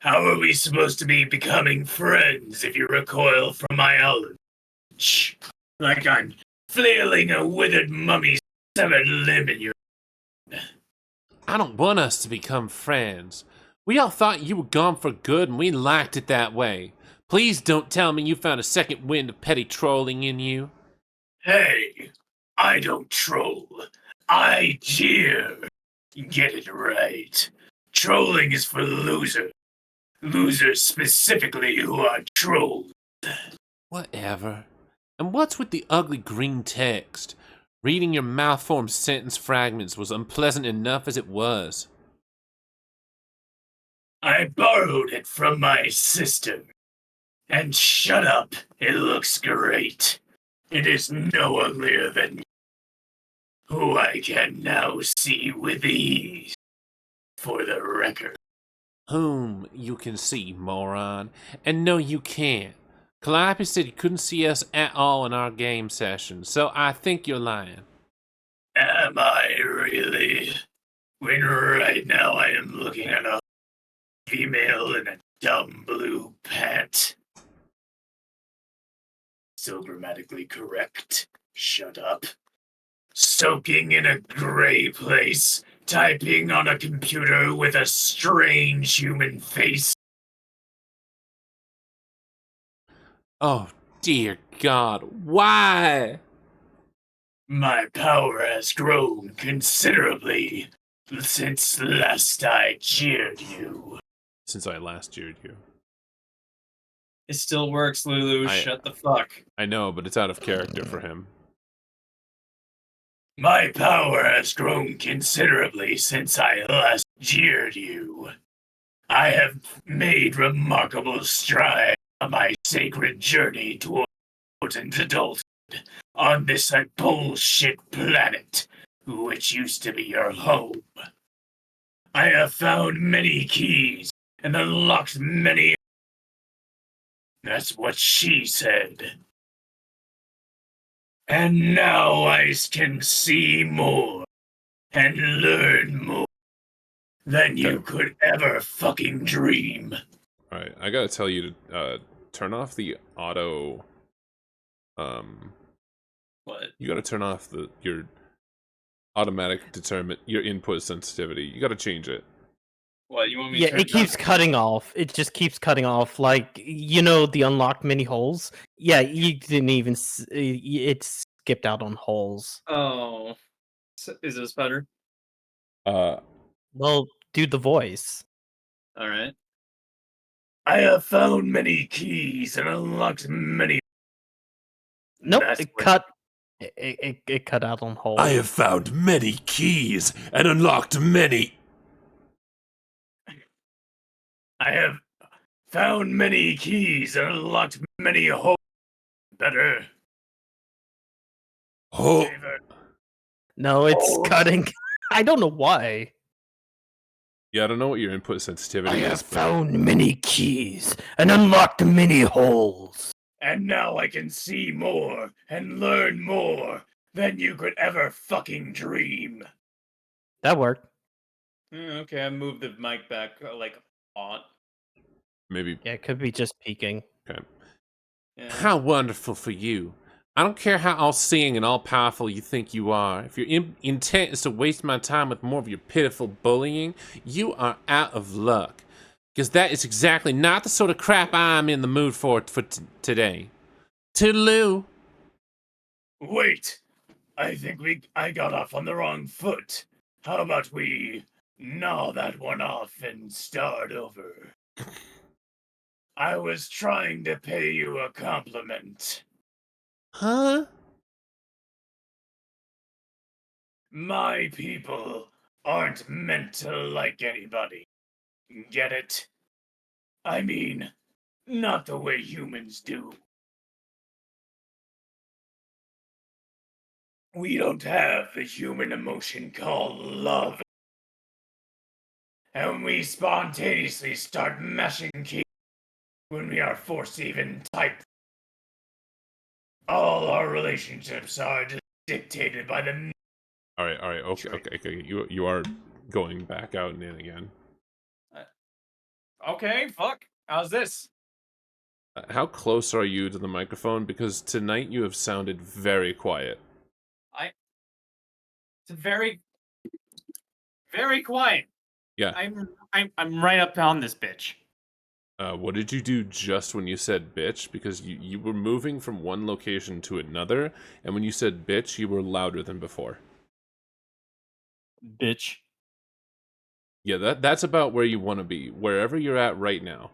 D: How are we supposed to be becoming friends if you recoil from my knowledge? Like I'm flailing a withered mummy's severed limb in your...
A: I don't want us to become friends. We all thought you were gone for good and we liked it that way. Please don't tell me you found a second wind of petty trolling in you.
D: Hey, I don't troll. I jeer. Get it right. Trolling is for losers. Losers specifically who are trolled.
A: Whatever. And what's with the ugly green text? Reading your malformed sentence fragments was unpleasant enough as it was.
D: I borrowed it from my sister. And shut up, it looks great. It is no uglier than who I can now see with ease. For the record.
A: Whom you can see, moron. And no, you can't. Calliope said he couldn't see us at all in our game session, so I think you're lying.
D: Am I really? When right now I am looking at a female in a dumb blue pant. So grammatically correct. Shut up. Soaking in a gray place, typing on a computer with a strange human face.
A: Oh, dear God, why?
D: My power has grown considerably since last I jeered you.
A: Since I last jeered you.
E: It still works, Lulu. Shut the fuck.
A: I know, but it's out of character for him.
D: My power has grown considerably since I last jeered you. I have made remarkable strides on my sacred journey towards adulthood on this bullshit planet, which used to be your home. I have found many keys and unlocked many. That's what she said. And now I can see more and learn more than you could ever fucking dream.
A: Alright, I gotta tell you to turn off the auto.
E: What?
A: You gotta turn off your automatic determine your input sensitivity. You gotta change it.
E: What, you want me to
B: Yeah,
E: turn
B: it keeps
E: down?
B: cutting off. It just keeps cutting off. Like, you know, the unlocked mini holes? Yeah, you didn't even. It skipped out on holes.
E: Oh. Is this better?
B: Well, do the voice.
E: Alright.
D: I have found many keys and unlocked many.
B: Nope,
D: That's
B: it
D: what-
B: cut. It cut out on holes.
A: I have found many keys and unlocked many.
D: I have found many keys and unlocked many holes. Better.
A: Oh,
D: Saver.
B: No, it's
D: Holes.
B: cutting. I don't know why.
A: yeah, I don't know what your input sensitivity
B: I
A: is.
B: have
A: but-
B: found many keys and unlocked many holes.
D: And now I can see more and learn more than you could ever fucking dream.
B: That worked.
E: Okay, I moved the mic back, like, on.
A: Maybe.
B: Yeah, it could be just peaking.
A: Okay.
E: Yeah.
A: How wonderful for you. I don't care how all-seeing and all-powerful you think you are. If your intent is to waste my time with more of your pitiful bullying, you are out of luck. Because that is exactly not the sort of crap I'm in the mood for today. Toodaloo.
D: Wait, I think I got off on the wrong foot. How about we gnaw that one off and start over? I was trying to pay you a compliment.
A: Huh?
D: My people aren't meant to like anybody. Get it? I mean, not the way humans do. We don't have the human emotion called love. And we spontaneously start mashing keys when we are forced to even type. All our relationships are just dictated by the.
A: All right. Okay. You are going back out and in again.
E: Okay, fuck. How's this?
A: How close are you to the microphone? Because tonight you have sounded very quiet.
E: It's very, very quiet.
A: Yeah.
E: I'm right up on this bitch.
A: What did you do just when you said bitch? Because you were moving from one location to another, and when you said bitch, you were louder than before.
E: Bitch.
A: Yeah, that's about where you want to be. Wherever you're at right now.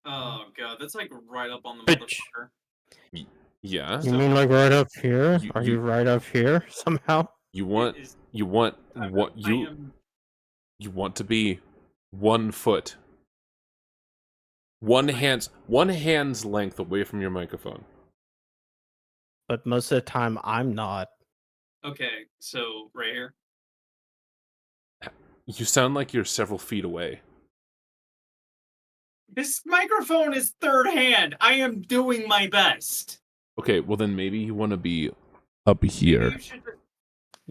E: Oh god, that's like right up on the
B: Bitch.
E: motherfucker.
A: Yeah.
B: You mean like right up here?
A: You-
B: Are
A: you-
B: you right up here somehow?
A: You want
E: It is-
A: what
E: I am-
A: you want to be 1 foot. One hand's length away from your microphone.
B: But most of the time, I'm not.
E: Okay, so right here.
A: You sound like you're several feet away.
E: This microphone is third hand. I am doing my best.
A: Okay, well then maybe you want to be up here.
E: You should just-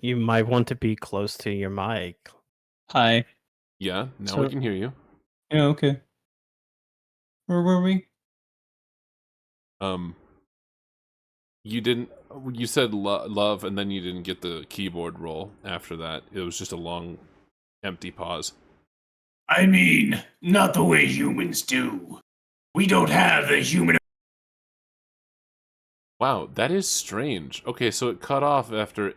B: You might want to be close to your mic.
F: Hi.
A: Yeah, now
F: So-
A: we can hear you.
F: Yeah, okay. Where were we?
A: You said love, and then you didn't get the keyboard roll after that. It was just a long, empty pause.
D: I mean, not the way humans do. We don't have the human.
A: Wow, that is strange. Okay, so it cut off after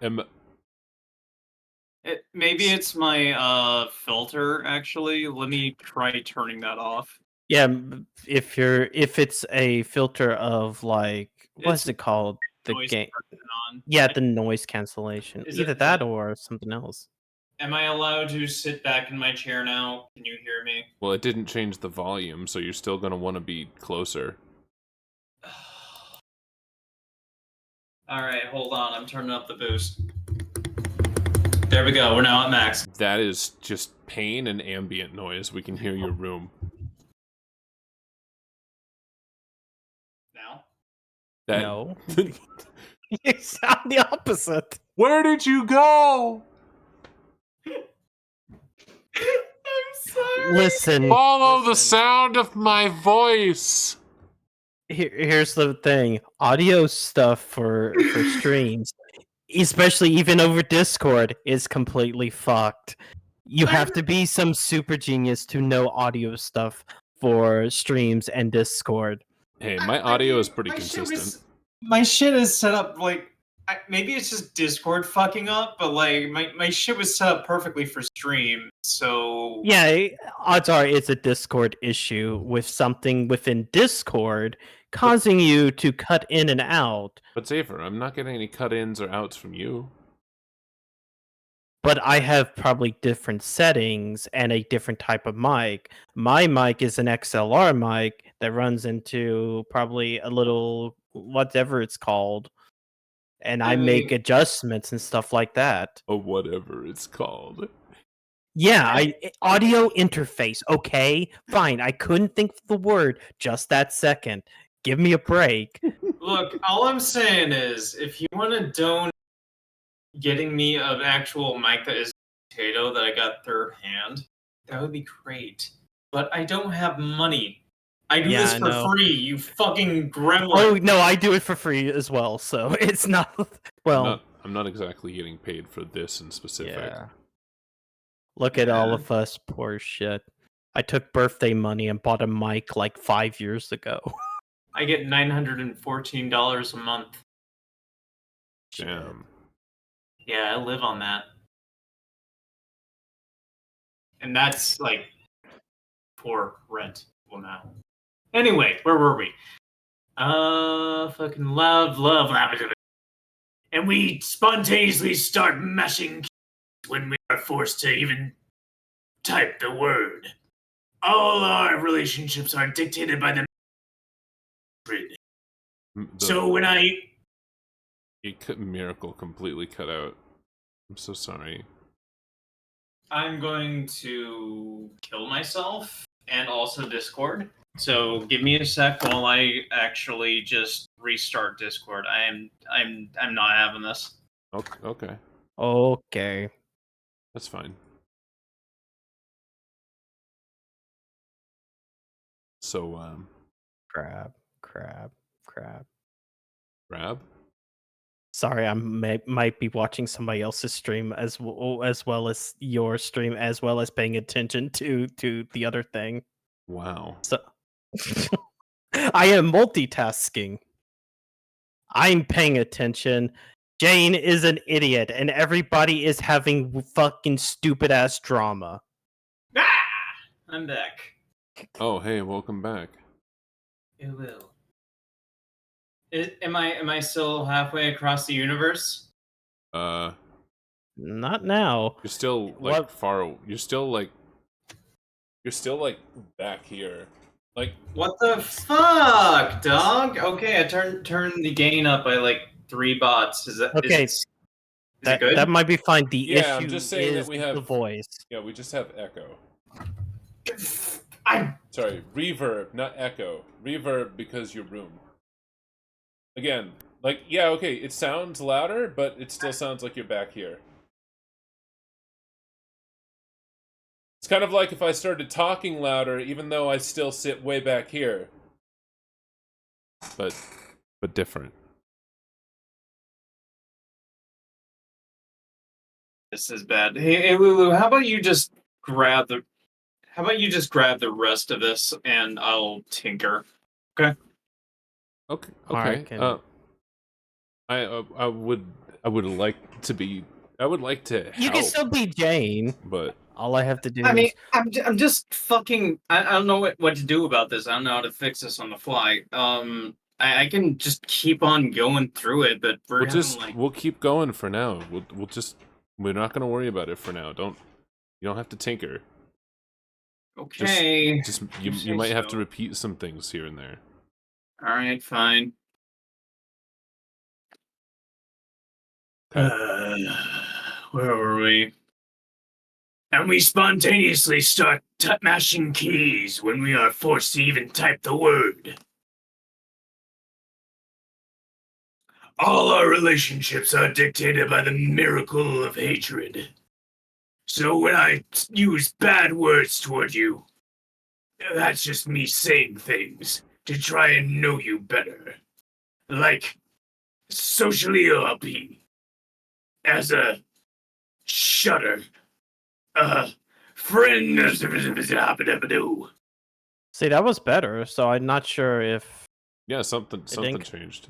E: Maybe it's my filter actually. Let me try turning that off.
B: Yeah, if it's a filter of like what's
E: It's
B: it called? The
E: Noise
B: game.
E: turn on.
B: Yeah, the noise cancellation.
E: Is
B: Either
E: it-
B: that or something else.
E: Am I allowed to sit back in my chair now? Can you hear me?
A: well, it didn't change the volume, so you're still gonna want to be closer.
E: Alright, hold on. I'm turning up the boost. There we go. We're now at max.
A: That is just pain and ambient noise. We can hear your room.
E: Now?
A: That...
B: No. You sound the opposite.
A: Where did you go?
E: I'm sorry.
B: Listen.
A: Follow the
B: listen.
A: sound of my voice.
B: Here's the thing. Audio stuff for streams, especially even over Discord, is completely fucked. You have to be some super genius to know audio stuff for streams and Discord.
A: Hey, my audio is pretty
E: my shit
A: consistent.
E: my shit is set up like maybe it's just Discord fucking up, but like my shit was set up perfectly for stream. So
B: Yeah, odds are it's a Discord issue with something within Discord causing you to cut in and out.
A: But Xavier, I'm not getting any cut-ins or outs from you.
B: But I have probably different settings and a different type of mic. My mic is an XLR mic that runs into probably a little whatever it's called. And I make adjustments and stuff like that.
A: Or whatever it's called.
B: Yeah, audio interface. Okay, fine. I couldn't think of the word just that second. Give me a break.
E: look, all I'm saying is if you want to donate getting me an actual mic that is potato that I got third hand, that would be great. But I don't have money. I do this for free, you fucking gremlin.
B: Oh no, I do it for free as well, so it's not well.
A: I'm not exactly getting paid for this in specific.
B: Yeah. Look at all of us, poor shit. I took birthday money and bought a mic like 5 years ago.
E: I get $914 a month.
A: Damn.
E: Yeah, I live on that. And that's like for rent. Well, now. Anyway, where were we? Fucking love.
D: And we spontaneously start mashing keys when we are forced to even type the word. All our relationships are dictated by the grid. So when
A: Miracle completely cut out. I'm so sorry.
E: I'm going to kill myself and also Discord. So give me a sec while I actually just restart Discord. I'm not having this.
A: Okay.
B: Okay.
A: That's fine. So,
B: Crab.
A: Crab?
B: Sorry, I might be watching somebody else's stream as well as your stream, as well as paying attention to the other thing.
A: Wow.
B: So I am multitasking. I'm paying attention. Jane is an idiot, and everybody is having fucking stupid ass drama.
E: Ah! I'm back.
A: Oh, hey, welcome back.
E: It will. Am I still halfway across the universe?
B: Not now.
A: You're still like You're still like back here. Like
E: what the fuck, dog? Okay, I turned the gain up by like 3 bots. Is that
B: okay?
E: Is it good?
B: That might be fine. The issue
A: I'm just saying
B: is
A: that we have
B: the voice.
A: Yeah, we just have echo.
E: I
A: Sorry, reverb, not echo. Reverb because your room. Again, like, yeah, okay, it sounds louder, but it still sounds like you're back here. It's kind of like if I started talking louder, even though I still sit way back here. But different.
E: This is bad. Hey, Lulu, how about you just grab the rest of this and I'll tinker. Okay.
A: Okay.
B: Mark and-
A: I would like to be. I would like to help.
B: You can still be Jane,
A: but
B: all I have to do
E: I mean,
B: is
E: I'm just fucking. I don't know what to do about this. I don't know how to fix this on the fly. I can just keep on going through it, but
A: we'll keep going for now. We're not gonna worry about it for now. You don't have to tinker.
E: Okay.
A: You might have to repeat some things here and there.
E: All right, fine.
D: Where were we? And we spontaneously start mashing keys when we are forced to even type the word. All our relationships are dictated by the miracle of hatred. So when I use bad words toward you, that's just me saying things to try and know you better. Like, socially OP. As a shutter friend.
B: See, that was better. So I'm not sure if
A: Yeah, something
B: think-
A: changed.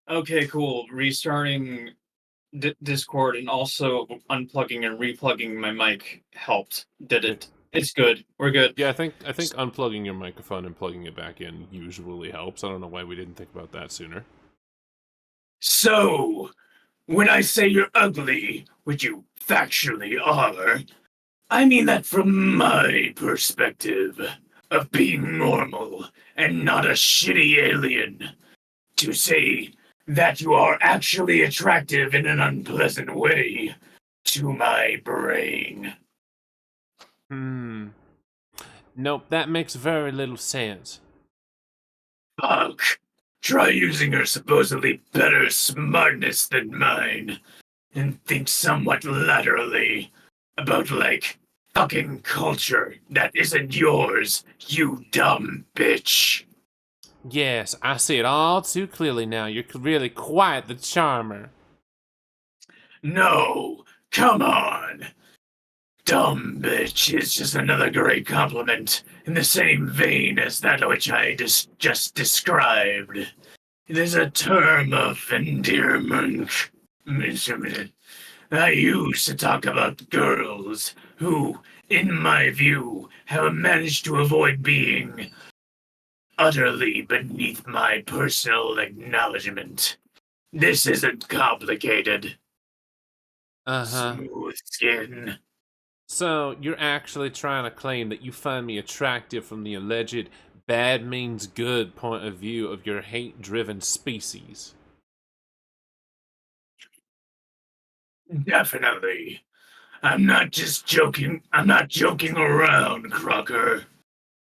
F: Okay, cool. Restarting Discord and also unplugging and replugging my mic helped. Did it? It's good. We're good.
A: Yeah, I think unplugging your microphone and plugging it back in usually helps. I don't know why we didn't think about that sooner.
D: So, when I say you're ugly, which you factually are, I mean that from my perspective of being normal and not a shitty alien. To say that you are actually attractive in an unpleasant way to my brain.
A: Nope, that makes very little sense.
D: Fuck. Try using your supposedly better smartness than mine and think somewhat laterally about, like, fucking culture that isn't yours, you dumb bitch.
A: Yes, I see it all too clearly now. You're really quite the charmer.
D: No, come on. Dumb bitch is just another great compliment in the same vein as that which I just described. It is a term of endearment. I used to talk about girls who, in my view, have managed to avoid being utterly beneath my personal acknowledgement. This isn't complicated. Smooth skin.
A: So, you're actually trying to claim that you find me attractive from the alleged bad means good point of view of your hate-driven species?
D: Definitely. I'm not just joking. I'm not joking around, Crocker.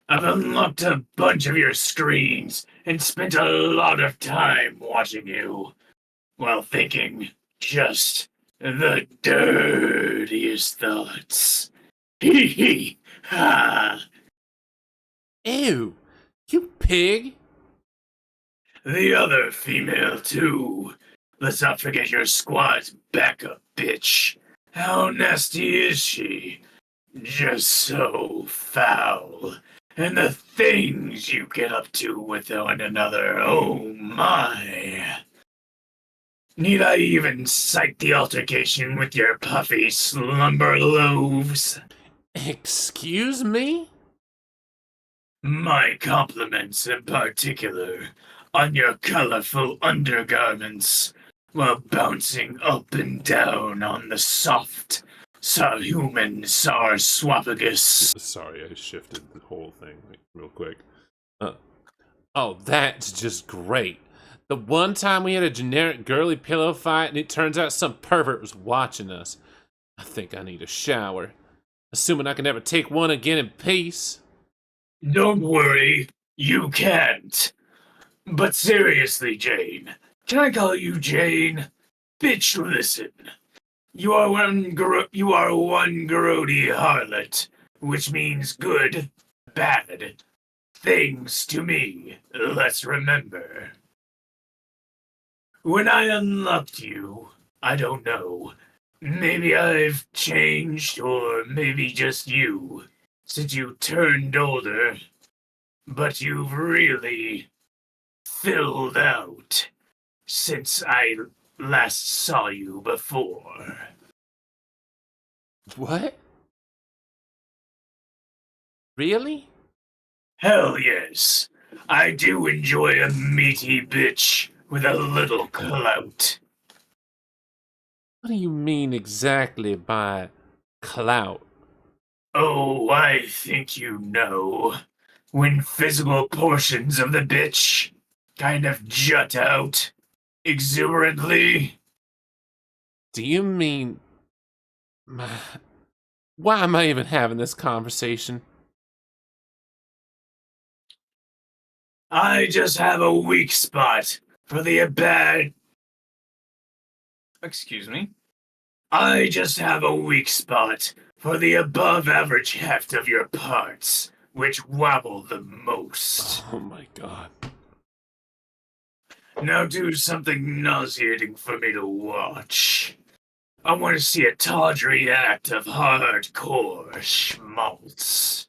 D: I've unlocked a bunch of your screens and spent a lot of time watching you while thinking just the dirtiest thoughts. Hee hee ha.
A: Ew! You pig!
D: The other female, too. Let's not forget your squad's backup bitch. How nasty is she? Just so foul. And the things you get up to with one another, oh my. Need I even cite the altercation with your puffy slumber loaves?
A: Excuse me?
D: My compliments in particular on your colorful undergarments while bouncing up and down on the soft, human sarswaphagus.
A: Sorry, I shifted the whole thing real quick. Oh, that's just great. The one time we had a generic girly pillow fight and it turns out some pervert was watching us. I think I need a shower. Assuming I can never take one again in peace.
D: Don't worry, you can't. But seriously, Jane, can I call you Jane? Bitch, listen. You are one grody harlot, which means good, bad things to me. Let's remember. When I unlocked you, I don't know. Maybe I've changed, or maybe just you, since you turned older. But you've really filled out since I last saw you before.
A: What? Really?
D: Hell yes. I do enjoy a meaty bitch with a little clout.
A: What do you mean exactly by clout?
D: Oh, I think you know. When physical portions of the bitch kind of jut out exuberantly.
A: Do you mean... Why am I even having this conversation?
D: I just have a weak spot for the bad.
F: Excuse me.
D: I just have a weak spot for the above average heft of your parts, which wobble the most.
A: Oh my god.
D: Now do something nauseating for me to watch. I want to see a tawdry act of hardcore schmaltz.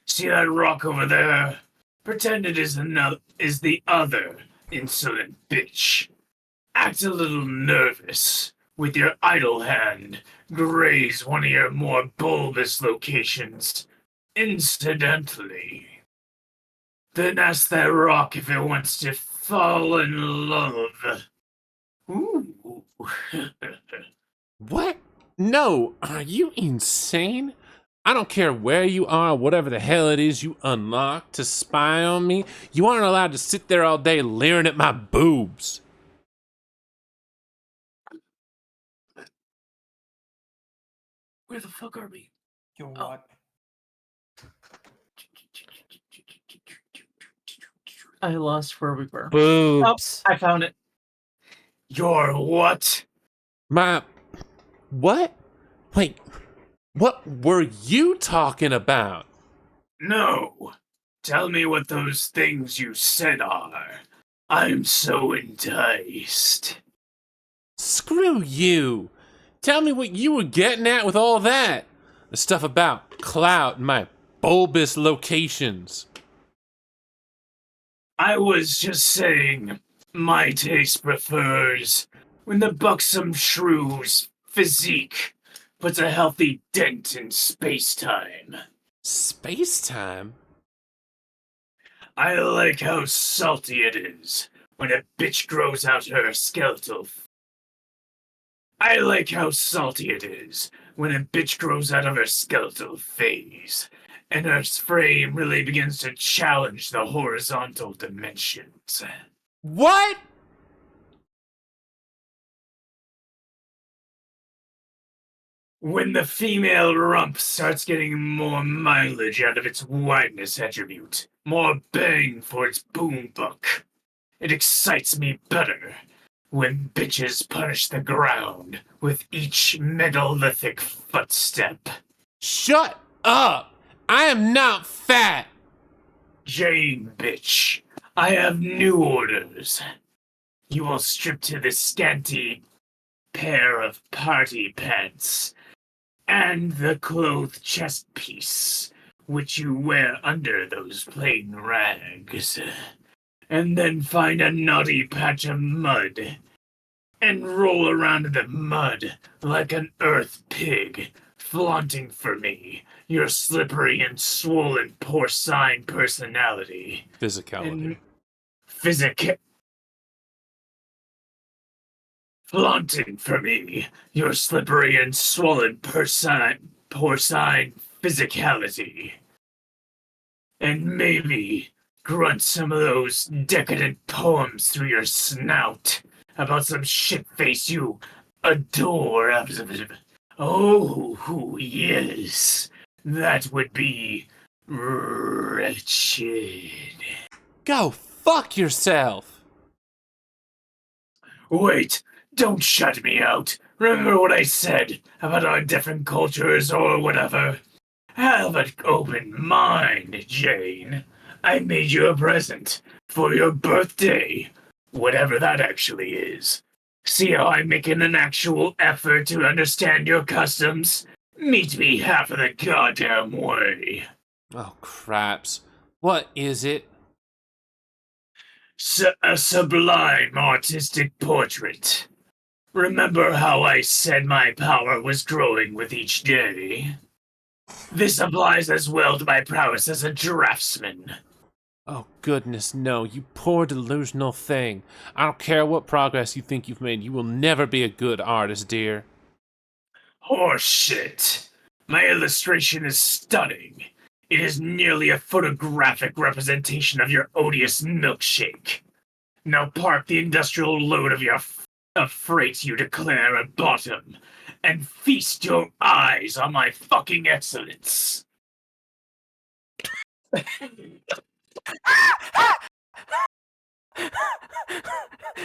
D: See that rock over there? Pretend it is the other insolent bitch. Act a little nervous. With your idle hand, graze one of your more bulbous locations. Incidentally. Then ask that rock if it wants to fall in love. Ooh.
A: What? No, are you insane? I don't care where you are, whatever the hell it is you unlocked to spy on me. You aren't allowed to sit there all day leering at my boobs.
D: Where the fuck are we?
G: You're
D: Oh.
G: what?
E: I lost where we were.
B: Boobs.
E: I found it.
D: Your what?
A: My... What? Wait, what were you talking about?
D: No. Tell me what those things you said are. I'm so enticed.
A: Screw you. Tell me what you were getting at with all that. The stuff about clout and my bulbous locations.
D: I was just saying, my taste prefers when the buxom shrew's physique puts a healthy dent in space-time.
A: Space-time?
D: I like how salty it is when a bitch grows out her skeletal. I like how salty it is when a bitch grows out of her skeletal phase, and her frame really begins to challenge the horizontal dimensions.
A: What?
D: When the female rump starts getting more mileage out of its wideness attribute, more bang for its boom buck, it excites me better when bitches punish the ground with each megalithic footstep.
A: Shut up! I am not fat!
D: Jane, bitch, I have new orders. You will strip to the scanty pair of party pants and the cloth chest piece, which you wear under those plain rags, and then find a knotty patch of mud and roll around in the mud like an earth pig, flaunting for me your slippery and swollen porcine personality.
A: Physicality.
D: Flaunting for me your slippery and swollen porcine physicality. And maybe grunt some of those decadent poems through your snout about some shit-face you adore. Oh, yes, that would be wretched.
A: Go fuck yourself!
D: Wait, don't shut me out. Remember what I said about our different cultures or whatever. Have an open mind, Jane. I made you a present for your birthday, whatever that actually is. See how I'm making an actual effort to understand your customs? Meet me half of the goddamn way.
A: Oh, craps. What is it?
D: A sublime artistic portrait. Remember how I said my power was growing with each day? This applies as well to my prowess as a draftsman.
A: Oh, goodness, no, you poor delusional thing. I don't care what progress you think you've made, you will never be a good artist, dear.
D: Horseshit. My illustration is stunning. It is nearly a photographic representation of your odious milkshake. Now park the industrial load of your freight you declare a bottom, and feast your eyes on my fucking excellence.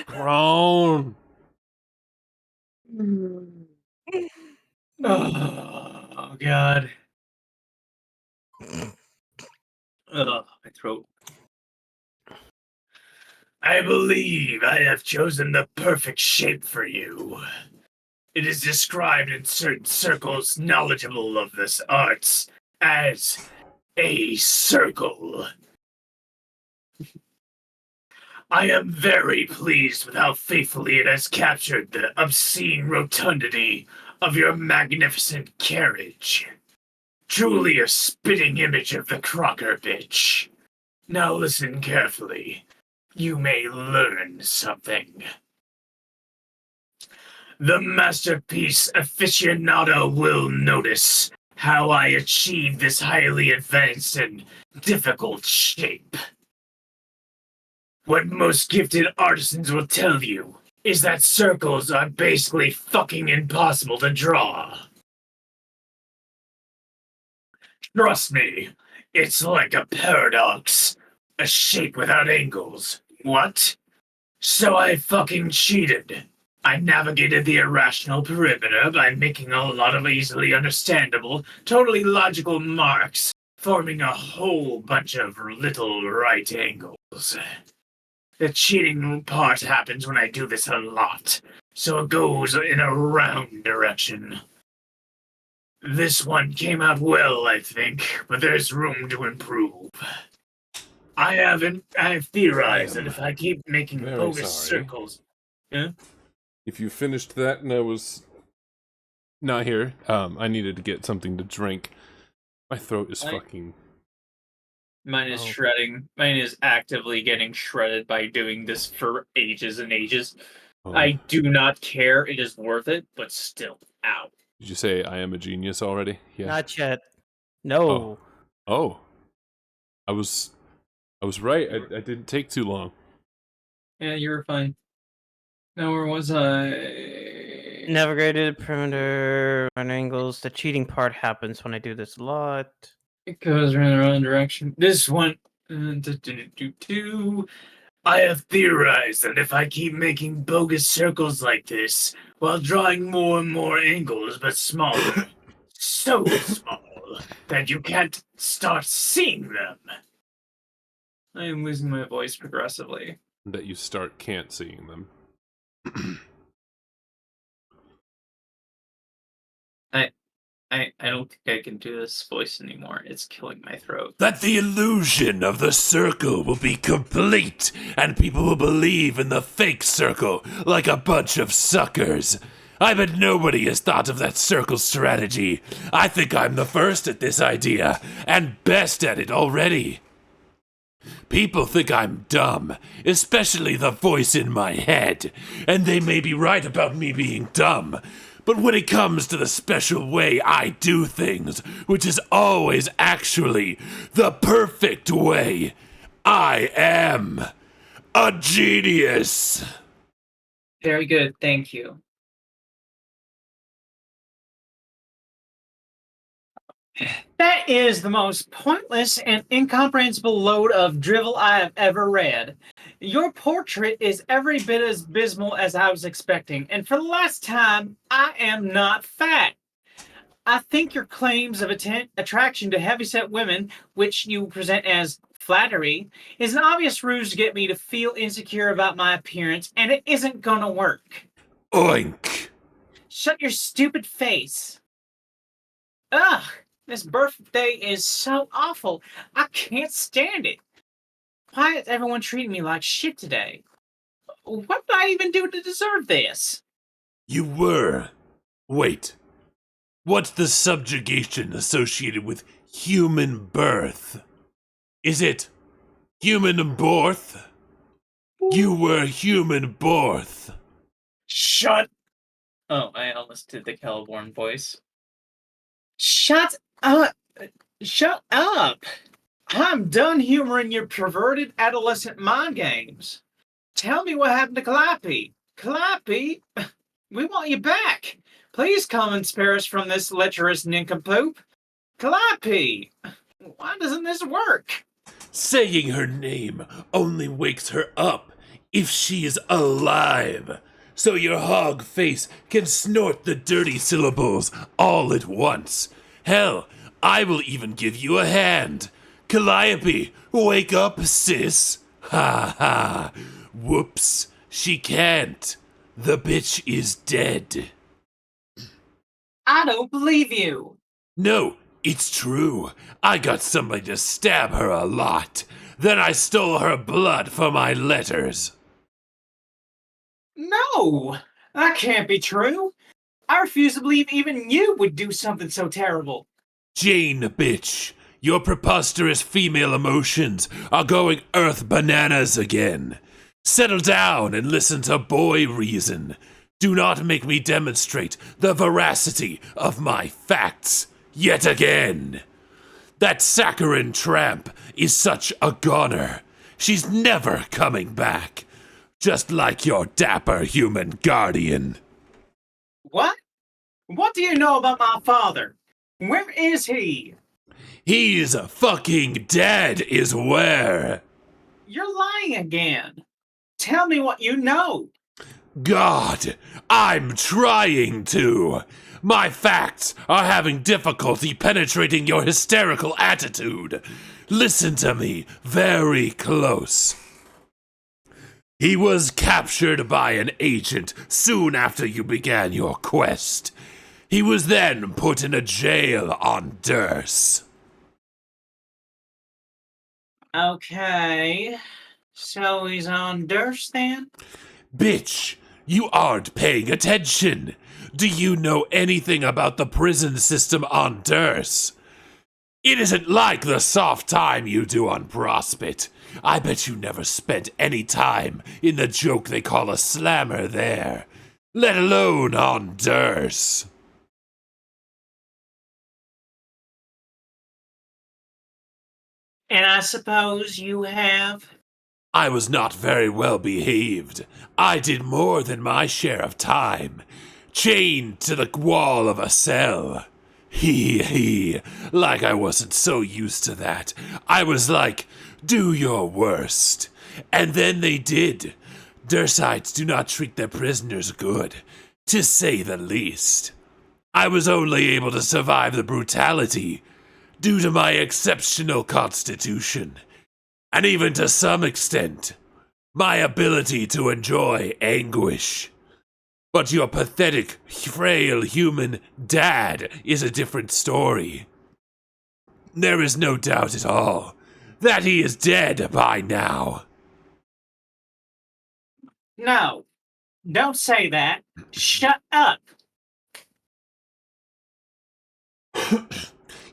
A: Groan.
F: Oh, God. Ugh, my throat.
D: I believe I have chosen the perfect shape for you. It is described in certain circles knowledgeable of this arts as a circle. I am very pleased with how faithfully it has captured the obscene rotundity of your magnificent carriage. Truly a spitting image of the Crocker bitch. Now listen carefully. You may learn something. The masterpiece aficionado will notice how I achieved this highly advanced and difficult shape. What most gifted artisans will tell you is that circles are basically fucking impossible to draw. Trust me, it's like a paradox. A shape without angles. What? So I fucking cheated. I navigated the irrational perimeter by making a lot of easily understandable, totally logical marks, forming a whole bunch of little right angles. The cheating part happens when I do this a lot, so it goes in a round direction. This one came out well, I think, but there's room to improve. I have theorized that if I keep making
A: very
D: bogus
A: sorry.
D: circles... Yeah?
A: If you finished that and I was not here, I needed to get something to drink. My throat is fucking...
F: Mine is shredding. Mine is actively getting shredded by doing this for ages and ages.
A: Oh.
F: I do not care. It is worth it, but still, ow.
A: Did you say I am a genius already? Yeah.
B: Not yet. No.
A: Oh. I was right. I didn't take too long.
F: Yeah, you were fine. Now, where was I?
B: Navigated perimeter on angles. The cheating part happens when I do this a lot.
F: It goes in the wrong direction.
D: This one... I have theorized that if I keep making bogus circles like this, while drawing more and more angles, but smaller, so small, that you can't start seeing them.
F: I am losing my voice progressively.
A: That you can't seeing them.
F: I don't think I can do this voice anymore. It's killing my throat.
G: That the illusion of the circle will be complete, and people will believe in the fake circle like a bunch of suckers. I bet nobody has thought of that circle strategy. I think I'm the first at this idea, and best at it already. People think I'm dumb, especially the voice in my head, and they may be right about me being dumb. But when it comes to the special way I do things, which is always actually the perfect way, I am a genius.
E: Very good, thank you. That is the most pointless and incomprehensible load of drivel I have ever read. Your portrait is every bit as abysmal as I was expecting, and for the last time, I am not fat. I think your claims of attraction to heavyset women, which you present as flattery, is an obvious ruse to get me to feel insecure about my appearance, and it isn't gonna work.
G: Oink.
E: Shut your stupid face. Ugh, this birthday is so awful. I can't stand it. Why is everyone treating me like shit today? What did I even do to deserve this?
G: You were. Wait. What's the subjugation associated with human birth? Is it human birth? You were human birth.
D: Shut...
F: Oh, I almost did the Caliborn voice.
E: Shut up! Shut up! I'm done humoring your perverted adolescent mind games. Tell me what happened to Calliope. Calliope, we want you back. Please come and spare us from this lecherous nincompoop. Calliope, why doesn't this work?
G: Saying her name only wakes her up if she is alive. So your hog face can snort the dirty syllables all at once. Hell, I will even give you a hand. Calliope, wake up, sis. Ha ha. Whoops, she can't. The bitch is dead.
C: I don't believe you.
G: No, it's true. I got somebody to stab her a lot. Then I stole her blood for my letters.
E: No, that can't be true. I refuse to believe even you would do something so terrible.
G: Jane, bitch, your preposterous female emotions are going earth bananas again. Settle down and listen to boy reason. Do not make me demonstrate the veracity of my facts yet again. That saccharine tramp is such a goner. She's never coming back. Just like your dapper human guardian.
E: What? What do you know about my father? Where is he?
G: He's fucking dead, is where.
E: You're lying again. Tell me what you know.
G: God, I'm trying to. My facts are having difficulty penetrating your hysterical attitude. Listen to me very close. He was captured by an agent soon after you began your quest. He was then put in a jail on Durst.
E: Okay. So he's on Durst then?
G: Bitch, you aren't paying attention. Do you know anything about the prison system on Durst? It isn't like the soft time you do on Prospit. I bet you never spent any time in the joke they call a slammer there, let alone on Durst.
C: And I suppose you have?
G: I was not very well behaved. I did more than my share of time, chained to the wall of a cell. Hee, like I wasn't so used to that. I was like, do your worst. And then they did. Dursites do not treat their prisoners good, to say the least. I was only able to survive the brutality due to my exceptional constitution, and even to some extent, my ability to enjoy anguish. But your pathetic, frail human dad is a different story. There is no doubt at all that he is dead by now.
E: No. Don't say that. Shut up.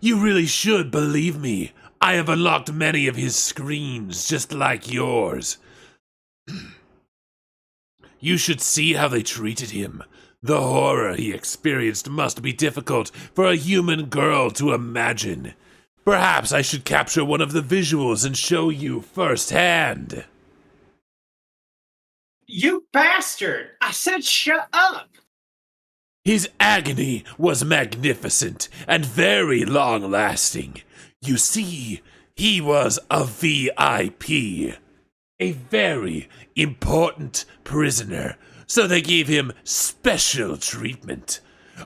G: You really should believe me. I have unlocked many of his screens, just like yours. You should see how they treated him. The horror he experienced must be difficult for a human girl to imagine. Perhaps I should capture one of the visuals and show you firsthand.
E: You bastard! I said shut up!
G: His agony was magnificent and very long-lasting. You see, he was a VIP, a very important prisoner, so they gave him special treatment.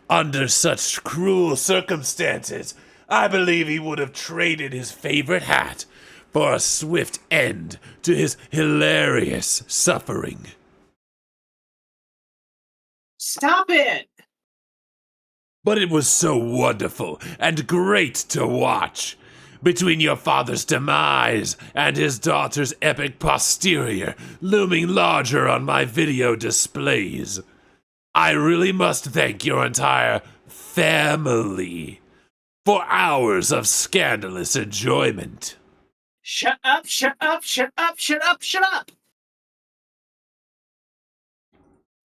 G: Under such cruel circumstances, I believe he would have traded his favorite hat for a swift end to his hilarious suffering.
E: Stop it!
G: But it was so wonderful and great to watch. Between your father's demise and his daughter's epic posterior looming larger on my video displays, I really must thank your entire family for hours of scandalous enjoyment.
E: Shut up, shut up, shut up, shut up, shut up!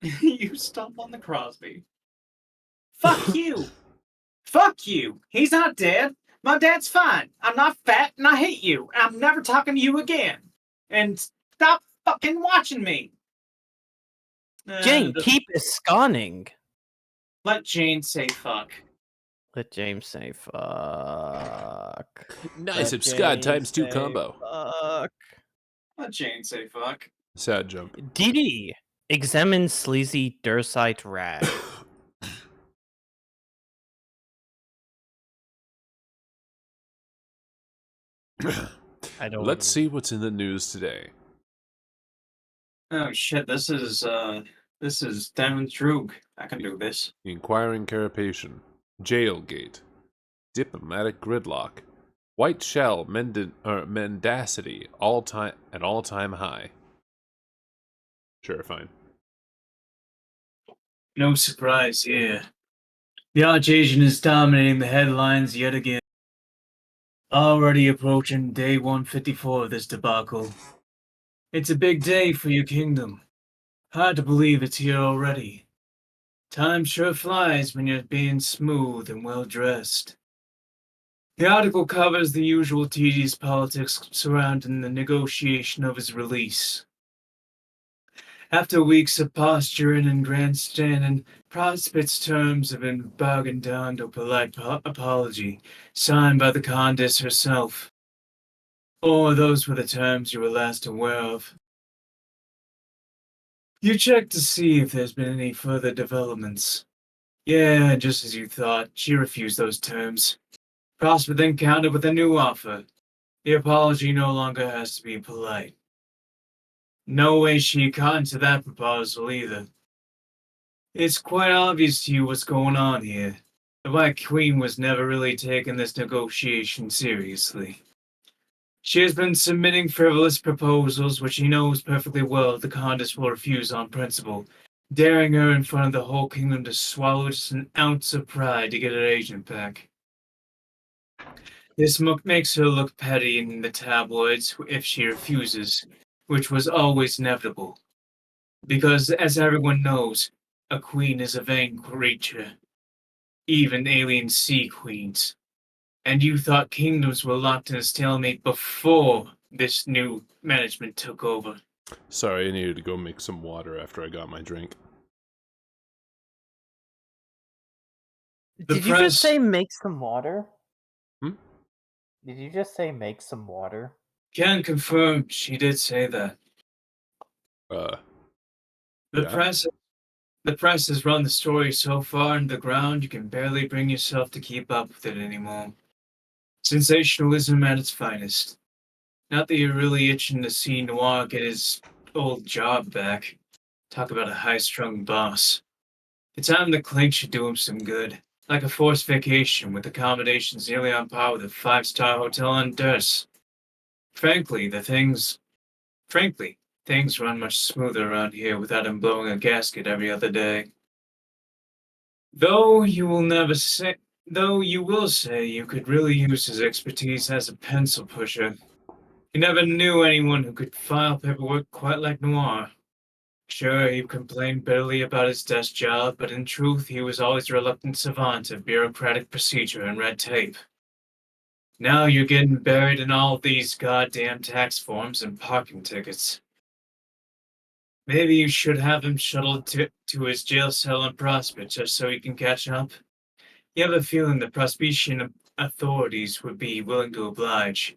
E: You stomp on the Crosby. Fuck you! Fuck you! He's not dead! My dad's fine! I'm not fat and I hate you! And I'm never talking to you again! And stop fucking watching me!
B: Jane, keep escawning.
E: Let Jane say fuck.
B: Let James say fuck.
A: Nice.
B: Let
A: It's Scott
B: James
A: ×2
B: say
A: combo.
B: Fuck.
E: Let Jane say fuck.
A: Sad jump.
B: DD, examine sleazy Dursite rag. I don't.
A: Let's see what's in the news today.
E: Oh shit, this is Demon Droog. I can do this.
A: The Inquiring Carapacian. Jailgate. Diplomatic gridlock. White shell mendacity at all-time high. Sure, fine.
D: No surprise here. The Archagent is dominating the headlines yet again. Already approaching day 154 of this debacle. It's a big day for your kingdom. Hard to believe it's here already. Time sure flies when you're being smooth and well dressed. The article covers the usual tedious politics surrounding the negotiation of his release. After weeks of posturing and grandstanding, Prospect's terms have been bargained down to a polite apology, signed by the Condess herself. Or those were the terms you were last aware of. You checked to see if there's been any further developments. Yeah, just as you thought, she refused those terms. Prosper then countered with a new offer. The apology no longer has to be polite. No way she cottoned to that proposal either. It's quite obvious to you what's going on here. The White Queen was never really taking this negotiation seriously. She has been submitting frivolous proposals which she knows perfectly well the Condess will refuse on principle, daring her in front of the whole kingdom to swallow just an ounce of pride to get her agent back. This makes her look petty in the tabloids if she refuses, which was always inevitable. Because, as everyone knows, a queen is a vain creature. Even alien sea queens. And you thought kingdoms were locked in a stalemate before this new management took over.
A: Sorry, I needed to go make some water after I got my drink.
B: Did you
D: press-
B: just say make some water?
A: Hmm?
B: Did you just say make some water?
D: Can confirm she did say that.
A: Uh,
D: The
A: Yeah.
D: press has run the story so far into the ground you can barely bring yourself to keep up with it anymore. Sensationalism at its finest. Not that you're really itching to see Noir get his old job back. Talk about a high-strung boss. The time the clink should do him some good. Like a forced vacation with accommodations nearly on par with a five-star hotel on Durs. Frankly, things run much smoother around here without him blowing a gasket every other day. Though you will say you could really use his expertise as a pencil pusher. You never knew anyone who could file paperwork quite like Noir. Sure, he complained bitterly about his desk job, but in truth he was always a reluctant savant of bureaucratic procedure and red tape. Now you're getting buried in all these goddamn tax forms and parking tickets. Maybe you should have him shuttled to his jail cell in Prospect just so he can catch up. You have a feeling the Prospecian authorities would be willing to oblige.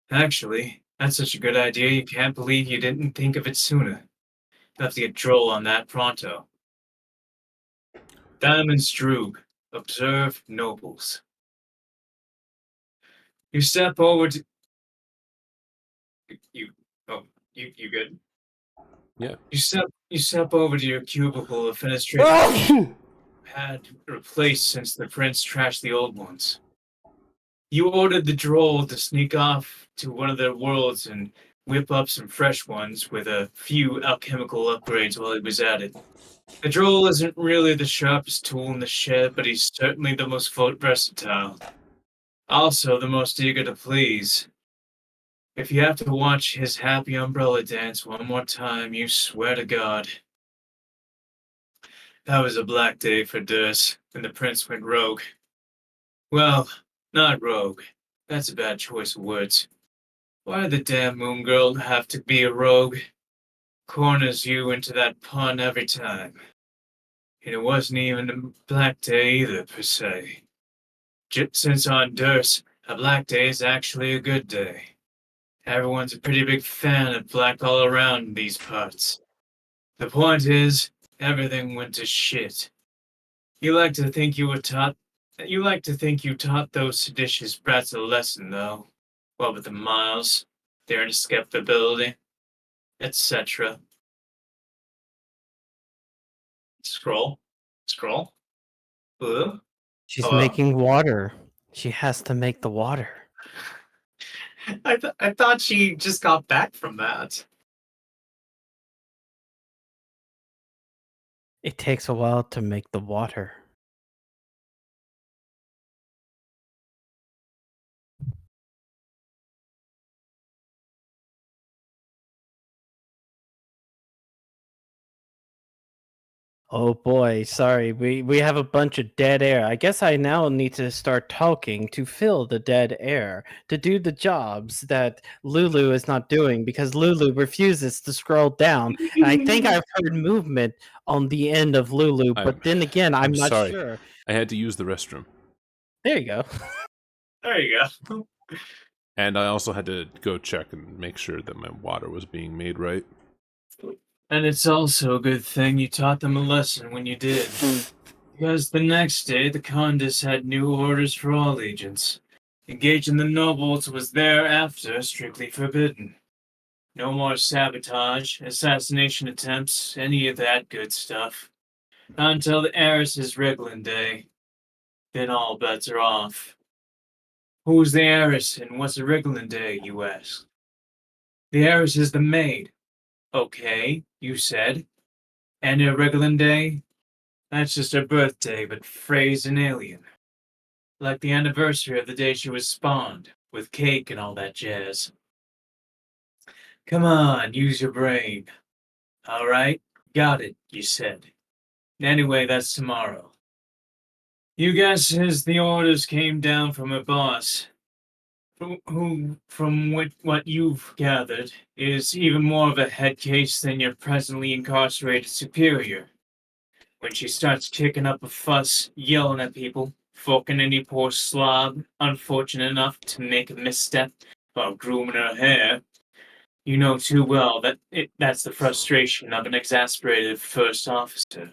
D: Actually, that's such a good idea you can't believe you didn't think of it sooner. You'll have to get droll on that pronto. Diamond Stroog. Observe nobles. You step over to... You good?
A: Yeah.
D: You step over to your cubicle of fenestrated had replaced since the prince trashed the old ones. You ordered the droll to sneak off to one of their worlds and whip up some fresh ones with a few alchemical upgrades while he was at it. The droll isn't really the sharpest tool in the shed, but he's certainly the most versatile. Also the most eager to please. If you have to watch his happy umbrella dance one more time, you swear to God. That was a black day for Durs, and the prince went rogue. Well, not rogue. That's a bad choice of words. Why did the damn moon girl have to be a rogue? Corners you into that pun every time. And it wasn't even a black day either, per se. Since on Durs, a black day is actually a good day. Everyone's a pretty big fan of black all around in these parts. The point is, everything went to shit. You like to think you taught those seditious brats a lesson, though. What with the miles, their inescapability, etc. Scroll. Blue.
B: She's
F: Hello?
B: making water. She has to make the water.
F: I thought she just got back from that.
B: It takes a while to make the water. Oh boy, sorry. We have a bunch of dead air. I guess I now need to start talking to fill the dead air, to do the jobs that Lulu is not doing because Lulu refuses to scroll down. And I think I've heard movement on the end of Lulu, but then again, I'm not
A: sorry.
B: sure.
A: I had to use the restroom.
B: There you go.
F: There you go.
A: And I also had to go check and make sure that my water was being made right.
F: And it's also a good thing you taught them a lesson when you did. Because the next day, the Condis had new orders for all agents. Engaging the nobles was thereafter strictly forbidden. No more sabotage, assassination attempts, any of that good stuff. Not until the heiress's Reglin Day. Then all bets are off. Who's the heiress and what's a Reglin Day, you ask? The heiress is the maid. Okay, you said. And a Reglin Day? That's just her birthday, but phrased in alien. Like the anniversary of the day she was spawned, with cake and all that jazz. Come on, use your brain. All right, got it, you said. Anyway, that's tomorrow. You guess as the orders came down from her boss, who, from what you've gathered, is even more of a head case than your presently incarcerated superior. When she starts kicking up a fuss, yelling at people, fucking any poor slob unfortunate enough to make a misstep while grooming her hair, you know too well that that's the frustration of an exasperated first officer.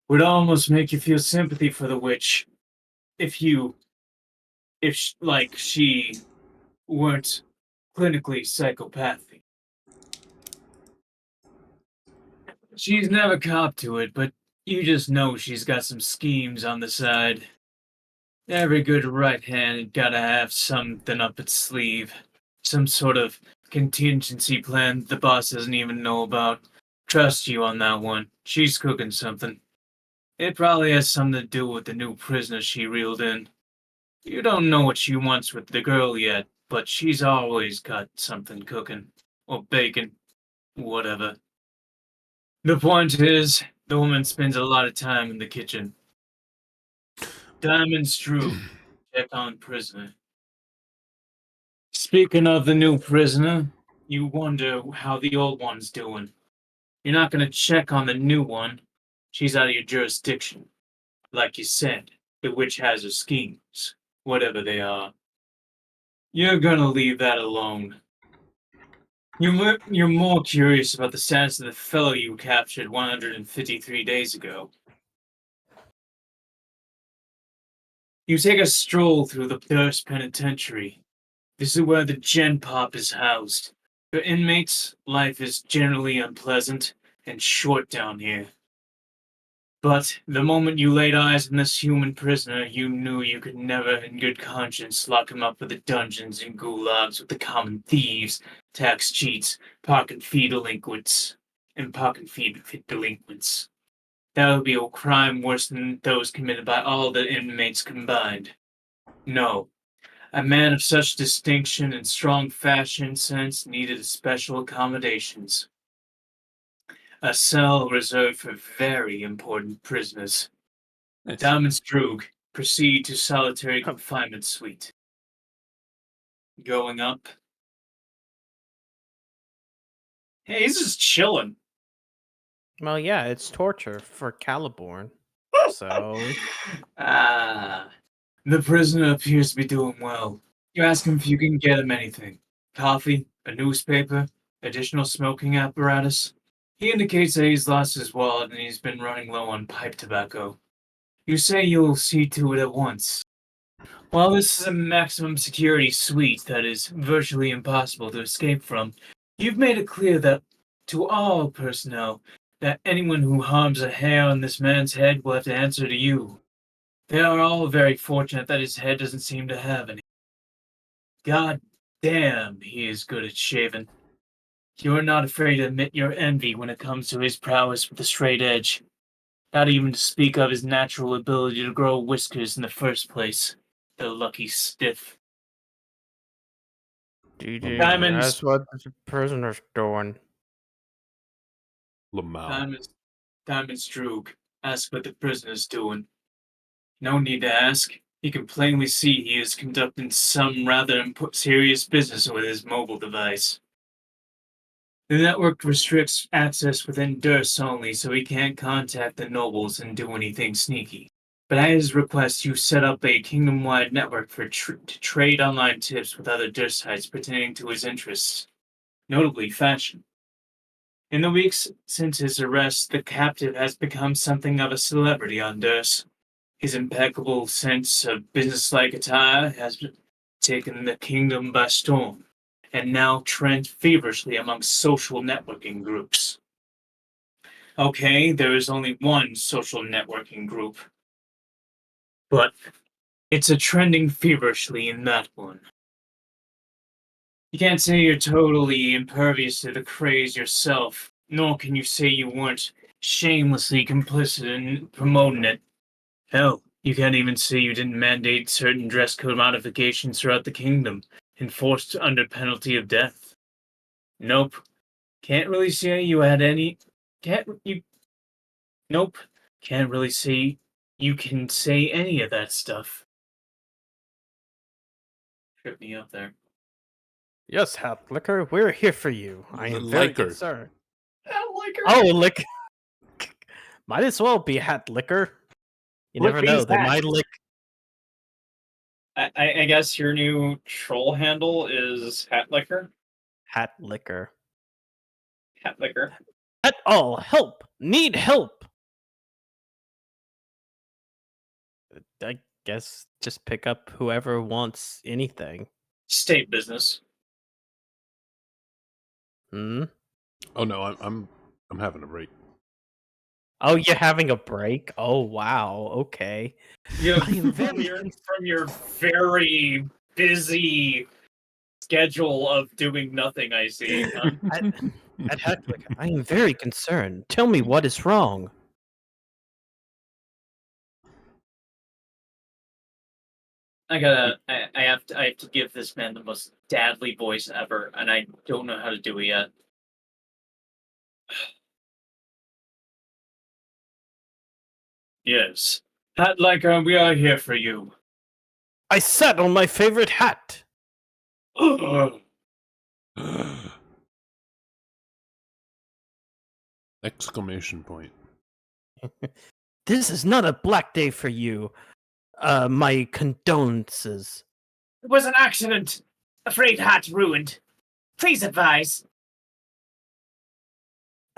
F: Would almost make you feel sympathy for the witch if she weren't clinically psychopathic. She's never copped to it, but you just know she's got some schemes on the side. Every good right-hand gotta have something up its sleeve. Some sort of contingency plan the boss doesn't even know about. Trust you on that one. She's cooking something. It probably has something to do with the new prisoner she reeled in. You don't know what she wants with the girl yet, but she's always got something cooking. Or baking. Whatever. The point is, the woman spends a lot of time in the kitchen. Diamond's true. Check on prisoner. Speaking of the new prisoner, you wonder how the old one's doing. You're not gonna check on the new one. She's out of your jurisdiction. Like you said, the witch has her schemes, whatever they are. You're gonna leave that alone. You're more curious about the status of the fellow you captured 153 days ago. You take a stroll through the Durst Penitentiary. This is where the Gen Pop is housed. For inmates, life is generally unpleasant and short down here. But the moment you laid eyes on this human prisoner, you knew you could never in good conscience lock him up with the dungeons and gulags with the common thieves, tax cheats, pocket fee delinquents. That would be a crime worse than those committed by all the inmates combined. No. A man of such distinction and strong fashion sense needed special accommodations. A cell reserved for very important prisoners.
A: Nice.
F: Diamond's Droog, proceed to solitary confinement suite. Going up. Hey, he's just chilling.
B: Well, yeah, it's torture for Caliborn. So
F: The prisoner appears to be doing well. You ask him if you can get him anything. Coffee, a newspaper, additional smoking apparatus. He indicates that he's lost his wallet and he's been running low on pipe tobacco. You say you'll see to it at once. While this is a maximum security suite that is virtually impossible to escape from, you've made it clear that to all personnel that anyone who harms a hair on this man's head will have to answer to you. They are all very fortunate that his head doesn't seem to have any. God damn, he is good at shaving. You are not afraid to admit your envy when it comes to his prowess with the straight edge. Not even to speak of his natural ability to grow whiskers in the first place. The lucky stiff.
B: GG,
F: Diamonds.
B: that's what the prisoner's doing.
A: Lamau.
F: Diamonds Droog. Ask what the prisoner's doing. No need to ask. You can plainly see he is conducting some rather serious business with his mobile device. The network restricts access within Durst only, so he can't contact the nobles and do anything sneaky. But at his request, you set up a kingdom-wide network to trade online tips with other Durstites pertaining to his interests, notably fashion. In the weeks since his arrest, the captive has become something of a celebrity on Durst. His impeccable sense of businesslike attire has taken the kingdom by storm, and now trends feverishly amongst social networking groups. Okay, there is only one social networking group, but it's a trending feverishly in that one. You can't say you're totally impervious to the craze yourself, nor can you say you weren't shamelessly complicit in promoting it. Hell, you can't even say you didn't mandate certain dress code modifications throughout the kingdom, enforced under penalty of death. Nope. Can't really say you had any. Nope. Can't really say you can say any of that stuff. Trip me up there.
B: Yes, Hat Liquor, we're here for you. I am very
A: Liquor.
B: concerned.
E: Liquor.
B: Oh, lick. Might as well be Hat Liquor. You
E: What
B: never know.
E: means
B: They
E: that?
B: might lick
E: I guess your new troll handle is Hat Liquor.
B: Hat Liquor.
E: Hat Liquor.
B: At all, help! Need help! I guess just pick up whoever wants anything.
E: State business.
B: Hmm?
A: Oh no, I'm having a break.
B: Oh, you're having a break? Oh, wow. Okay.
E: You
B: I am
E: from
B: very
E: your very busy schedule of doing nothing, I see. Huh?
B: At Hat Liquor, I am very concerned. Tell me what is wrong.
E: I have to give this man the most dadly voice ever, and I don't know how to do it yet. Yes. Hat Liker, we are here for you.
B: I sat on my favorite hat.
A: Exclamation point.
B: This is not a black day for you. My condolences.
C: It was an accident. Afraid hat ruined. Please advise.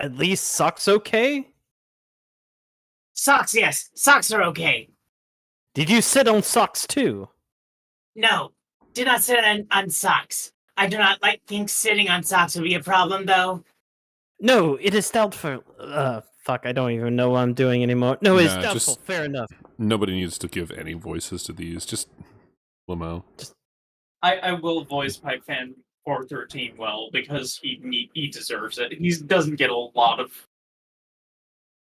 B: At least Sock's okay?
C: Socks, yes. Socks are okay.
B: Did you sit on Socks too?
C: No, do not sit on socks. I do not think sitting on socks would be a problem, though.
B: No, it is doubtful. Fuck, I don't even know what I'm doing anymore. No, it's
A: Nah,
B: doubtful.
A: just-
B: Fair enough.
A: Nobody needs to give any voices to these. Just Lamo.
E: I will voice Pipe Fan 413 well because he deserves it. He doesn't get a lot of.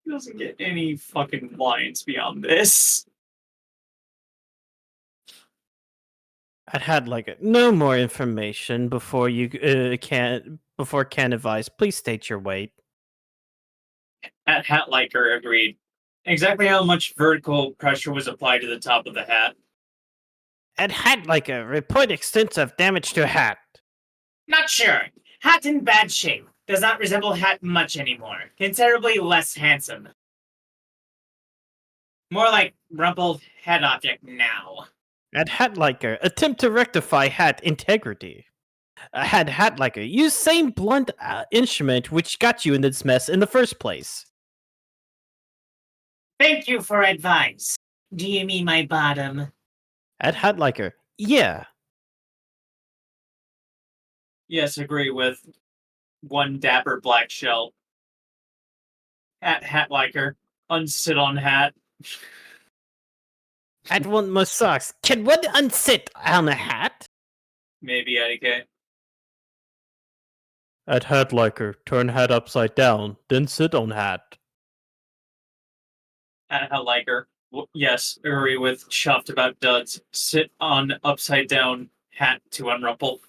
E: He doesn't get any fucking lines beyond this.
B: I'd had like no more information before you can advise. Please state your weight.
E: At Hat Liker agreed. Exactly how much vertical pressure was applied to the top of the hat?
B: I'd had like a report extensive damage to a hat.
C: Not sure. Hat in bad shape. Does not resemble hat much anymore. Considerably less handsome. More like rumpled head object now.
B: I'd had like a attempt to rectify hat integrity. I had like a use same blunt instrument which got you in this mess in the first place.
C: Thank you for advice. Do you mean my bottom?
B: I'd had like a yeah.
E: Yes, agree with one dapper black shell. At Hat Liker. Unsit on hat.
B: At one more socks. Can one unsit on a hat?
F: Maybe IDK.
B: At hat liker, turn hat upside down, then sit on hat.
F: At how like her. Yes, Uri with chuffed about duds. Sit on upside down hat to unruffle.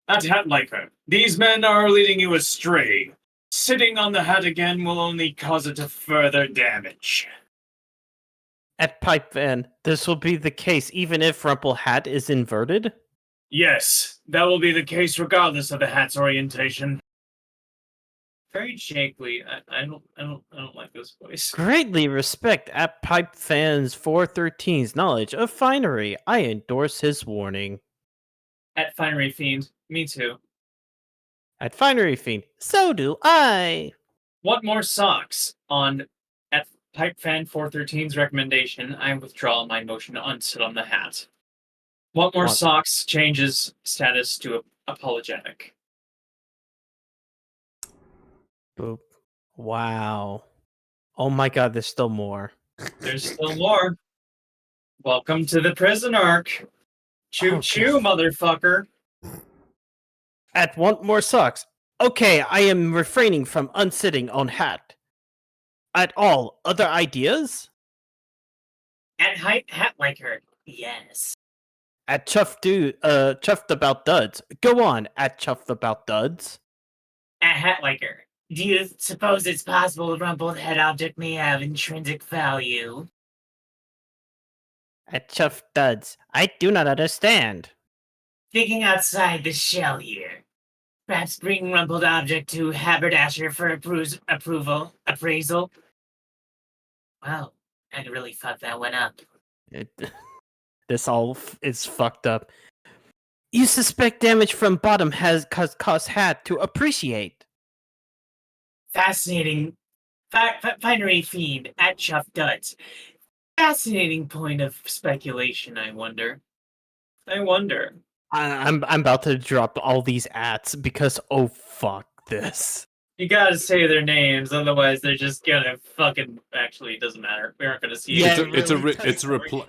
F: At hat like her. These men are leading you astray. Sitting on the hat again will only cause it to further damage.
B: At pipe van, this will be the case even if Rumple hat is inverted?
F: Yes, that will be the case regardless of the hat's orientation. Very shakily. I don't like this voice.
B: Greatly respect at pipe fans 413's knowledge of finery. I endorse his warning.
F: At Finery Fiend, me too.
B: At finery fiend, so do I.
F: What more socks? On at Pipefan 413's recommendation, I withdraw my motion to unsit on the hat. What more
B: What?
F: socks changes status to apologetic.
B: Boop. Wow. Oh my god, there's still more.
F: There's still more. Welcome to the prison arc. Choo
B: Oh,
F: choo, motherfucker.
B: At want more socks. Okay, I am refraining from unsitting on hat. At all, other ideas?
C: At hat like her. Yes.
B: At chuffed about duds. Go on, at chuffed about duds.
C: At hat like her. Do you suppose it's possible the rumpled head object may have intrinsic value?
B: At chuffed duds. I do not understand.
C: Thinking outside the shell here. Perhaps bring rumpled object to Haberdasher for appraisal. Wow, I really fucked that one up.
B: This all is fucked up. You suspect damage from bottom has caused hat to appreciate.
C: Fascinating. Finery Fiend at Chuff Duds. Fascinating point of speculation, I wonder.
B: I'm about to drop all these ats because oh fuck this.
F: You gotta say their names, otherwise they're just gonna fucking. Actually, it doesn't matter. We aren't gonna see
B: Yeah,
F: it.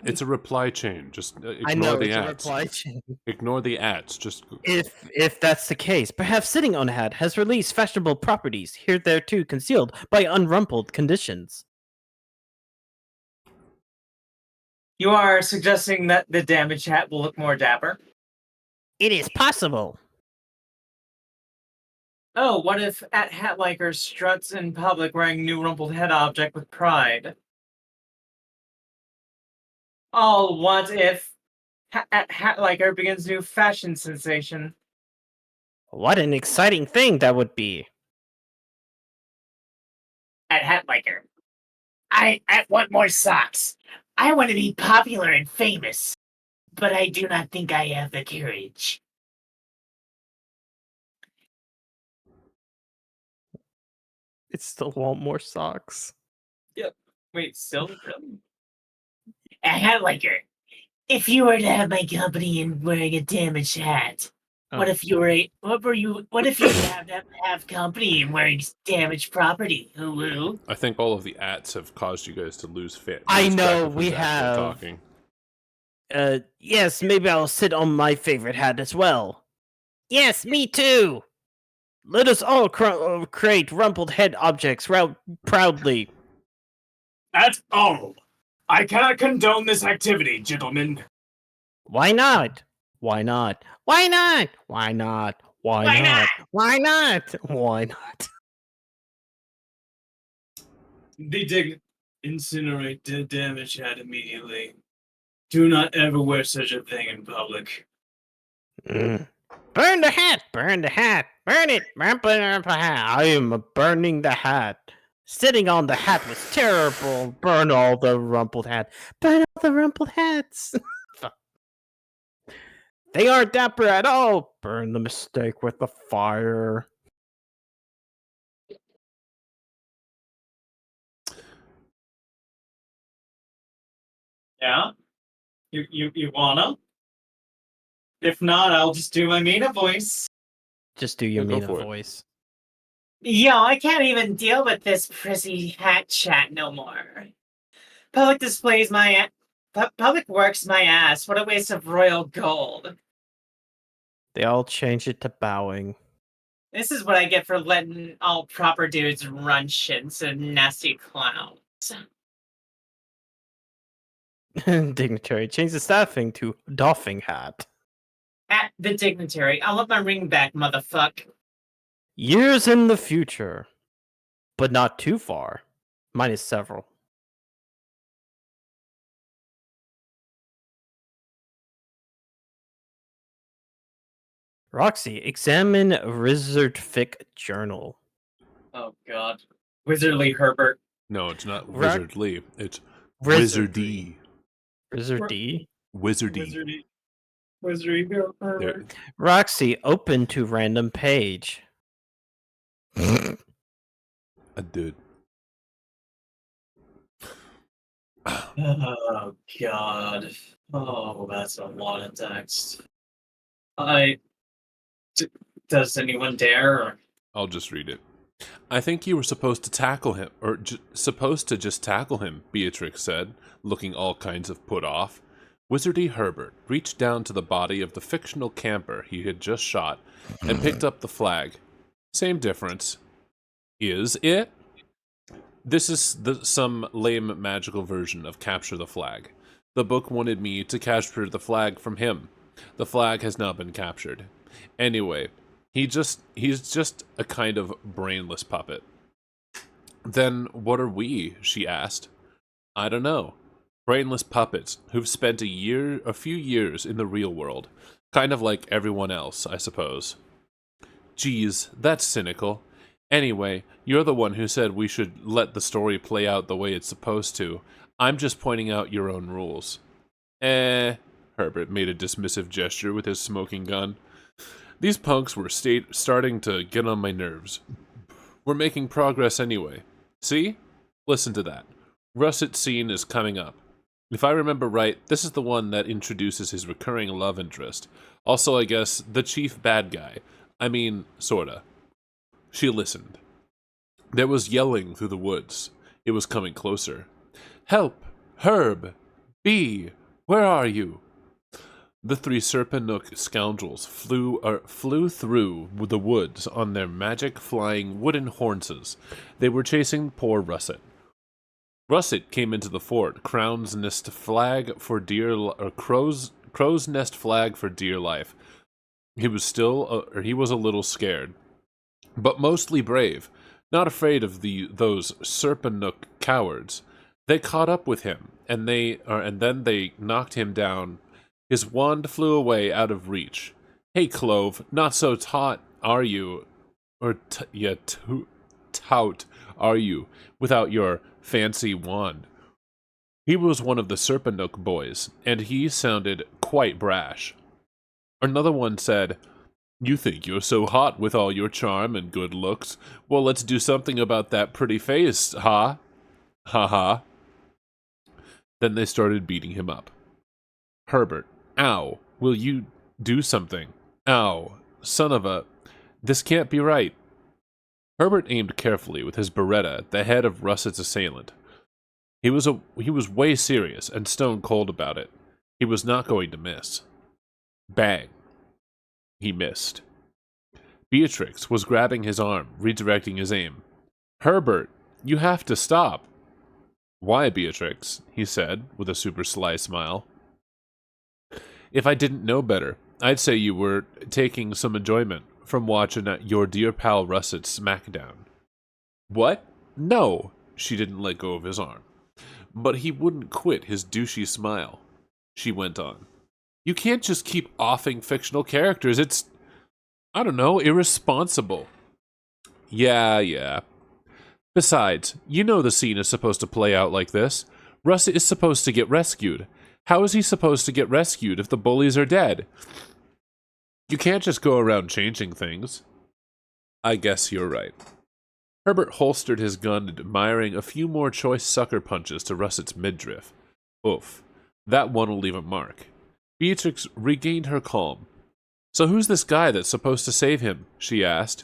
A: It's a reply chain. Just
B: I
A: ignore
B: know
A: the
B: it's a
A: ads.
B: reply chain.
A: Ignore the ads. Just
B: If that's the case, perhaps sitting on hat has released fashionable properties here thereto concealed by unrumpled conditions.
F: You are suggesting that the damaged hat will look more dapper?
B: It is possible.
F: Oh, what if at Hatliker struts in public wearing new rumpled head object with pride? Oh, what if at Hatliker begins new fashion sensation?
B: What an exciting thing that would be.
C: At Hatliker. I want more socks. I want to be popular and famous. But I do not think I have the courage.
B: It still want more socks.
F: Wait, still? Really?
C: At Hatliker. If you were to have my company and wearing a damaged hat, what if you were what if you have company and wearing damaged property? Hulu?
A: I think all of the ads have caused you guys to lose fit.
B: I
A: Lose track
B: know,
A: of
B: we
A: who's actually
B: have.
A: talking.
B: Yes, maybe I'll sit on my favorite hat as well. Yes, me too. Let us all create rumpled head objects proudly.
D: At all. I cannot condone this activity, gentlemen.
B: Why not? Why not? Why not? Why not? Why
C: Why
B: not? Why not? Why not?
F: Incinerate the damaged hat immediately. Do not ever wear such a thing in public.
B: Burn the hat! Burn the hat! Burn it! Burn the hat! I am burning the hat. Sitting on the hat was terrible. Burn all the rumpled hat. Burn all the rumpled hats. They aren't dapper at all. Burn the mistake with the fire.
F: Yeah? You wanna? If not, I'll just do my Mina voice.
B: Just do your
A: Yeah, go
B: Mina
A: for it.
B: voice.
C: Yo, I can't even deal with this prissy hat chat no more. Public displays my
E: Public works my ass. What a waste of royal gold.
B: They all change it to bowing.
E: This is what I get for letting all proper dudes run shit instead of nasty clowns.
B: Dignitary, change the staffing to doffing hat.
E: At the dignitary, I want my ring back, motherfuck.
B: Years in the future, but not too far. Mine is several. Roxy, examine Wizardfic journal.
E: Oh god. Wizardly Herbert.
A: No, it's not
B: Ra-
A: Wizardly. It's
B: Wizardry.
A: Wizardy.
B: Wizardy.
A: Wizardy. There.
B: Roxy, open to random page.
A: I did.
F: Oh god. Oh, that's a lot of text. Does anyone dare? Or...
A: I'll just read it. I think you were supposed to tackle him, or supposed to just tackle him, Beatrix said, looking all kinds of put off. Wizardy Herbert reached down to the body of the fictional camper he had just shot and picked up the flag. Same difference. Is it? This is some lame magical version of Capture the Flag. The book wanted me to capture the flag from him. The flag has now been captured. Anyway, he's just a kind of brainless puppet. Then what are we? She asked. I don't know. Brainless puppets who've spent a few years in the real world. Kind of like everyone else, I suppose. Geez, that's cynical. Anyway, you're the one who said we should let the story play out the way it's supposed to. I'm just pointing out your own rules. Herbert made a dismissive gesture with his smoking gun. These punks were starting to get on my nerves. We're making progress anyway. See? Listen to that. Russet's scene is coming up. If I remember right, this is the one that introduces his recurring love interest. Also, I guess, the chief bad guy. I mean, sorta. She listened. There was yelling through the woods. It was coming closer. Help! Herb! Bee! Where are you? The three Serpanook scoundrels flew through the woods on their magic flying wooden horses. They were chasing poor Russet. Russet came into the fort, crow's nest flag for dear life. He was a little scared, but mostly brave, not afraid of those Serpanook cowards. They caught up with him, and then they knocked him down. His wand flew away out of reach. Hey, Clove, not so taut are you, or tout are you, without your fancy wand. He was one of the Serpanook boys, and he sounded quite brash. Another one said, You think you're so hot with all your charm and good looks? Well, let's do something about that pretty face, ha? Ha ha. Then they started beating him up. Herbert, ow, will you do something? Ow, son of a... This can't be right. Herbert aimed carefully with his Beretta at the head of Russet's assailant. He was way serious and stone cold about it. He was not going to miss. Bang. He missed. Beatrix was grabbing his arm, redirecting his aim. Herbert, you have to stop. Why, Beatrix? He said, with a super sly smile. If I didn't know better, I'd say you were taking some enjoyment from watching your dear pal Russet's smackdown. What? No! She didn't let go of his arm. But he wouldn't quit his douchey smile. She went on. You can't just keep offing fictional characters. It's, I don't know, irresponsible. Yeah. Besides, you know the scene is supposed to play out like this. Russet is supposed to get rescued. How is he supposed to get rescued if the bullies are dead? You can't just go around changing things. I guess you're right. Herbert holstered his gun, admiring a few more choice sucker punches to Russet's midriff. Oof. That one will leave a mark. Beatrix regained her calm. So who's this guy that's supposed to save him? She asked.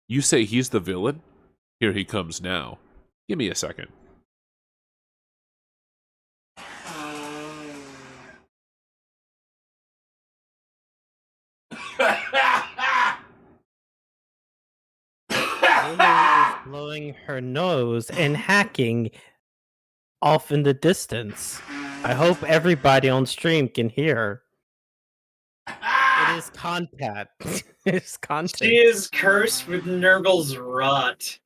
A: You say he's the villain? Here he comes now. Give me a second.
B: Lulu is blowing her nose and hacking off in the distance. I hope everybody on stream can hear. It is content. It's content.
E: She is cursed with Nurgle's rot.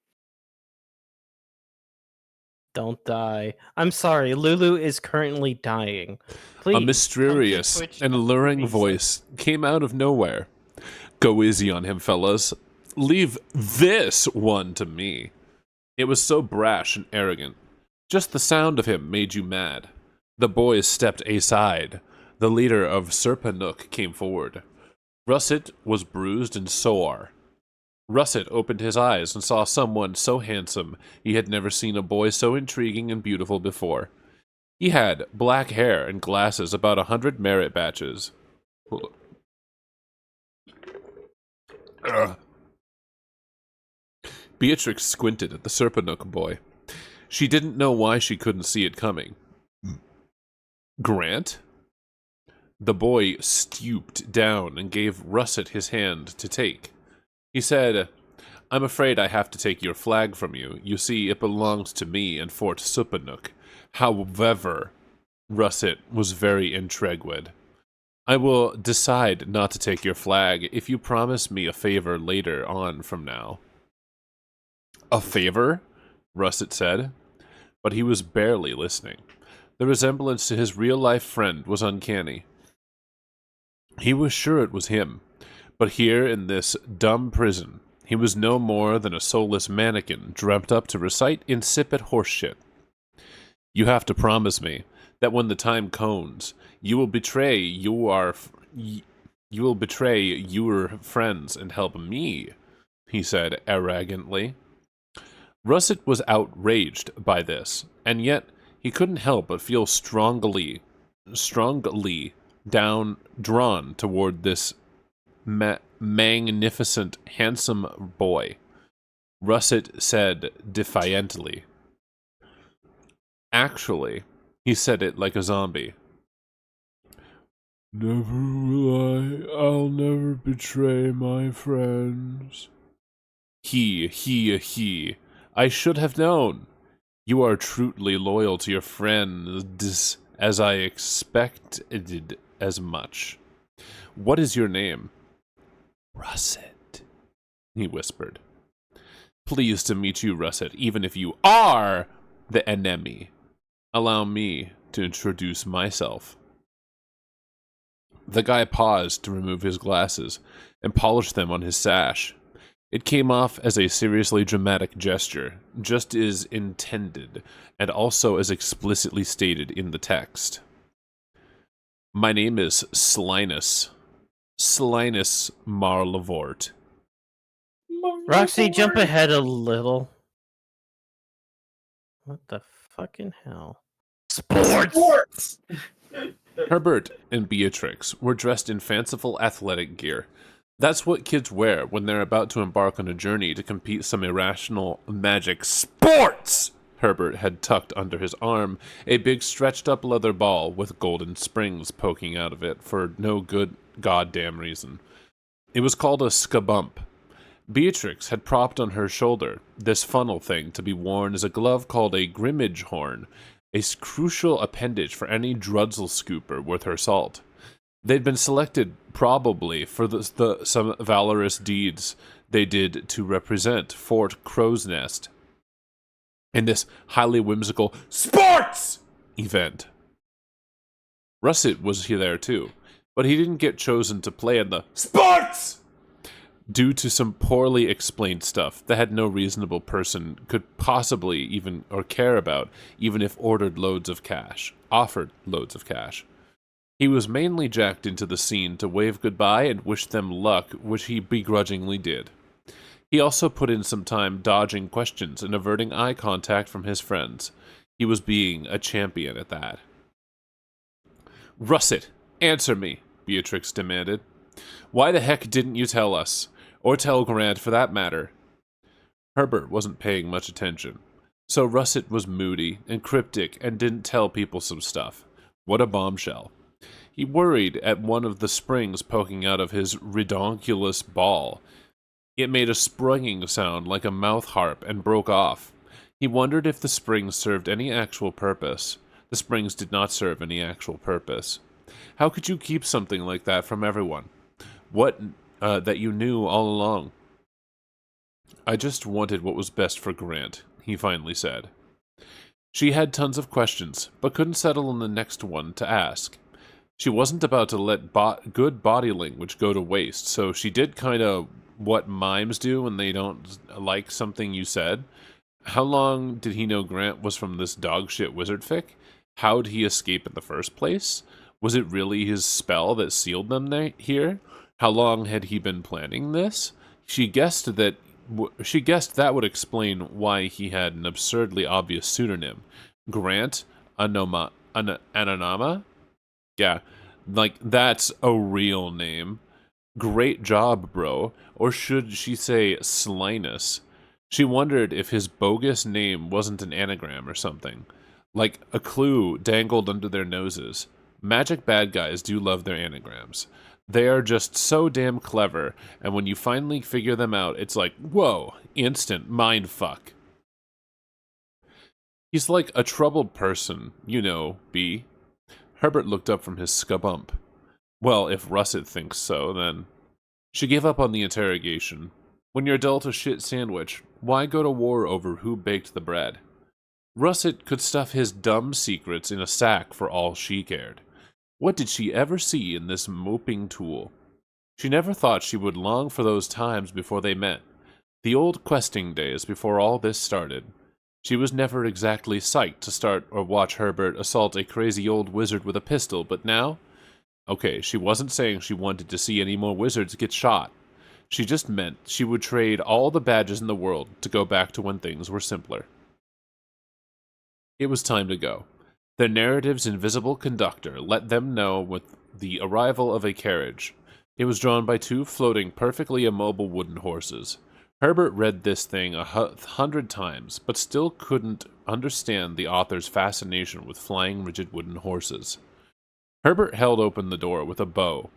B: Don't die. I'm sorry, Lulu is currently dying. Please.
A: A mysterious
B: come to Twitch
A: and
B: and
A: alluring
B: please.
A: voice came out of nowhere. Go easy on him, fellas. Leave this one to me. It was so brash and arrogant. Just the sound of him made you mad. The boys stepped aside. The leader of Serpanook came forward. Russet was bruised and sore. Russet opened his eyes and saw someone so handsome he had never seen a boy so intriguing and beautiful before. He had black hair and glasses, about 100 merit badges. Beatrix squinted at the Serpanook boy. She didn't know why she couldn't see it coming. Grant? The boy stooped down and gave Russet his hand to take. He said, I'm afraid I have to take your flag from you. You see, it belongs to me and Fort Serpanook. However, Russet was very intrigued. I will decide not to take your flag if you promise me a favor later on from now. A favor? Russet said. But he was barely listening. The resemblance to his real-life friend was uncanny. He was sure it was him, but here in this dumb prison, he was no more than a soulless mannequin dreamt up to recite insipid horseshit. You have to promise me that when the time comes, you will betray your friends and help me, he said arrogantly. Russet was outraged by this, and yet he couldn't help but feel strongly drawn toward this magnificent, handsome boy. Russet said defiantly. Actually, he said it like a zombie. Never will I'll never betray my friends. He. I should have known. You are truly loyal to your friends, as I expected as much. What is your name? Russet, he whispered. Pleased to meet you, Russet, even if you are the enemy. Allow me to introduce myself. The guy paused to remove his glasses and polish them on his sash. It came off as a seriously dramatic gesture, just as intended, and also as explicitly stated in the text. My name is Slinus. Slinus Marlavort.
B: Roxy, jump ahead a little. What the fucking hell?
E: Sports!
A: Herbert and Beatrix were dressed in fanciful athletic gear. That's what kids wear when they're about to embark on a journey to compete some irrational magic sports. Herbert had tucked under his arm a big stretched-up leather ball with golden springs poking out of it for no good goddamn reason. It was called a skabump. Beatrix had propped on her shoulder this funnel thing to be worn as a glove called a grimmage horn, a crucial appendage for any drudzel scooper worth her salt. They'd been selected probably for some valorous deeds they did to represent Fort Crow's Nest in this highly whimsical sports event. Russet was there too, but he didn't get chosen to play in the sports due to some poorly explained stuff that had no reasonable person could possibly even or care about, even if offered loads of cash. He was mainly jacked into the scene to wave goodbye and wish them luck, which he begrudgingly did. He also put in some time dodging questions and averting eye contact from his friends. He was being a champion at that. Russet, answer me, Beatrix demanded. Why the heck didn't you tell us? Or tell Grant, for that matter. Herbert wasn't paying much attention, so Russet was moody and cryptic and didn't tell people some stuff. What a bombshell. He worried at one of the springs poking out of his redonkulous ball. It made a springing sound like a mouth harp and broke off. He wondered if the springs served any actual purpose. The springs did not serve any actual purpose. How could you keep something like that from everyone? What that you knew all along? I just wanted what was best for Grant, he finally said. She had tons of questions, but couldn't settle on the next one to ask. She wasn't about to let good body language go to waste, so she did kind of what mimes do when they don't like something you said. How long did he know Grant was from this dogshit wizard fic? How'd he escape in the first place? Was it really his spell that sealed them here? How long had he been planning this? She guessed that would explain why he had an absurdly obvious pseudonym. Grant Anonama? Yeah, like that's a real name. Great job, bro. Or should she say Slinus? She wondered if his bogus name wasn't an anagram or something. Like a clue dangled under their noses. Magic bad guys do love their anagrams. They are just so damn clever, and when you finally figure them out, it's like, whoa, instant mind fuck. He's like a troubled person, you know, B. Herbert looked up from his skabump. Well, if Russet thinks so, then... She gave up on the interrogation. When you're dealt a shit sandwich, why go to war over who baked the bread? Russet could stuff his dumb secrets in a sack for all she cared. What did she ever see in this moping tool? She never thought she would long for those times before they met. The old questing days before all this started. She was never exactly psyched to start or watch Herbert assault a crazy old wizard with a pistol, but now... Okay, she wasn't saying she wanted to see any more wizards get shot. She just meant she would trade all the badges in the world to go back to when things were simpler. It was time to go. Their narrative's invisible conductor let them know with the arrival of a carriage. It was drawn by two floating, perfectly immobile wooden horses. Herbert read this thing 100 times, but still couldn't understand the author's fascination with flying, rigid wooden horses. Herbert held open the door with a bow,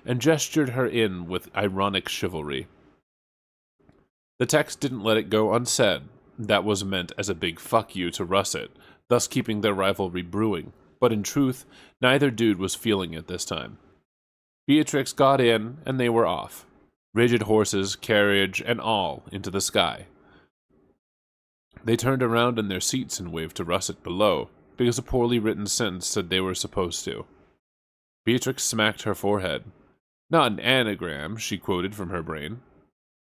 A: and gestured her in with ironic chivalry. The text didn't let it go unsaid. That was meant as a big fuck you to Russet, thus keeping their rivalry brewing, but in truth, neither dude was feeling it this time. Beatrix got in, and they were off. Rigid horses, carriage, and all into the sky. They turned around in their seats and waved to Russet below, because a poorly written sentence said they were supposed to. Beatrix smacked her forehead. Not an anagram, she quoted from her brain.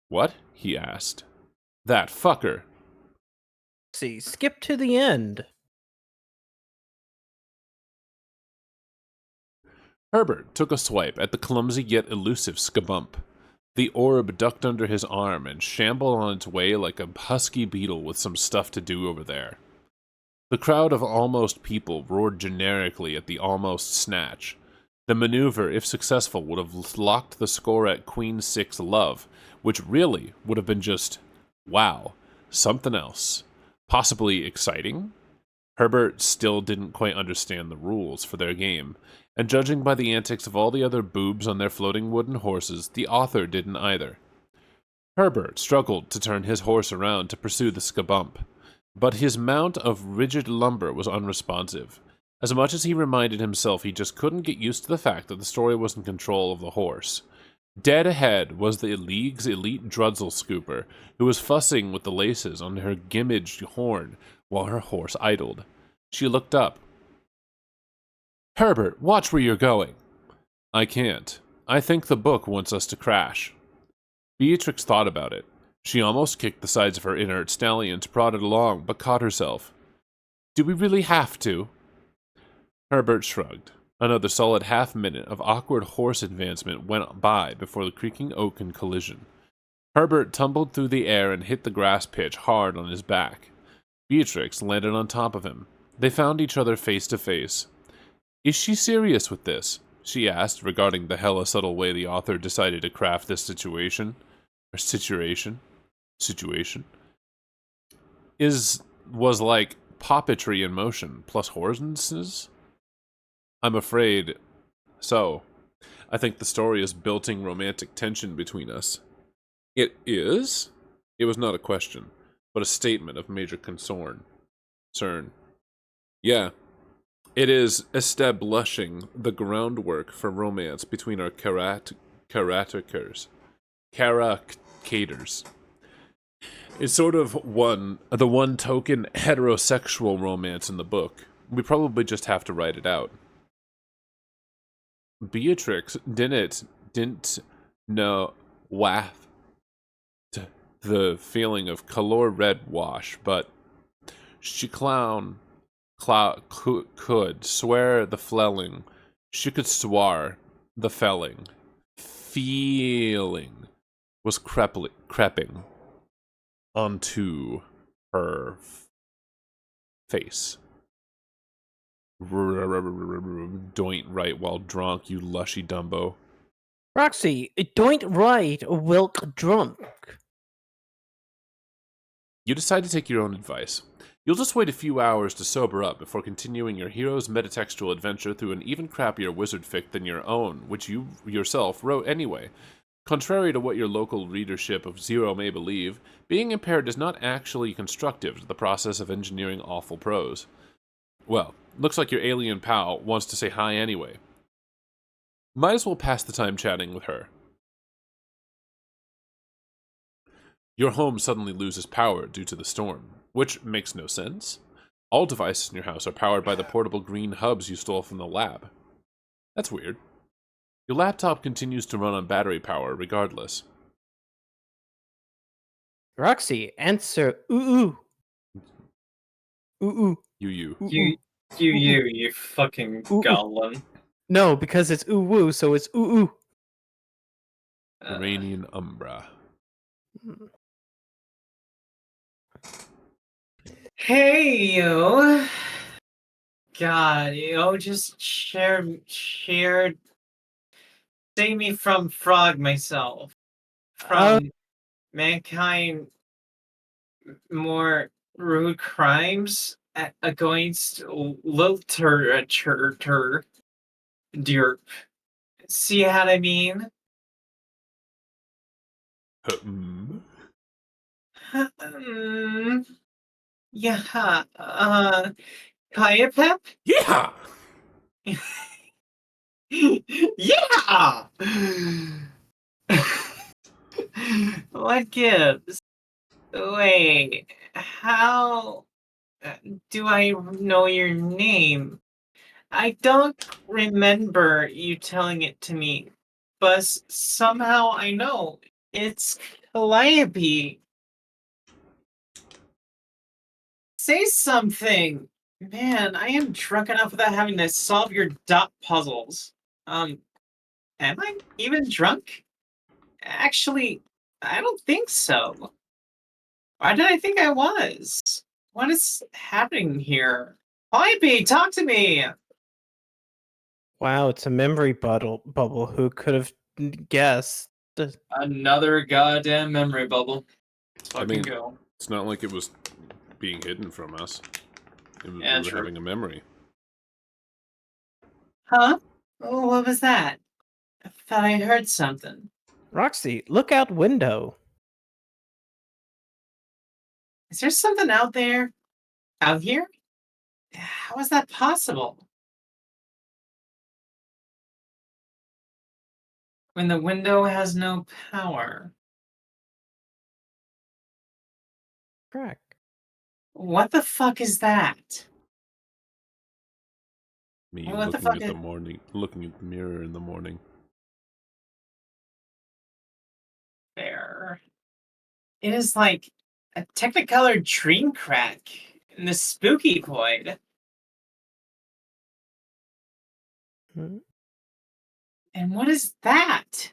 A: What? He asked. That fucker.
B: See, skip to the end.
A: Herbert took a swipe at the clumsy yet elusive skabump. The orb ducked under his arm and shambled on its way like a husky beetle with some stuff to do over there. The crowd of almost people roared generically at the almost snatch. The maneuver, if successful, would have locked the score at Queen 6 love, which really would have been just, wow, something else. Possibly exciting? Herbert still didn't quite understand the rules for their game, and judging by the antics of all the other boobs on their floating wooden horses, the author didn't either. Herbert struggled to turn his horse around to pursue the skabump, but his mount of rigid lumber was unresponsive. As much as he reminded himself, he just couldn't get used to the fact that the story was in control of the horse. Dead ahead was the league's elite Drudzel scooper, who was fussing with the laces on her gimmaged horn while her horse idled. She looked up. Herbert, watch where you're going. I can't. I think the book wants us to crash. Beatrix thought about it. She almost kicked the sides of her inert stallion to prod it along, but caught herself. Do we really have to? Herbert shrugged. Another solid half-minute of awkward horse advancement went by before the creaking oaken collision. Herbert tumbled through the air and hit the grass pitch hard on his back. Beatrix landed on top of him. They found each other face to face. Is she serious with this? She asked, regarding the hella subtle way the author decided to craft this situation. Was like puppetry in motion, plus horses? I'm afraid so. I think the story is building romantic tension between us. It is? It was not a question, but a statement of major concern. Yeah, it is establishing the groundwork for romance between our characters. It's sort of the one token heterosexual romance in the book. We probably just have to write it out. Beatrix didn't know waft the feeling of color red wash, but she could swear the felling. She could swear the felling. Feeling was creeping onto her face. Doint right while drunk, you lushy Dumbo.
B: Roxy, don't right Wilk drunk.
A: You decide to take your own advice. You'll just wait a few hours to sober up before continuing your hero's metatextual adventure through an even crappier wizard fic than your own, which you yourself wrote anyway. Contrary to what your local readership of Zero may believe, being impaired is not actually constructive to the process of engineering awful prose. Well, looks like your alien pal wants to say hi anyway. Might as well pass the time chatting with her. Your home suddenly loses power due to the storm, which makes no sense. All devices in your house are powered by the portable green hubs you stole from the lab. That's weird. Your laptop continues to run on battery power regardless.
B: Roxy, answer ooh. Ooh.
A: You.
F: You fucking
B: Ooh.
F: goblin.
B: No, because it's ooh woo, so it's ooh.
A: Iranian Umbra.
E: Hey, you. God, just save me from Frog myself. From mankind more rude crimes against literature. Dear. See what I mean? Yeah, Kaya Pep?
G: Yeah!
E: Yeah! What gives? Wait, how do I know your name? I don't remember you telling it to me, but somehow I know. It's Calliope. Say something! Man, I am drunk enough without having to solve your dot puzzles. Am I even drunk? Actually, I don't think so. Why did I think I was? What is happening here? Calliope, talk to me!
B: Wow, it's a memory bubble. Who could have guessed?
F: Another goddamn memory bubble. Let's
A: I
F: fucking
A: mean,
F: go.
A: it's not like it was being hidden from us. We
F: Yeah,
A: were
F: true.
A: having a memory.
E: Huh? Oh, what was that? I thought I heard something.
B: Roxy, look out window.
E: Is there something out there? Out here? How is that possible? When the window has no power.
B: Correct.
E: What the fuck is that?
A: Me
E: What the
A: looking
E: fuck
A: at
E: is-
A: the morning, looking at the mirror in the morning.
E: There. It is like a Technicolor dream crack in the spooky void.
B: Hmm?
E: And what is that?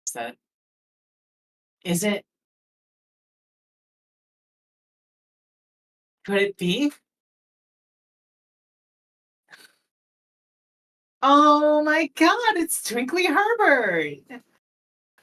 E: Is that? Is it? Could it be? Oh my god, it's Twinkly Herbert!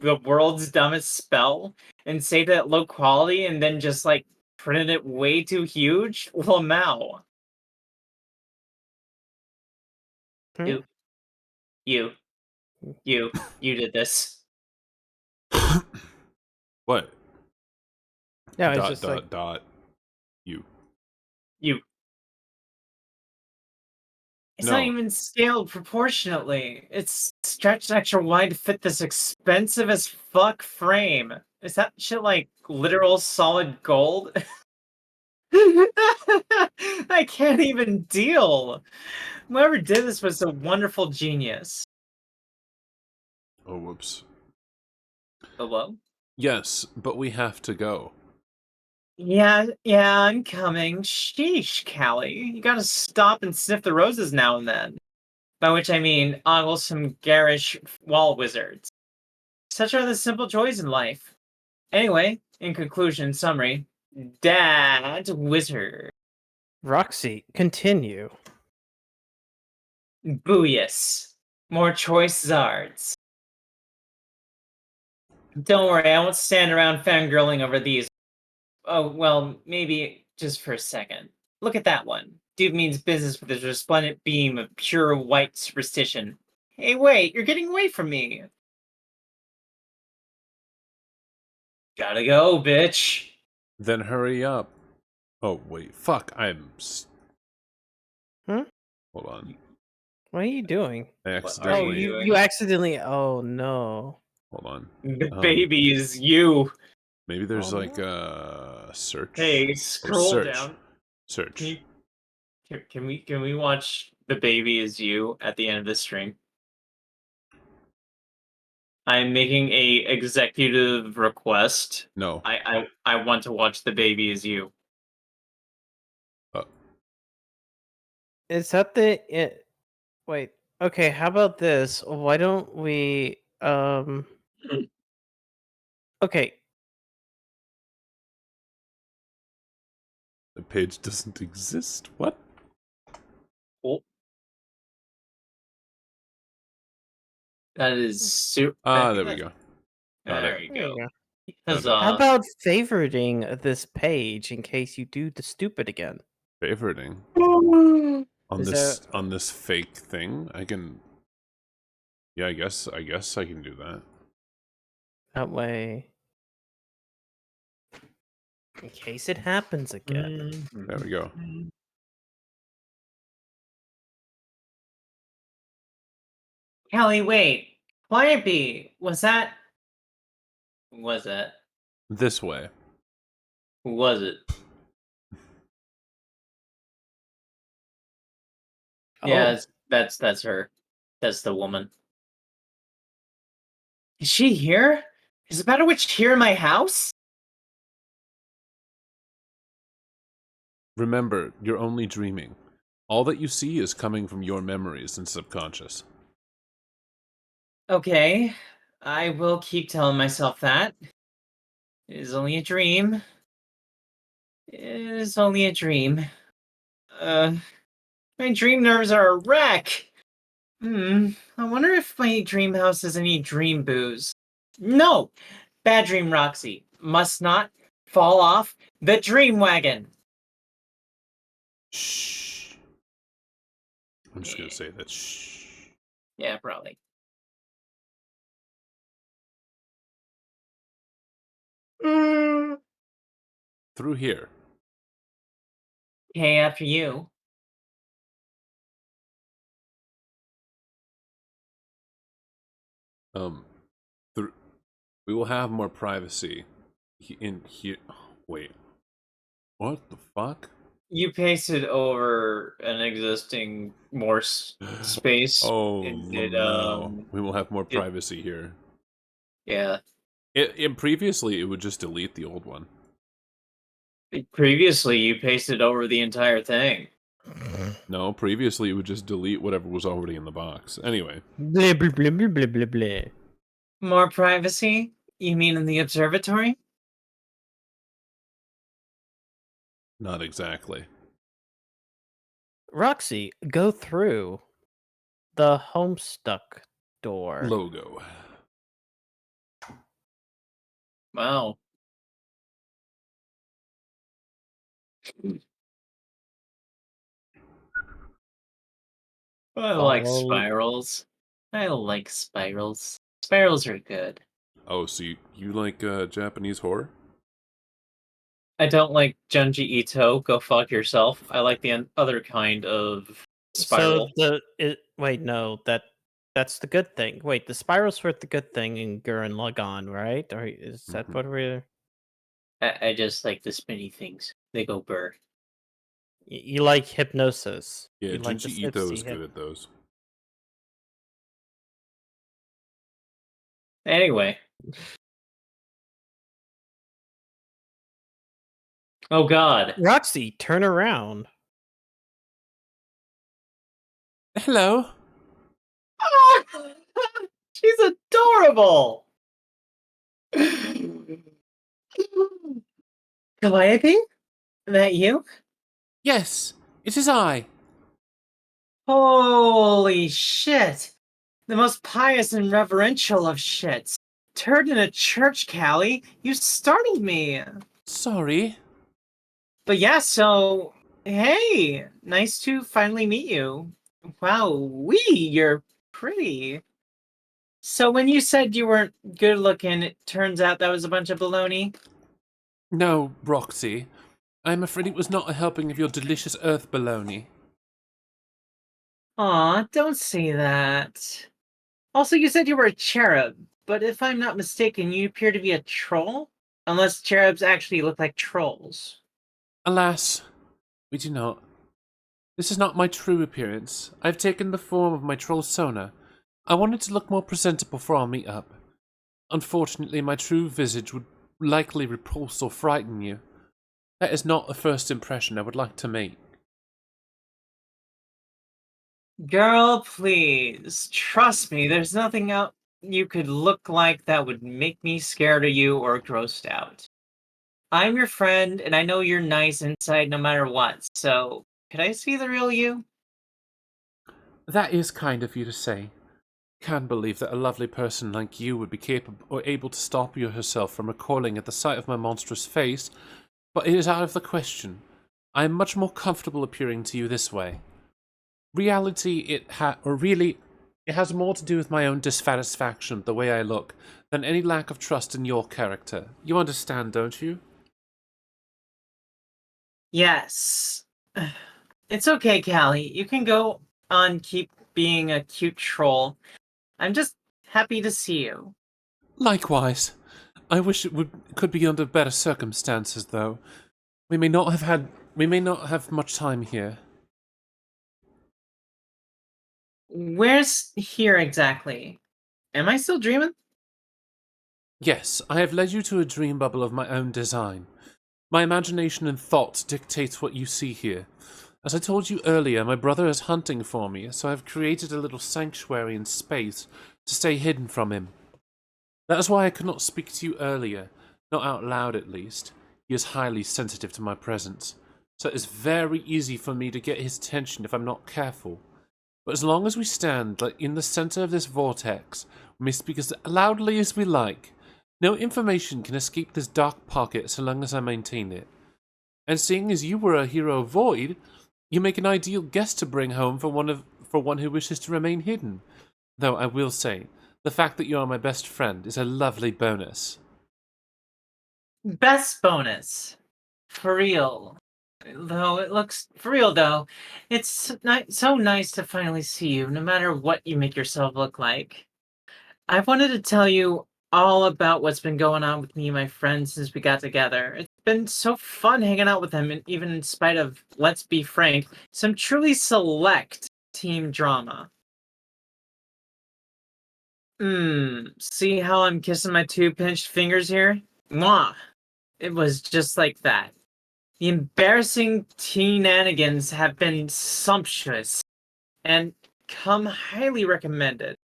E: the world's dumbest spell and saved it at low quality and then just like printed it way too huge? Lamau.
B: Hmm?
E: You did this.
A: What?
B: No, it's
A: dot
B: just
A: dot
B: like
A: dot. You.
E: You. It's
A: No.
E: not even scaled proportionately. It's stretched extra wide to fit this expensive as fuck frame. Is that shit like literal solid gold? I can't even deal. Whoever did this was a wonderful genius.
A: Oh, whoops.
E: Hello?
A: Yes, but we have to go.
E: Yeah, I'm coming. Sheesh, Callie. You gotta stop and sniff the roses now and then. By which I mean ogle some garish wall wizards. Such are the simple joys in life. Anyway, in conclusion, summary, Dad Wizard.
B: Roxy, continue.
E: Booyas. More choice zards. Don't worry, I won't stand around fangirling over these. Oh, well, maybe just for a second. Look at that one. Dude means business with his resplendent beam of pure white superstition. Hey, wait, you're getting away from me. Gotta go, bitch.
A: Then hurry up. Oh, wait. Fuck.
B: Hmm?
A: Hold on.
B: What are you doing?
A: I
E: are
B: Oh,
A: accidentally.
E: you-
B: you accidentally. Oh no.
A: Hold on.
E: The
A: Um,
E: baby is you.
A: Maybe there's
B: Oh,
A: like a search.
E: Hey,
A: Oh,
E: scroll
A: search.
E: down.
A: Search.
E: Can we watch The Baby Is You at the end of this stream? I'm making a executive request.
A: No.
E: I want to watch The Baby Is You.
B: Is that wait. Okay, how about this? Why don't we okay.
A: The page doesn't exist. What?
E: Oh. That is super.
A: There we go. Got
E: There
A: it.
E: you
B: There
E: go.
B: you go.
E: Huzzah.
B: How about favoriting this page in case you do the stupid again?
A: Favoriting on
B: Is
A: this fake thing. I can. Yeah, I guess I can do that.
B: That way, in case it happens again.
A: There we go.
E: Callie, wait. Quiet Bee. Was that? Who was that?
A: This way.
E: Who was it? Yeah,
B: Oh,
E: that's her. That's the woman. Is she here? Is the Battle Witch here in my house?
A: Remember, you're only dreaming. All that you see is coming from your memories and subconscious.
E: Okay, I will keep telling myself that. It is only a dream. It is only a dream. My dream nerves are a wreck. I wonder if my dream house has any dream booze. No! Bad dream Roxy. Must not fall off the dream wagon.
A: Shh. I'm just gonna say that. Shh.
E: Yeah, probably.
A: Through here.
E: Okay, after you.
A: Through. We will have more privacy in here. Wait. What the fuck?
E: You pasted over an existing more space.
A: Oh
E: It,
A: no. We will have more
E: it-
A: privacy here.
E: yeah.
A: Previously, it would just delete the old one.
E: Previously, you pasted over the entire thing.
A: No, previously it would just delete whatever was already in the box. Anyway.
B: blah blah blah blah blah blah blah.
E: More privacy? You mean in the observatory?
A: Not exactly.
B: Roxy, go through the Homestuck door.
A: Logo.
E: Wow. I like
B: Follow-
E: spirals. I like spirals. Spirals are good.
A: Oh, so you like Japanese horror?
E: I don't like Junji Ito. Go fuck yourself. I like the other kind of spiral.
B: Wait, no, that's the good thing. Wait, the spirals were the good thing in Gurren Lagann, right? Or is that
A: Mhm.
B: what we're?
E: I just like the spinny things. They go burr.
B: You like hypnosis.
A: Yeah,
B: You like the
A: Junji Ito is
B: Sipsy
A: good at those.
E: Anyway. Oh god.
B: Roxy, turn around.
A: Hello.
E: She's adorable. Calliope? That you?
A: Yes, it is I.
E: Holy shit. The most pious and reverential of shits. Turd in a church, Callie. You startled me.
A: Sorry.
E: But yeah, so hey, nice to finally meet you. Wow, you're pretty. So when you said you weren't good looking, it turns out that was a bunch of baloney.
A: No, Roxy. I am afraid it was not a helping of your delicious earth bologna.
E: Aw, don't say that. Also, you said you were a cherub, but if I'm not mistaken, you appear to be a troll? Unless cherubs actually look like trolls.
A: Alas, we do not. This is not my true appearance. I have taken the form of my troll Sona. I wanted to look more presentable for our meet-up. Unfortunately, my true visage would likely repulse or frighten you. That is not a first impression I would like to make.
E: Girl, please. Trust me, there's nothing out you could look like that would make me scared of you or grossed out. I'm your friend, and I know you're nice inside no matter what, so could I see the real you?
A: That is kind of you to say. Can't believe that a lovely person like you would be capable or able to stop you herself from recoiling at the sight of my monstrous face, but it is out of the question. I am much more comfortable appearing to you this way. Reality, it has more to do with my own dissatisfaction, the way I look, than any lack of trust in your character. You understand, don't you?
E: Yes. It's okay, Callie. You can go on keep being a cute troll. I'm just happy to see you.
A: Likewise. I wish could be under better circumstances, though. We may not have much time here.
E: Where's here exactly? Am I still dreaming?
A: Yes, I have led you to a dream bubble of my own design. My imagination and thought dictates what you see here. As I told you earlier, my brother is hunting for me, so I have created a little sanctuary in space to stay hidden from him. That is why I could not speak to you earlier, not out loud at least. He is highly sensitive to my presence, so it is very easy for me to get his attention if I'm not careful. But as long as we stand in the center of this vortex, we may speak as loudly as we like. No information can escape this dark pocket so long as I maintain it. And seeing as you were a hero of Void, you make an ideal guest to bring home for one who wishes to remain hidden. Though I will say, the fact that you are my best friend is a lovely bonus.
E: Best bonus. For real. Though it looks for real though. It's so nice to finally see you, no matter what you make yourself look like. I wanted to tell you all about what's been going on with me and my friends since we got together. It's been so fun hanging out with them, and even in spite of, let's be frank, some truly select team drama. See how I'm kissing my two pinched fingers here? Mwah! It was just like that. The embarrassing shenanigans have been sumptuous and come highly recommended.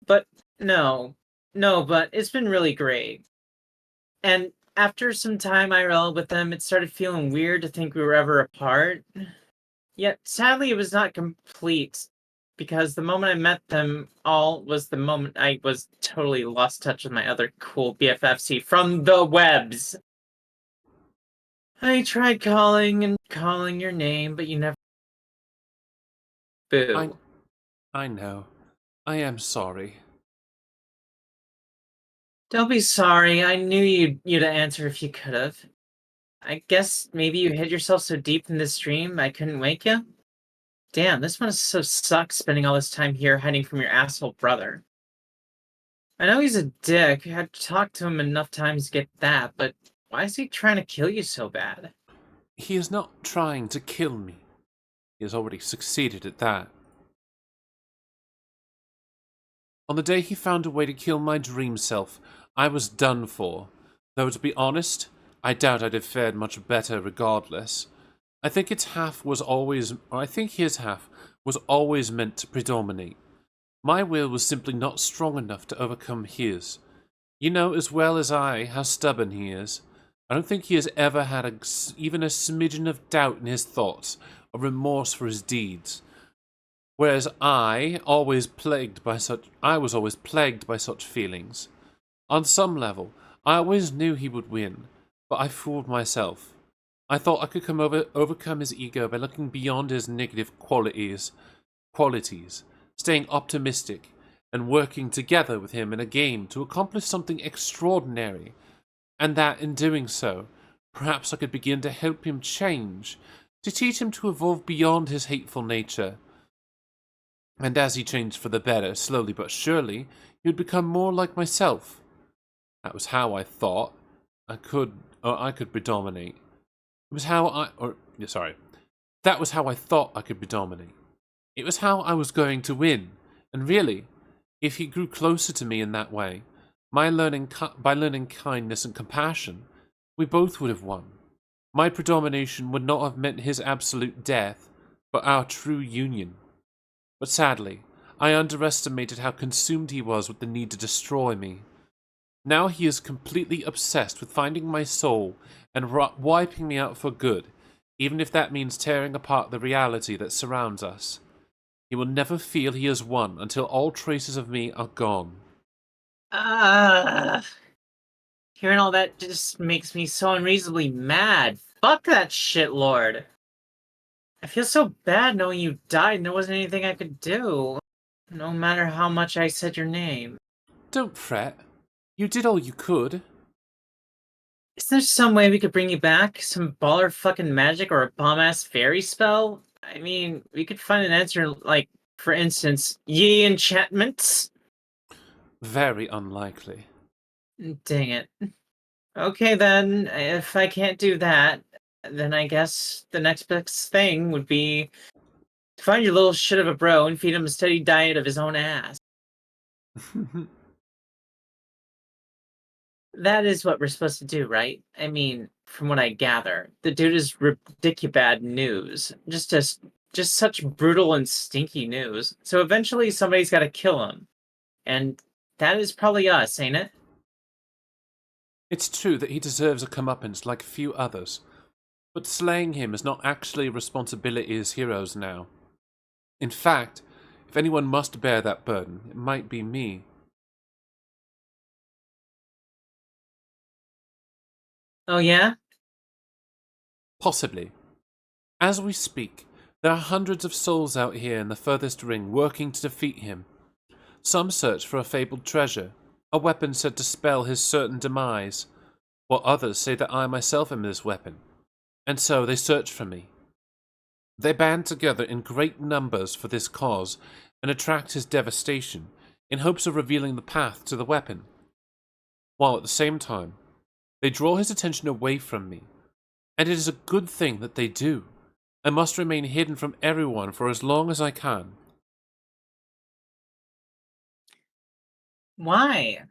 E: But but it's been really great. And after some time IRL with them, it started feeling weird to think we were ever apart. Yet, sadly, it was not complete. because the moment I met them all was the moment I was totally lost touch with my other cool BFFs from the webs. I tried calling and calling your name, but you never. Boo.
A: I know. I am sorry.
E: Don't be sorry. I knew you'd answer if you could have. I guess maybe you hid yourself so deep in this dream I couldn't wake you? Damn, this must so suck spending all this time here hiding from your asshole brother. I know he's a dick. I had talked to him enough times to get that, but why is he trying to kill you so bad?
A: He is not trying to kill me. He has already succeeded at that. On the day he found a way to kill my dream self, I was done for. Though, to be honest, I doubt I'd have fared much better regardless. I think his half was always meant to predominate. My will was simply not strong enough to overcome his. You know as well as I how stubborn he is. I don't think he has ever had even a smidgen of doubt in his thoughts or remorse for his deeds. Whereas I was always plagued by such feelings. On some level, I always knew he would win, but I fooled myself. I thought I could overcome his ego by looking beyond his negative qualities, staying optimistic, and working together with him in a game to accomplish something extraordinary, and that in doing so, perhaps I could begin to help him change, to teach him to evolve beyond his hateful nature. And as he changed for the better, slowly but surely, he would become more like myself. That was how I thought I could predominate. That was how I thought I could predominate. It was how I was going to win. And really, if he grew closer to me in that way, by learning kindness and compassion, we both would have won. My predomination would not have meant his absolute death, but our true union. But sadly, I underestimated how consumed he was with the need to destroy me. Now he is completely obsessed with finding my soul and wiping me out for good, even if that means tearing apart the reality that surrounds us. He will never feel he has won until all traces of me are gone.
E: Hearing all that just makes me so unreasonably mad. Fuck that shit, Lord. I feel so bad knowing you died and there wasn't anything I could do. No matter how much I said your name.
A: Don't fret. You did all you could.
E: Is there some way we could bring you back? Some baller fucking magic or a bomb-ass fairy spell? I mean, we could find an answer like, for instance, ye enchantments?
A: Very unlikely.
E: Dang it. Okay then, if I can't do that, then I guess the next best thing would be to find your little shit of a bro and feed him a steady diet of his own ass. That is what we're supposed to do, right? I mean, from what I gather, the dude is ridiculous news. Just such brutal and stinky news. So eventually somebody's got to kill him. And that is probably us, ain't it?
A: It's true that he deserves a comeuppance like few others, but slaying him is not actually a responsibility as heroes now. In fact, if anyone must bear that burden, it might be me.
E: Oh yeah?
A: Possibly. As we speak, there are hundreds of souls out here in the furthest ring working to defeat him. Some search for a fabled treasure, a weapon said to spell his certain demise, while others say that I myself am this weapon, and so they search for me. They band together in great numbers for this cause and attract his devastation in hopes of revealing the path to the weapon, while at the same time, they draw his attention away from me, and it is a good thing that they do. I must remain hidden from everyone for as long as I can.
E: Why?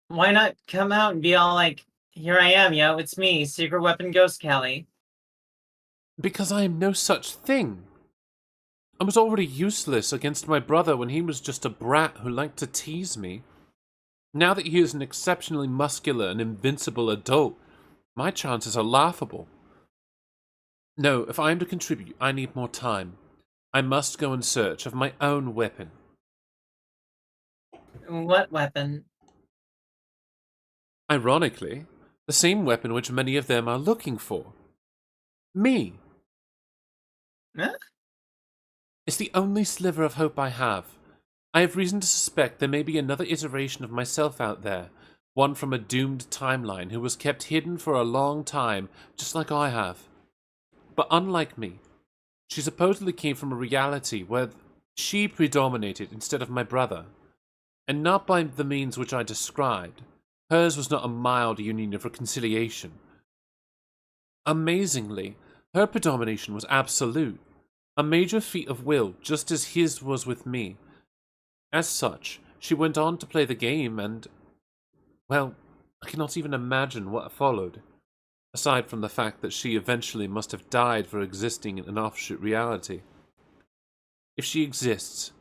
E: Why not come out and be all like, here I am, yo, it's me, Secret Weapon Ghost Kelly.
A: Because I am no such thing. I was already useless against my brother when he was just a brat who liked to tease me. Now that he is an exceptionally muscular and invincible adult, my chances are laughable. No, if I am to contribute, I need more time. I must go in search of my own weapon.
E: What weapon?
A: Ironically, the same weapon which many of them are looking for. Me.
E: Huh?
A: It's the only sliver of hope I have. I have reason to suspect there may be another iteration of myself out there, one from a doomed timeline who was kept hidden for a long time, just like I have. But unlike me, she supposedly came from a reality where she predominated instead of my brother, and not by the means which I described. Hers was not a mild union of reconciliation. Amazingly, her predomination was absolute, a major feat of will, just as his was with me. As such, she went on to play the game and, well, I cannot even imagine what followed, aside from the fact that she eventually must have died for existing in an offshoot reality. If she exists,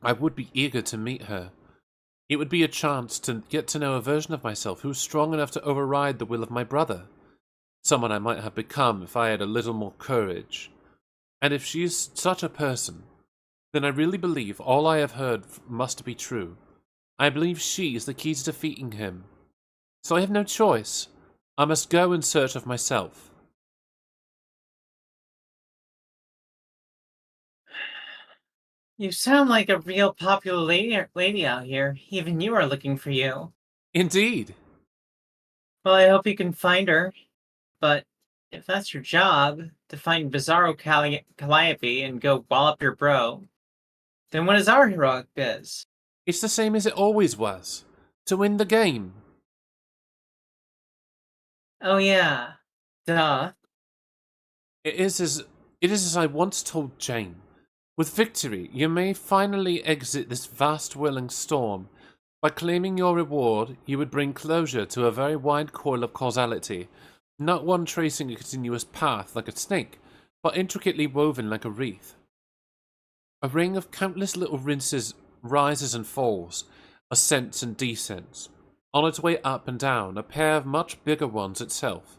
A: I would be eager to meet her. It would be a chance to get to know a version of myself who was strong enough to override the will of my brother. Someone I might have become if I had a little more courage. And if she is such a person, then I really believe all I have heard must be true. I believe she is the key to defeating him. So I have no choice. I must go in search of myself.
E: You sound like a real popular lady out here. Even you are looking for you.
A: Indeed.
E: Well, I hope you can find her. But if that's your job, to find Bizarro Calliope and go wallop your bro, then what is our heroic biz?
A: It's the same as it always was. To win the game.
E: Oh yeah. Duh.
A: It is as I once told Jane. With victory, you may finally exit this vast whirling storm. By claiming your reward, you would bring closure to a very wide coil of causality, not one tracing a continuous path like a snake, but intricately woven like a wreath. A ring of countless little rises and falls, ascents and descents. On its way up and down, a pair of much bigger ones itself.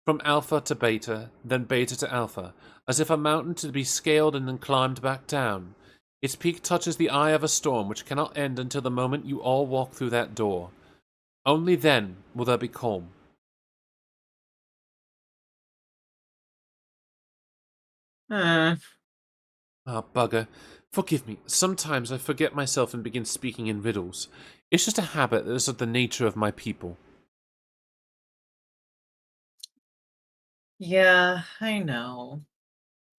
A: From alpha to beta, then beta to alpha, as if a mountain to be scaled and then climbed back down. Its peak touches the eye of a storm which cannot end until the moment you all walk through that door. Only then will there be calm.
E: Uh,
A: Ah, bugger. Forgive me. Sometimes I forget myself and begin speaking in riddles. It's just a habit that is of the nature of my people.
E: yeah, I know.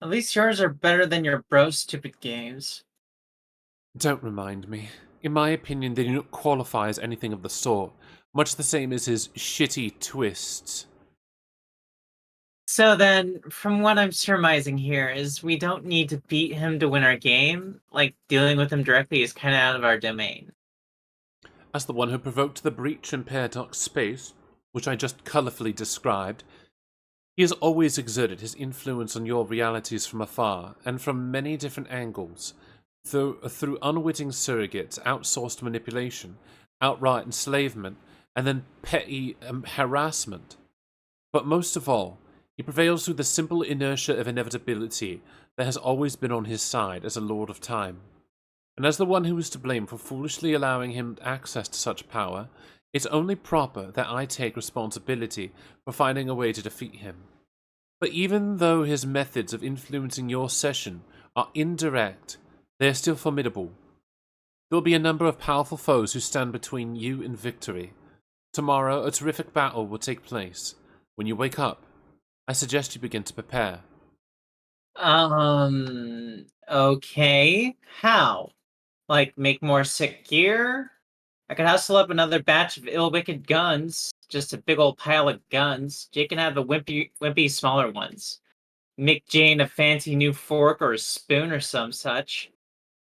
E: At least yours are better than your bro's stupid games.
A: Don't remind me. In my opinion, they do not qualify as anything of the sort, much the same as his shitty twists.
E: So then, from what I'm surmising here, is we don't need to beat him to win our game. Like, dealing with him directly is kind of out of our domain.
A: As the one who provoked the breach in Paradox Space, which I just colourfully described, he has always exerted his influence on your realities from afar, and from many different angles, through unwitting surrogates, outsourced manipulation, outright enslavement, and then petty harassment. But most of all, he prevails through the simple inertia of inevitability that has always been on his side as a Lord of Time. And as the one who is to blame for foolishly allowing him access to such power, it's only proper that I take responsibility for finding a way to defeat him. But even though his methods of influencing your session are indirect, they are still formidable. There will be a number of powerful foes who stand between you and victory. Tomorrow, a terrific battle will take place. When you wake up, I suggest you begin to prepare.
E: Okay. How? Like, make more sick gear? I could hustle up another batch of ill-wicked guns. Just a big old pile of guns. Jake can have the wimpy smaller ones. Make Jane a fancy new fork or a spoon or some such.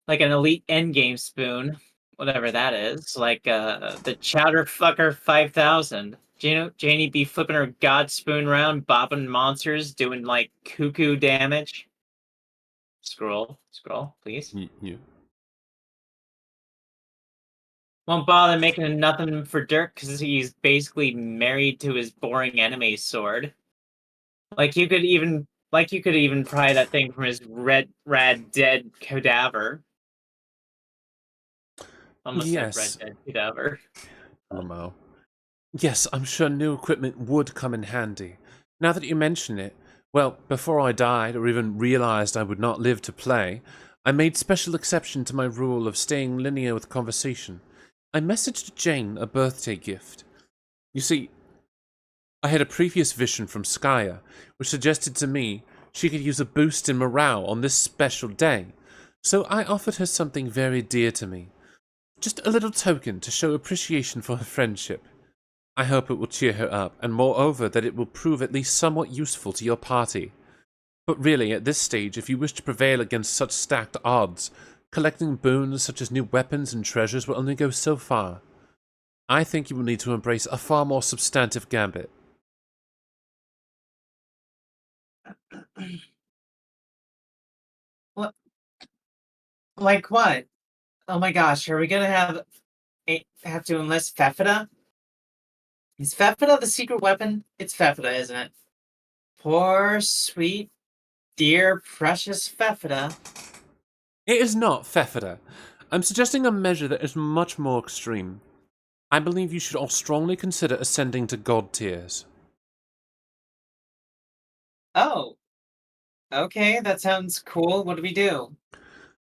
E: Like an elite endgame spoon. Whatever that is. Like, the Chowder Fucker 5000. Janie be flipping her god spoon around, bopping monsters, doing, like, cuckoo damage. Scroll, please.
A: You.
E: Won't bother making nothing for Dirk because he's basically married to his boring anime sword. Like, you could even Like you could even pry that thing from his rad dead cadaver. Almost said red
A: Yes,
E: dead cadaver.
A: Lamo. Yes, I'm sure new equipment would come in handy. Now that you mention it, well, before I died or even realized I would not live to play, I made special exception to my rule of staying linear with conversation. I messaged Jane a birthday gift. You see, I had a previous vision from Skya, which suggested to me she could use a boost in morale on this special day, so I offered her something very dear to me. Just a little token to show appreciation for her friendship. I hope it will cheer her up, and moreover that it will prove at least somewhat useful to your party. But really, at this stage, if you wish to prevail against such stacked odds, collecting boons such as new weapons and treasures will only go so far. I think you will need to embrace a far more substantive gambit.
E: What? Like what? Oh my gosh, are we gonna have to enlist Fefida? Is Fefida the secret weapon? It's Fefida, isn't it? Poor, sweet, dear, precious Fefida.
A: It is not Fefida. I'm suggesting a measure that is much more extreme. I believe you should all strongly consider ascending to god tiers.
E: Oh, okay, that sounds cool. What do we do?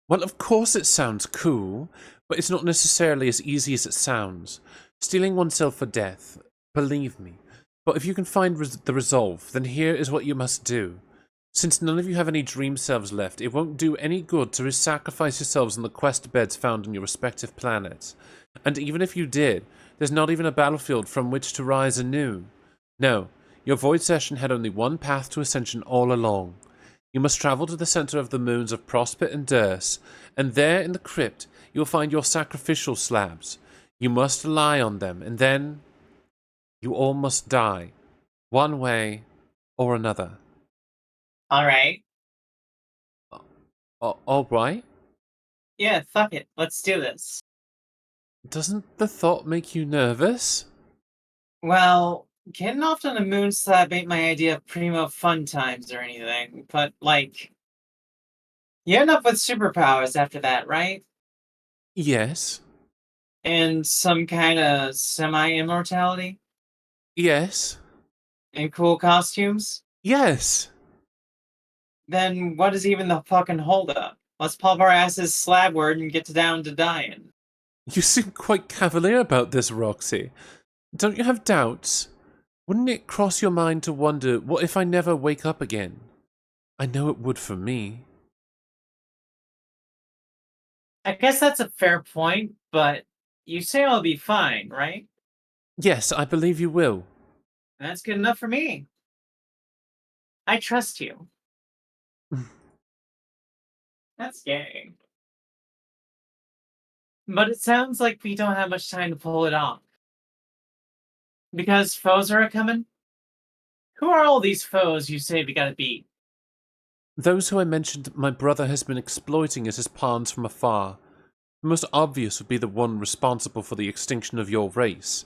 A: Well, of course it sounds cool, but it's not necessarily as easy as it sounds. Stealing oneself for death, believe me. But if you can find the resolve, then here is what you must do. Since none of you have any dream selves left, it won't do any good to sacrifice yourselves on the quest beds found on your respective planets. And even if you did, there's not even a battlefield from which to rise anew. No, your void session had only one path to ascension all along. You must travel to the center of the moons of Prospit and Durst, and there in the crypt you will find your sacrificial slabs. You must lie on them, and then you all must die, one way or another.
E: Alright.
A: All right?
E: Yeah, fuck it. Let's do this.
A: Doesn't the thought make you nervous?
E: Well, getting off on a moon slab ain't my idea of primo fun times or anything, but, like, you end up with superpowers after that, right?
A: Yes.
E: And some kind of semi-immortality?
A: Yes.
E: And cool costumes?
A: Yes.
E: Then what is even the fucking holdup? Let's pop our asses slabward and get down to dying.
A: You seem quite cavalier about this, Roxy. Don't you have doubts? Wouldn't it cross your mind to wonder, what if I never wake up again? I know it would for me.
E: I guess that's a fair point, but you say I'll be fine, right?
A: Yes, I believe you will.
E: That's good enough for me. I trust you. That's gay. But it sounds like we don't have much time to pull it off. Because foes are coming? Who are all these foes you say we gotta beat?
A: Those who I mentioned my brother has been exploiting as his pawns from afar. The most obvious would be the one responsible for the extinction of your race,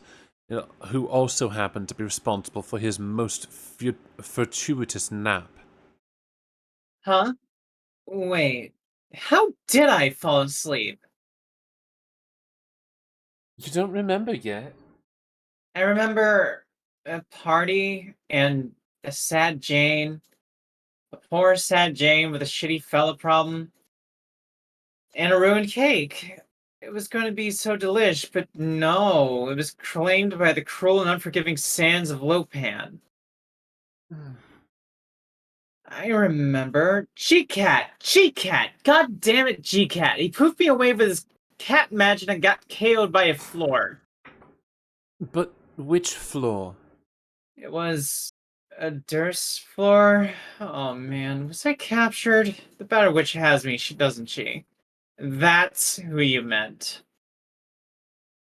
A: who also happened to be responsible for his most fortuitous nap.
E: Huh? Wait, how did I fall asleep?
A: You don't remember yet?
E: I remember a party and a sad Jane, a poor sad Jane with a shitty fella problem, and a ruined cake. It was going to be so delish, but no, it was claimed by the cruel and unforgiving sands of Lopan. I remember. G-Cat! G-Cat! God damn it, G-Cat! He poofed me away with his cat magic and got KO'd by a floor.
A: But which floor?
E: It was a Durst floor. Oh man, was I captured? The Battle Witch has me, doesn't she? That's who you meant.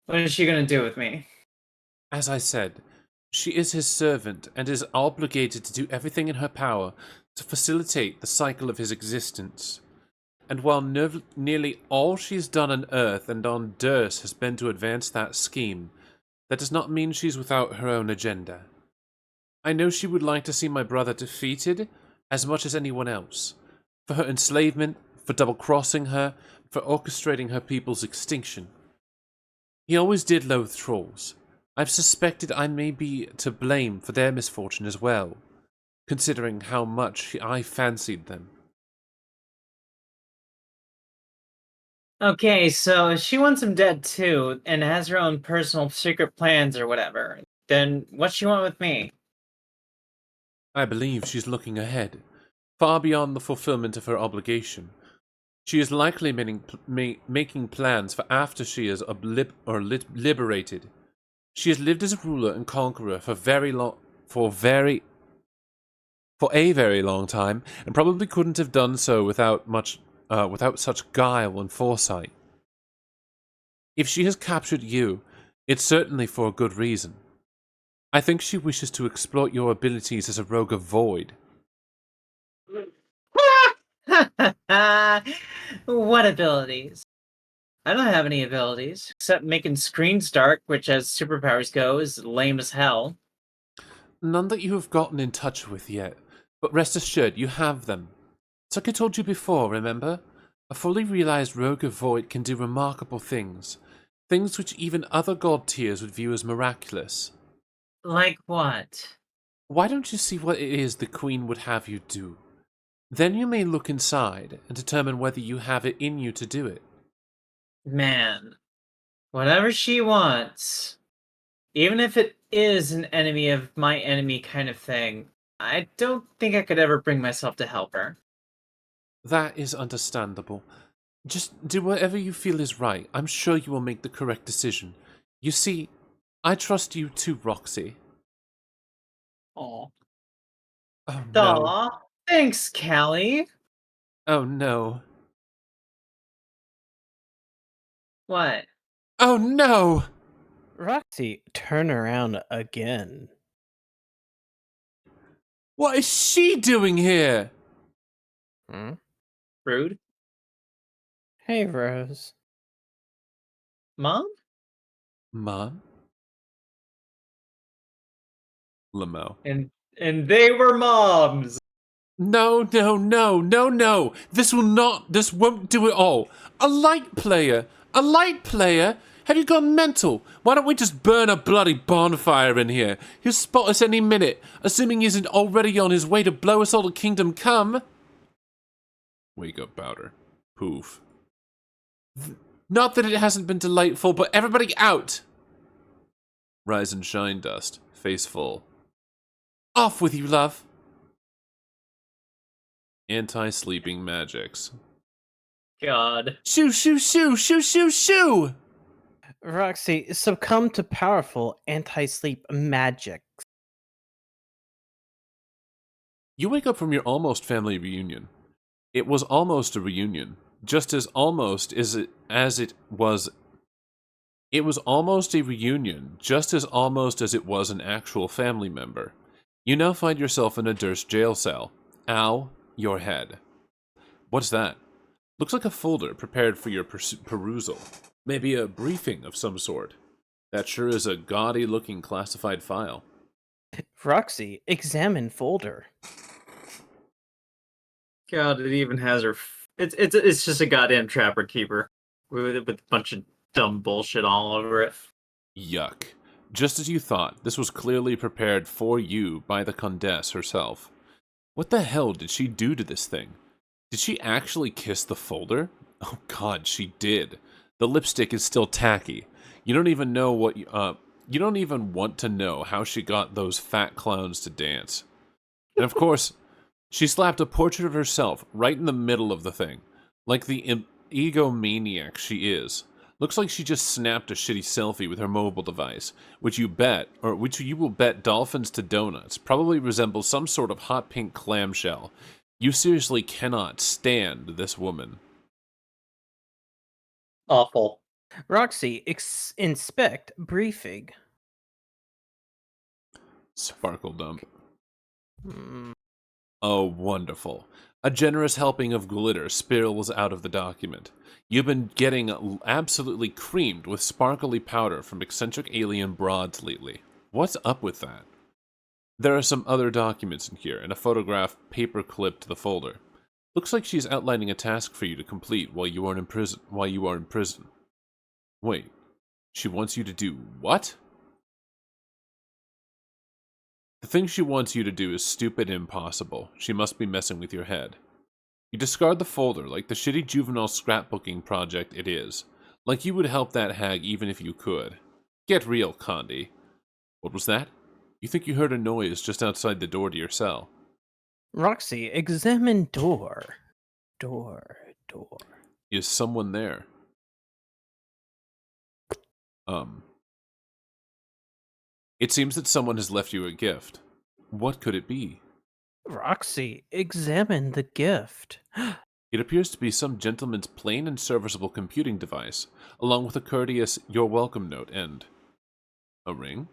E: What is she gonna do with me?
A: As I said, she is his servant and is obligated to do everything in her power to facilitate the cycle of his existence. And while nearly all she's done on Earth and on Durst has been to advance that scheme, that does not mean she's without her own agenda. I know she would like to see my brother defeated, as much as anyone else. For her enslavement, for double-crossing her, for orchestrating her people's extinction. He always did loathe trolls. I've suspected I may be to blame for their misfortune as well, considering how much I fancied them.
E: Okay, so if she wants him dead too, and has her own personal secret plans or whatever, then what's she want with me?
A: I believe she's looking ahead, far beyond the fulfillment of her obligation. She is likely making plans for after she is liberated. She has lived as a ruler and conqueror for a very long time, and probably couldn't have done so without such guile and foresight. If she has captured you, it's certainly for a good reason. I think she wishes to exploit your abilities as a rogue of void.
E: What abilities? I don't have any abilities, except making screens dark, which as superpowers go is lame as hell.
A: None that you have gotten in touch with yet, but rest assured you have them. It's like I told you before, remember? A fully realized rogue of void can do remarkable things. Things which even other god tiers would view as miraculous.
E: Like what?
A: Why don't you see what it is the Queen would have you do? Then you may look inside and determine whether you have it in you to do it.
E: Man, whatever she wants, even if it is an enemy of my enemy kind of thing, I don't think I could ever bring myself to help her.
A: That is understandable. Just do whatever you feel is right. I'm sure you will make the correct decision. You see, I trust you too, Roxy.
E: Aw.
A: Oh no.
E: Aw, thanks, Callie.
A: Oh no.
E: What?
A: Oh no!
B: Roxy, turn around again.
A: What is she doing here?
B: Hmm?
E: Rude?
B: Hey, Rose.
E: Mom?
A: Mom? Lamo.
E: And they were moms!
A: No, no, no, no, no! This won't do it all! A light player! A light player? Have you gone mental? Why don't we just burn a bloody bonfire in here? He'll spot us any minute, assuming he isn't already on his way to blow us all to kingdom come. Wake up, Powder. Poof. Not that it hasn't been delightful, but everybody out! Rise and shine, Dust. Face full. Off with you, love! Anti-sleeping magics.
E: God.
A: Shoo, shoo, shoo, shoo, shoo, shoo!
B: Roxy, succumb to powerful anti-sleep magic.
A: You wake up from your almost family reunion. It was almost a reunion, just as almost as it was. It was almost a reunion, just as almost as it was an actual family member. You now find yourself in a Durst jail cell. Ow, your head. What's that? Looks like a folder prepared for your perusal. Maybe a briefing of some sort. That sure is a gaudy-looking classified file.
B: Roxy, examine folder.
E: God, it even has her. It's just a goddamn trapper keeper with a bunch of dumb bullshit all over it.
A: Yuck. Just as you thought, this was clearly prepared for you by the Condess herself. What the hell did she do to this thing? Did she actually kiss the folder? Oh god, she did. The lipstick is still tacky. You don't even know what you don't even want to know how she got those fat clowns to dance. And of course, she slapped a portrait of herself right in the middle of the thing. Like the egomaniac she is. Looks like she just snapped a shitty selfie with her mobile device, which you will bet dolphins to donuts probably resembles some sort of hot pink clamshell. You seriously cannot stand this woman.
E: Awful.
B: Roxy, inspect briefing.
A: Sparkle dump.
B: Hmm.
A: Oh, wonderful. A generous helping of glitter spills out of the document. You've been getting absolutely creamed with sparkly powder from eccentric alien broads lately. What's up with that? There are some other documents in here, and a photograph paper-clipped to the folder. Looks like she's outlining a task for you to complete while you are in prison. Wait, she wants you to do what? The thing she wants you to do is stupid and impossible. She must be messing with your head. You discard the folder like the shitty juvenile scrapbooking project it is. Like you would help that hag even if you could. Get real, Condi. What was that? You think you heard a noise just outside the door to your cell.
B: Roxy, examine door. Door.
A: Is someone there? It seems that someone has left you a gift. What could it be?
B: Roxy, examine the gift.
A: It appears to be some gentleman's plain and serviceable computing device, along with a courteous "You're welcome" note and a ring?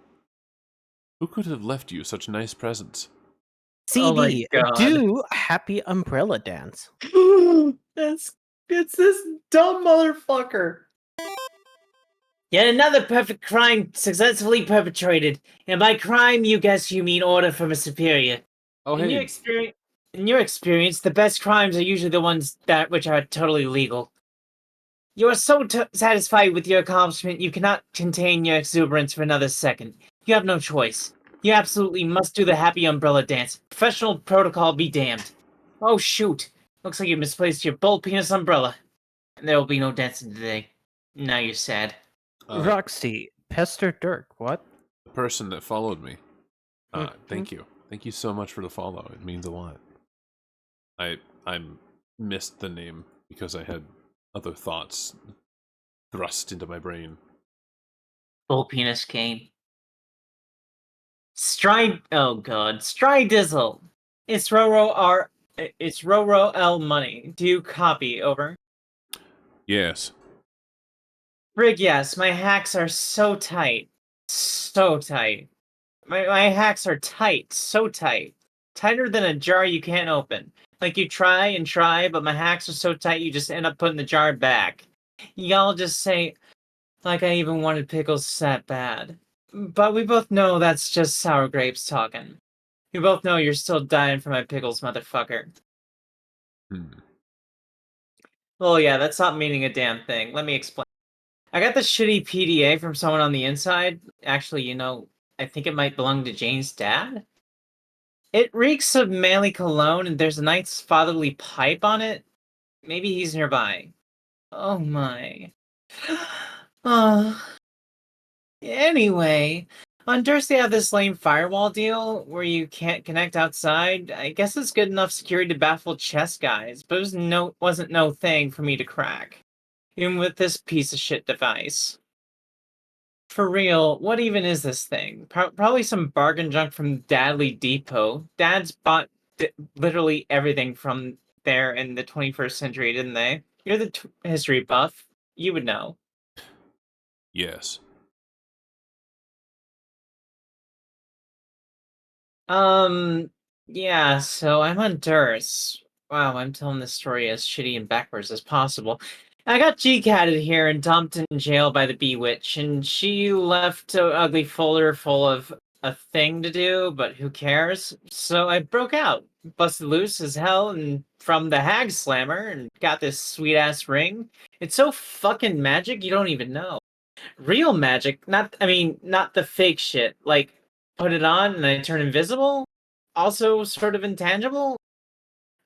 A: Who could have left you such nice presents?
E: Oh my
B: CD,
E: God.
B: do Happy Umbrella Dance.
E: It's this dumb motherfucker. Yet another perfect crime successfully perpetrated. And by crime, you guess you mean order from a superior.
A: Oh,
E: In your
A: hey.
E: experience, the best crimes are usually the ones that which are totally legal. You are so satisfied with your accomplishment, you cannot contain your exuberance for another second. You have no choice. You absolutely must do the happy umbrella dance. Professional protocol be damned. Oh shoot! Looks like you misplaced your bull penis umbrella. And there will be no dancing today. Now you're sad.
B: Roxy, Pester Dirk, what?
A: The person that followed me.
B: Mhm.
A: Thank you. Thank you so much for the follow. It means a lot. I missed the name because I had other thoughts thrust into my brain.
E: Bull penis cane. Oh god. Stridizzle. It's Roro L money. Do you copy? Over.
A: Yes.
E: Brig, yes, my hacks are so tight. So tight. My hacks are tight, so tight. Tighter than a jar you can't open. Like you try and try, but my hacks are so tight you just end up putting the jar back. Y'all just say, like I even wanted pickles that bad. But we both know that's just sour grapes talking. We both know you're still dying for my pickles, motherfucker. Well, yeah, that's not meaning a damn thing. Let me explain. I got this shitty PDA from someone on the inside. Actually, I think it might belong to Jane's dad. It reeks of manly cologne, and there's a nice fatherly pipe on it. Maybe he's nearby. Oh my. Anyway, on Durst they have this lame firewall deal where you can't connect outside. I guess it's good enough security to baffle chess guys, but it wasn't no thing for me to crack. Even with this piece of shit device. For real, what even is this thing? Probably some bargain junk from Dadley Depot. Dad's bought literally everything from there in the 21st century, didn't they? You're the history buff. You would know.
A: Yes.
E: Yeah, so I'm on Durst. Wow, I'm telling this story as shitty and backwards as possible. I got G-catted here and dumped in jail by the Bee-Witch, and she left an ugly folder full of a thing to do, but who cares? So I broke out, busted loose as hell, and from the Hag Slammer, and got this sweet-ass ring. It's so fucking magic you don't even know. Real magic, not the fake shit. Like, put it on and I turn invisible? Also sort of intangible?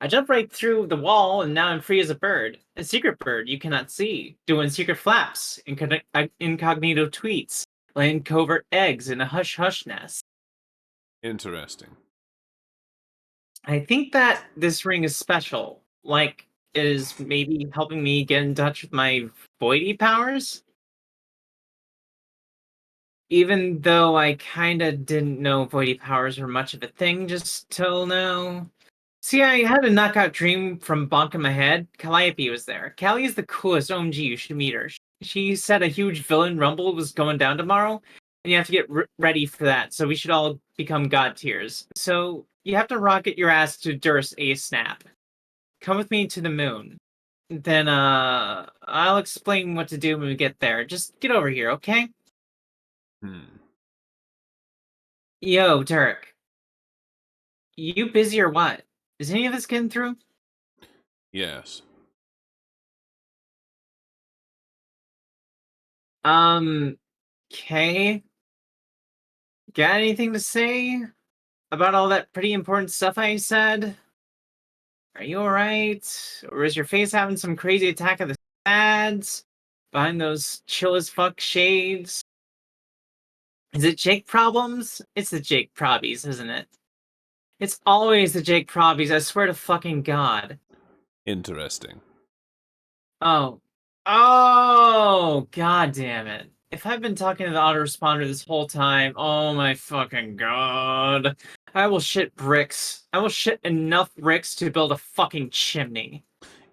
E: I jump right through the wall and now I'm free as a bird. A secret bird you cannot see, doing secret flaps, incognito tweets, laying covert eggs in a hush-hush nest.
A: Interesting.
E: I think that this ring is special. Like, it is maybe helping me get in touch with my voidy powers? Even though I kinda didn't know voidy powers were much of a thing just till now. See, I had a knockout dream from bonk in my head. Calliope was there. Callie is the coolest OMG, you should meet her. She said a huge villain rumble was going down tomorrow, and you have to get ready for that, so we should all become god tiers. So, you have to rocket your ass to Durst a-snap. Come with me to the moon. Then, I'll explain what to do when we get there. Just get over here, okay? Yo, Dirk. You busy or what? Is any of this getting through?
A: Yes.
E: Okay. Got anything to say about all that pretty important stuff I said? Are you alright? Or is your face having some crazy attack of the sads behind those chill as fuck shades? Is it Jake problems? It's the Jake probies, isn't it? It's always the Jake probies, I swear to fucking God.
A: Interesting.
E: Oh. Oh, God damn it. If I've been talking to the autoresponder this whole time, oh my fucking God. I will shit bricks. I will shit enough bricks to build a fucking chimney.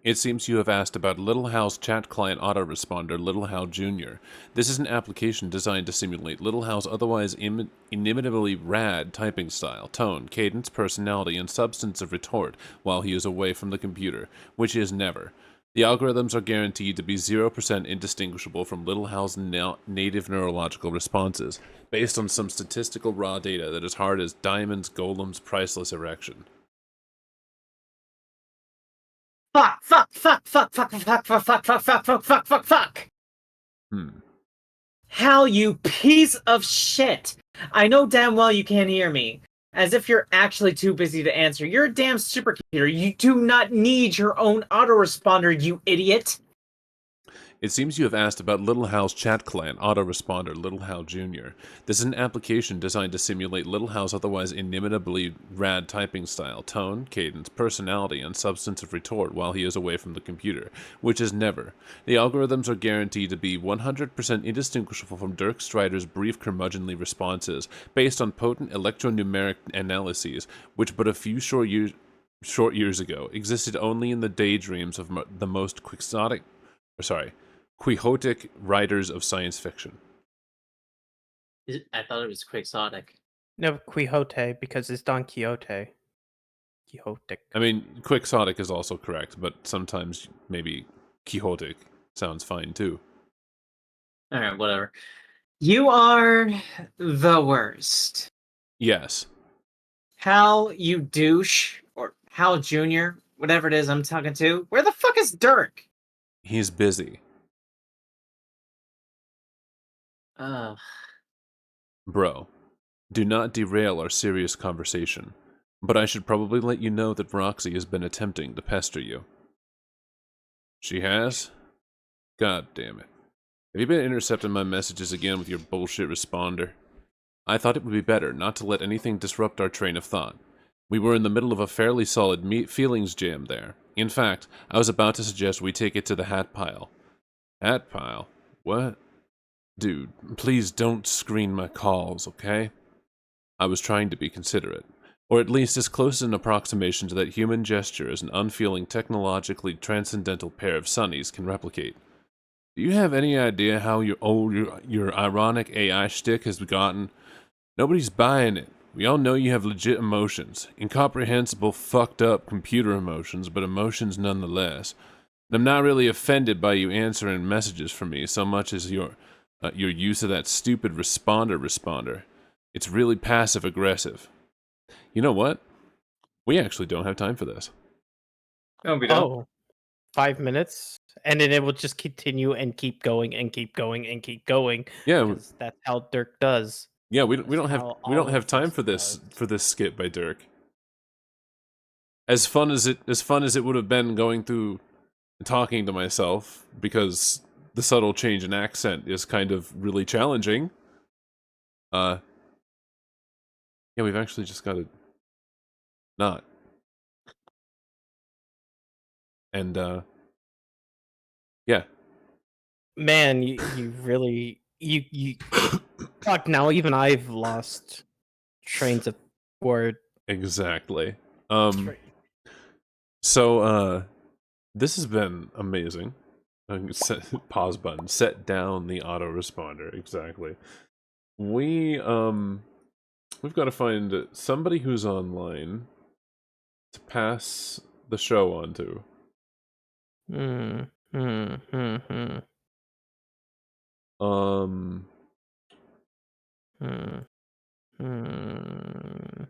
A: It seems you have asked about Little Hal's chat client autoresponder, Little Hal Jr. This is an application designed to simulate Little Hal's otherwise inimitably rad typing style, tone, cadence, personality, and substance of retort while he is away from the computer, which is never. The algorithms are guaranteed to be 0% indistinguishable from Little Hal's native neurological responses, based on some statistical raw data that is hard as Diamond's Golem's priceless erection.
E: Fuck, fuck, fuck, fuck, fuck, fuck, fuck, fuck, fuck, fuck, fuck, fuck, fuck, fuck. Hal, you piece of shit. I know damn well you can't hear me. As if you're actually too busy to answer. You're a damn supercomputer. You do not need your own autoresponder, you idiot.
A: It seems you have asked about Little Hal's chat client autoresponder, Little Hal Jr. This is an application designed to simulate Little Hal's otherwise inimitably rad typing style, tone, cadence, personality, and substance of retort while he is away from the computer, which is never. The algorithms are guaranteed to be 100% indistinguishable from Dirk Strider's brief curmudgeonly responses, based on potent electronumeric analyses, which but a few short years ago existed only in the daydreams of the most quixotic writers of science fiction.
E: I thought it was quixotic.
B: No, Quixote, because it's Don Quixote. Quixotic.
A: I mean, quixotic is also correct, but sometimes maybe quixotic sounds fine too.
E: Alright, whatever. You are the worst.
A: Yes.
E: Hal, you douche. Or Hal Jr., whatever it is I'm talking to. Where the fuck is Dirk?
A: He's busy. Bro, do not derail our serious conversation, but I should probably let you know that Roxy has been attempting to pester you. She has? God damn it. Have you been intercepting my messages again with your bullshit responder? I thought it would be better not to let anything disrupt our train of thought. We were in the middle of a fairly solid feelings jam there. In fact, I was about to suggest we take it to the hat pile. Hat pile? What? Dude, please don't screen my calls, okay? I was trying to be considerate, or at least as close an approximation to that human gesture as an unfeeling, technologically transcendental pair of sunnies can replicate. Do you have any idea how your ironic AI shtick has gotten? Nobody's buying it. We all know you have legit emotions, incomprehensible, fucked up computer emotions, but emotions nonetheless. And I'm not really offended by you answering messages from me so much as your use of that stupid responder. It's really passive-aggressive. You know what? We actually don't have time for this.
E: No, we don't.
B: Oh, 5 minutes? And then it will just continue and keep going and keep going and keep going.
A: Yeah,
B: Because that's how Dirk does.
A: yeah, we
B: That's
A: don't
B: how
A: have
B: all of
A: time for this
B: does.
A: skit by Dirk. As fun as it would have been going through talking to myself, because the subtle change in accent is kind of really challenging. Yeah, we've actually just got to not. And yeah.
B: Man, you really you fuck, now even I've lost trains of word.
A: Exactly.
B: Tra-
A: So this has been amazing. Pause button. Set down the autoresponder. Exactly. We've got to find somebody who's online to pass the show on to.
B: Hmm. Hmm. Hmm. Hmm.
A: Um
B: Hmm. Hmm.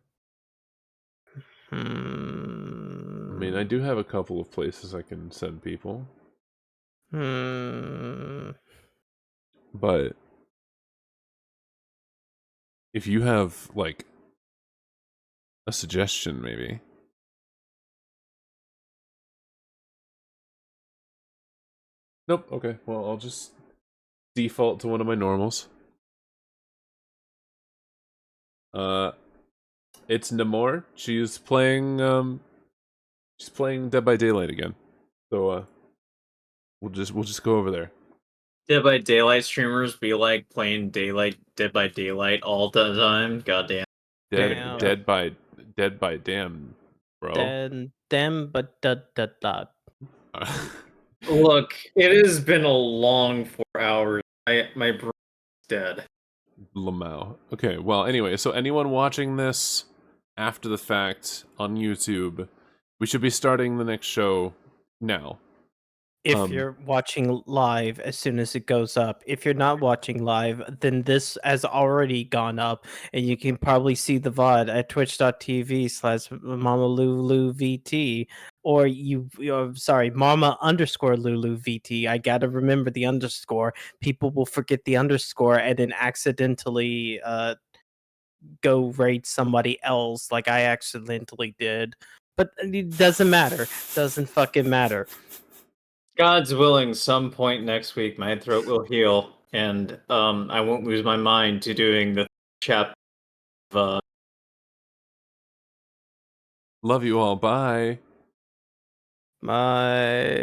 A: I mean, I do have a couple of places I can send people, but if you have, like, a suggestion, maybe. Nope, okay, well, I'll just default to one of my normals. It's Namor. She's playing Dead by Daylight again. So we'll just go over there.
H: Dead by Daylight streamers be like playing Dead by Daylight all the time. Goddamn.
B: Damn.
A: Dead by damn, bro.
B: Then them, but da.
H: Look, it has been a long 4 hours. My brain's dead.
A: Lamau. Okay, well, anyway, so anyone watching this after the fact on YouTube, we should be starting the next show now.
B: If you're watching live as soon as it goes up. If you're not watching live, then this has already gone up, and you can probably see the VOD at twitch.tv/MamaLuluVT, or Mama_LuluVT. I gotta remember the underscore. People will forget the underscore and then accidentally go raid somebody else like I accidentally did. But it doesn't matter. Doesn't fucking matter.
H: God's willing, some point next week my throat will heal, and I won't lose my mind to doing the chapter of
A: Love you all. Bye.
B: My